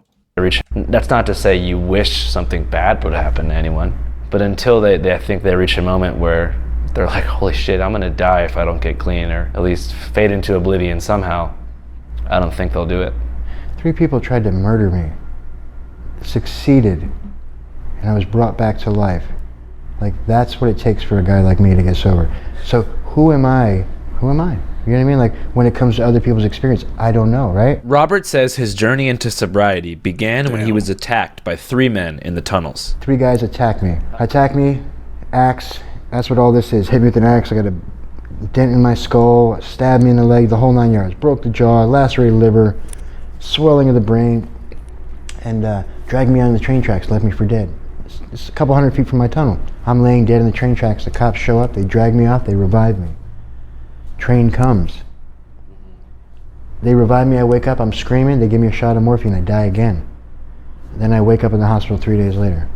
That's not to say you wish something bad would happen to anyone, but until I think they reach a moment where they're like, holy shit, I'm gonna die if I don't get clean, or at least fade into oblivion somehow, I don't think they'll do it. 3 people tried to murder me, succeeded, and I was brought back to life. Like, that's what it takes for a guy like me to get sober. So who am I? You know what I mean? Like, when it comes to other people's experience, I don't know, right? Robert says his journey into sobriety began when he was attacked by 3 men in the tunnels. 3 guys attacked me, axe, that's what all this is. Hit me with an axe, I got a dent in my skull, stabbed me in the leg, the whole 9 yards. Broke the jaw, lacerated liver, swelling of the brain, and dragged me on the train tracks, left me for dead. It's a couple hundred feet from my tunnel. I'm laying dead in the train tracks, the cops show up, they drag me off, they revive me. Train comes. They revive me, I wake up, I'm screaming, they give me a shot of morphine, I die again. Then I wake up in the hospital 3 days later.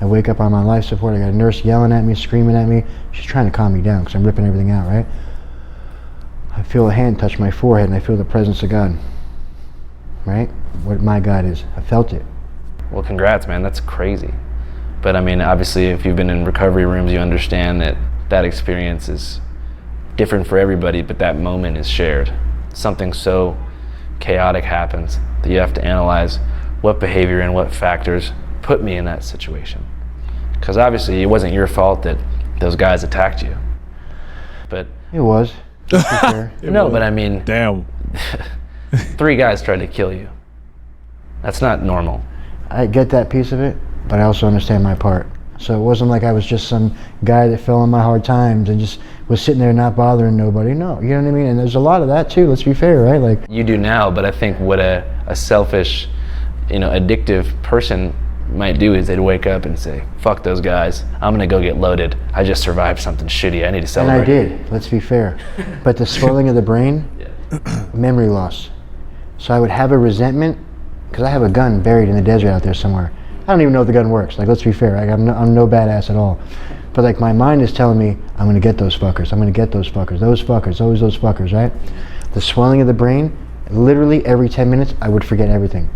I wake up on my life support, I got a nurse yelling at me, screaming at me. She's trying to calm me down because I'm ripping everything out, right? I feel a hand touch my forehead and I feel the presence of God, right? What my God is, I felt it. Well, congrats, man, that's crazy. But I mean, obviously, if you've been in recovery rooms, you understand that that experience is different for everybody, but that moment is shared. Something so chaotic happens that you have to analyze what behavior and what factors put me in that situation. Because obviously, it wasn't your fault that those guys attacked you. But it was. No, but I mean, damn. 3 guys tried to kill you. That's not normal. I get that piece of it, but I also understand my part. So it wasn't like I was just some guy that fell in my hard times and just was sitting there not bothering nobody. No, you know what I mean? And there's a lot of that too, let's be fair, right? Like, you do now, but I think what a selfish, addictive person might do is they'd wake up and say, fuck those guys, I'm gonna go get loaded. I just survived something shitty, I need to celebrate. And I did, let's be fair. But the swelling of the brain, memory loss. So I would have a resentment, because I have a gun buried in the desert out there somewhere. I don't even know if the gun works, like, let's be fair, I'm no badass at all. But like, my mind is telling me, I'm gonna get those fuckers, I'm gonna get those fuckers, always those fuckers, right? The swelling of the brain, literally every 10 minutes, I would forget everything.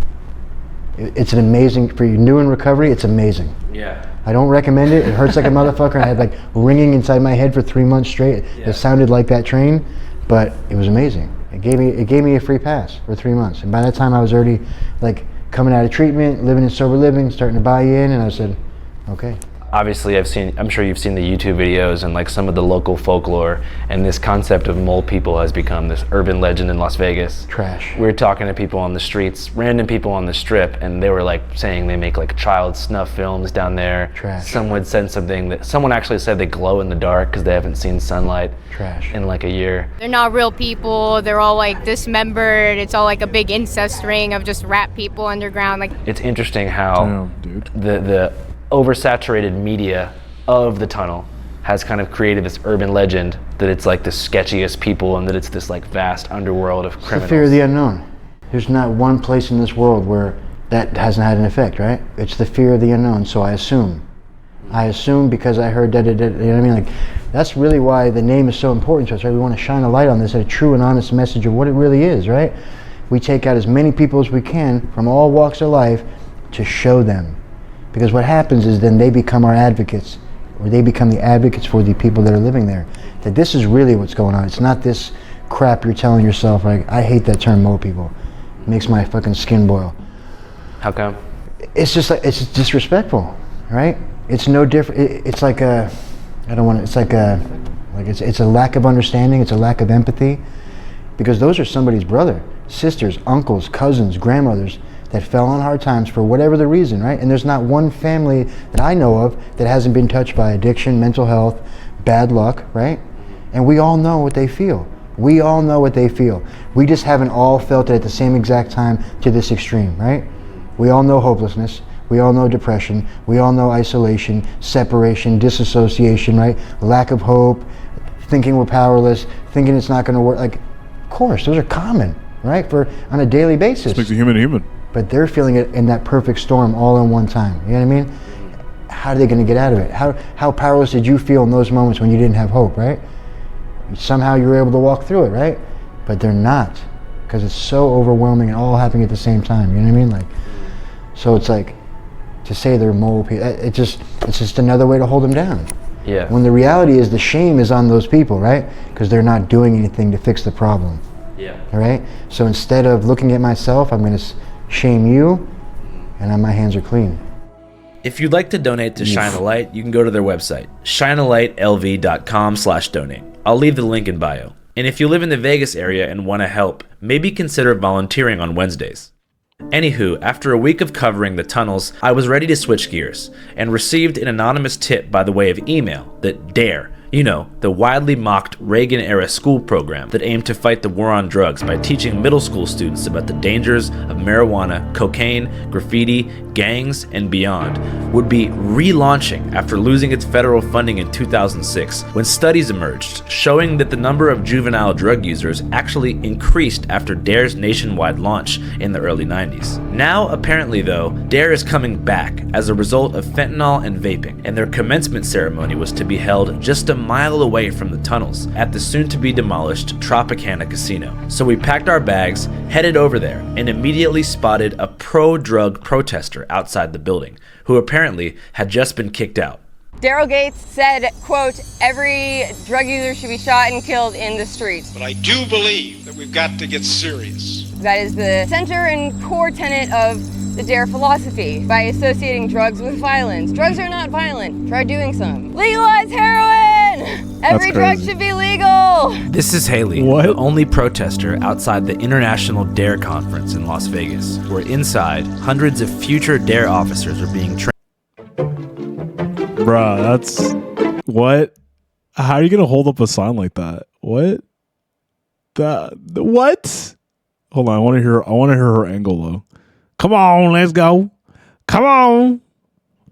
It's an amazing, for you new in recovery, it's amazing. Yeah. I don't recommend it, it hurts like a motherfucker. I had like ringing inside my head for 3 months straight. Yeah. It sounded like that train, but it was amazing. It gave me a free pass for 3 months. And by that time I was already like coming out of treatment, living in sober living, starting to buy in, and I said, okay. Obviously, I'm sure you've seen the YouTube videos and like some of the local folklore, and this concept of mole people has become this urban legend in Las Vegas. Trash. We were talking to people on the streets, random people on the strip, and they were like saying they make like child snuff films down there. Trash. Someone said something that someone actually said they glow in the dark because they haven't seen sunlight. Trash. In like a year. They're not real people. They're all like dismembered. It's all like a big incest ring of just rat people underground. Like, it's interesting how the oversaturated media of the tunnel has kind of created this urban legend that it's like the sketchiest people and that it's this like vast underworld of criminals. It's the fear of the unknown. There's not one place in this world where that hasn't had an effect, right? It's the fear of the unknown, so I assume because I heard that, you know what I mean? Like, that's really why the name is so important to us, right? We want to shine a light on this, a true and honest message of what it really is, right? We take out as many people as we can from all walks of life to show them. Because what happens is then they become our advocates, or they become the advocates for the people that are living there. That this is really what's going on. It's not this crap you're telling yourself, right? I hate that term, mole people. It makes my fucking skin boil. How come? It's just like, it's disrespectful, right? It's no different, it's like a, it's a lack of understanding, it's a lack of empathy. Because those are somebody's brother, sisters, uncles, cousins, grandmothers, that fell on hard times for whatever the reason, right? And there's not one family that I know of that hasn't been touched by addiction, mental health, bad luck, right? And we all know what they feel. We all know what they feel. We just haven't all felt it at the same exact time to this extreme, right? We all know hopelessness. We all know depression. We all know isolation, separation, disassociation, right? Lack of hope, thinking we're powerless, thinking it's not going to work. Like, of course, those are common, right? On a daily basis. This makes a human human. But they're feeling it in that perfect storm all in one time. You know what I mean? How are they going to get out of it? How powerless did you feel in those moments when you didn't have hope, right? Somehow you were able to walk through it, right? But they're not, because it's so overwhelming and all happening at the same time. You know what I mean? Like, so it's like, to say they're mole people, it's just another way to hold them down. Yeah. When the reality is the shame is on those people, right? Because they're not doing anything to fix the problem. Yeah. All right? So instead of looking at myself, I'm going to shame you, and my hands are clean. If you'd like to donate to Shine a Light, you can go to their website, shinealightlv.com/donate. I'll leave the link in bio. And if you live in the Vegas area and want to help, maybe consider volunteering on Wednesdays. Anywho, after a week of covering the tunnels, I was ready to switch gears, and received an anonymous tip by the way of email that DARE, you know, the widely mocked Reagan-era school program that aimed to fight the war on drugs by teaching middle school students about the dangers of marijuana, cocaine, graffiti, gangs, and beyond, would be relaunching after losing its federal funding in 2006, when studies emerged showing that the number of juvenile drug users actually increased after DARE's nationwide launch in the early 90s. Now, apparently though, DARE is coming back as a result of fentanyl and vaping, and their commencement ceremony was to be held just a mile away from the tunnels at the soon-to-be-demolished Tropicana Casino. So we packed our bags, headed over there, and immediately spotted a pro-drug protester outside the building, who apparently had just been kicked out. Daryl Gates said, quote, "Every drug user should be shot and killed in the streets." But I do believe that we've got to get serious. That is the center and core tenet of the DARE philosophy, by associating drugs with violence. Drugs are not violent. Try doing some. Legalize heroin! Every drug should be legal! This is Haley, the only protester outside the International DARE conference in Las Vegas, where inside, hundreds of future DARE officers are being trained. Bruh, that's... What? How are you gonna hold up a sign like that? What? What? Hold on, I want to hear her angle though. Come on, let's go. Come on.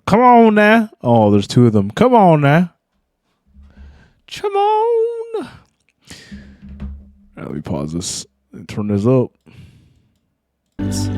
Come on now. Oh, there's two of them. Come on now. Come on. Let me pause this and turn this up.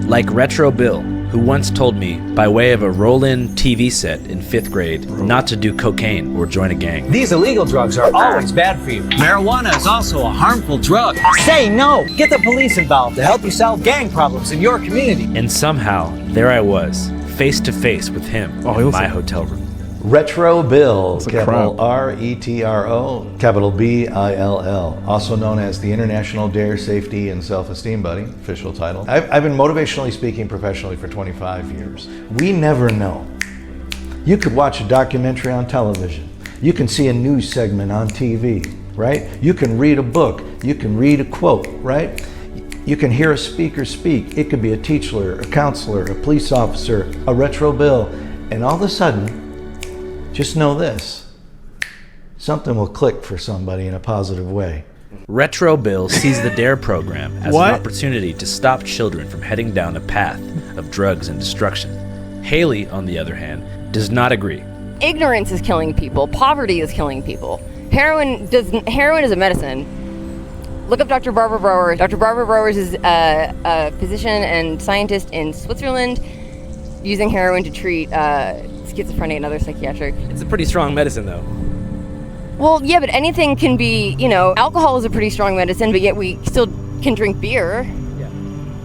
Like Retro Bill, who once told me, by way of a roll-in TV set in 5th grade, not to do cocaine or join a gang. These illegal drugs are always bad for you. Marijuana is also a harmful drug. Say no! Get the police involved to help you solve gang problems in your community. And somehow, there I was, face to face with him in my hotel room. Retro Bill, capital R-E-T-R-O, capital B-I-L-L, also known as the International Dare Safety and Self-Esteem Buddy, official title. I've been motivationally speaking professionally for 25 years. We never know. You could watch a documentary on television. You can see a news segment on TV, right? You can read a book. You can read a quote, right? You can hear a speaker speak. It could be a teacher, a counselor, a police officer, a Retro Bill, and all of a sudden, just know this, something will click for somebody in a positive way. Retro Bill sees the DARE program as an opportunity to stop children from heading down a path of drugs and destruction. Haley, on the other hand, does not agree. Ignorance is killing people. Poverty is killing people. Heroin is a medicine. Look up Dr. Barbara Browers. Dr. Barbara Browers is a physician and scientist in Switzerland using heroin to treat schizophrenia and other psychiatric. It's a pretty strong medicine, though. Well, yeah, but anything can be, alcohol is a pretty strong medicine, but yet we still can drink beer.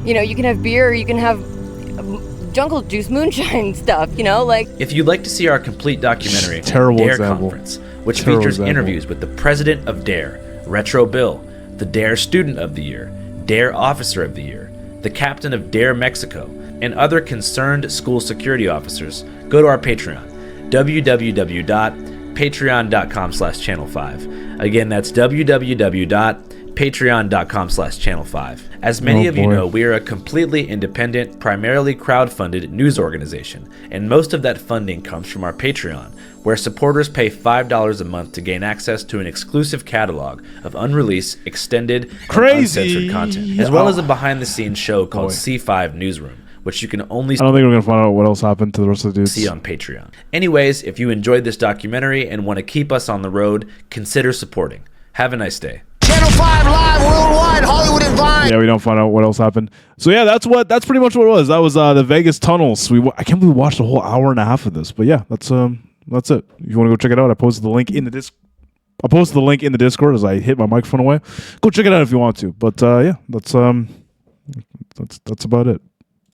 Yeah. You can have beer, you can have jungle juice, moonshine stuff, If you'd like to see our complete documentary, Terrible DARE example. Conference, which Terrible features example. interviews with the president of DARE, Retro Bill, the DARE Student of the Year, DARE Officer of the Year, the Captain of DARE Mexico, and other concerned school security officers, go to our Patreon, www.patreon.com/channel5. Again, that's www.patreon.com/channel5. As many of you know, we are a completely independent, primarily crowdfunded news organization, and most of that funding comes from our Patreon, where supporters pay $5 a month to gain access to an exclusive catalog of unreleased, extended, and uncensored content, as well as a behind-the-scenes show called C5 Newsroom, which you can only I don't think we're gonna find out what else happened to the rest of the dudes. see on Patreon. Anyways, if you enjoyed this documentary and want to keep us on the road, consider supporting. Have a nice day. Channel 5 live worldwide, Hollywood and Vine. Yeah, we don't find out what else happened. So yeah, that's pretty much what it was. That was the Vegas tunnels. I can't believe we watched a whole hour and a half of this. But yeah, that's it. If you want to go check it out, I posted the link in the Discord as I hit my microphone away. Go check it out if you want to. But yeah, that's about it.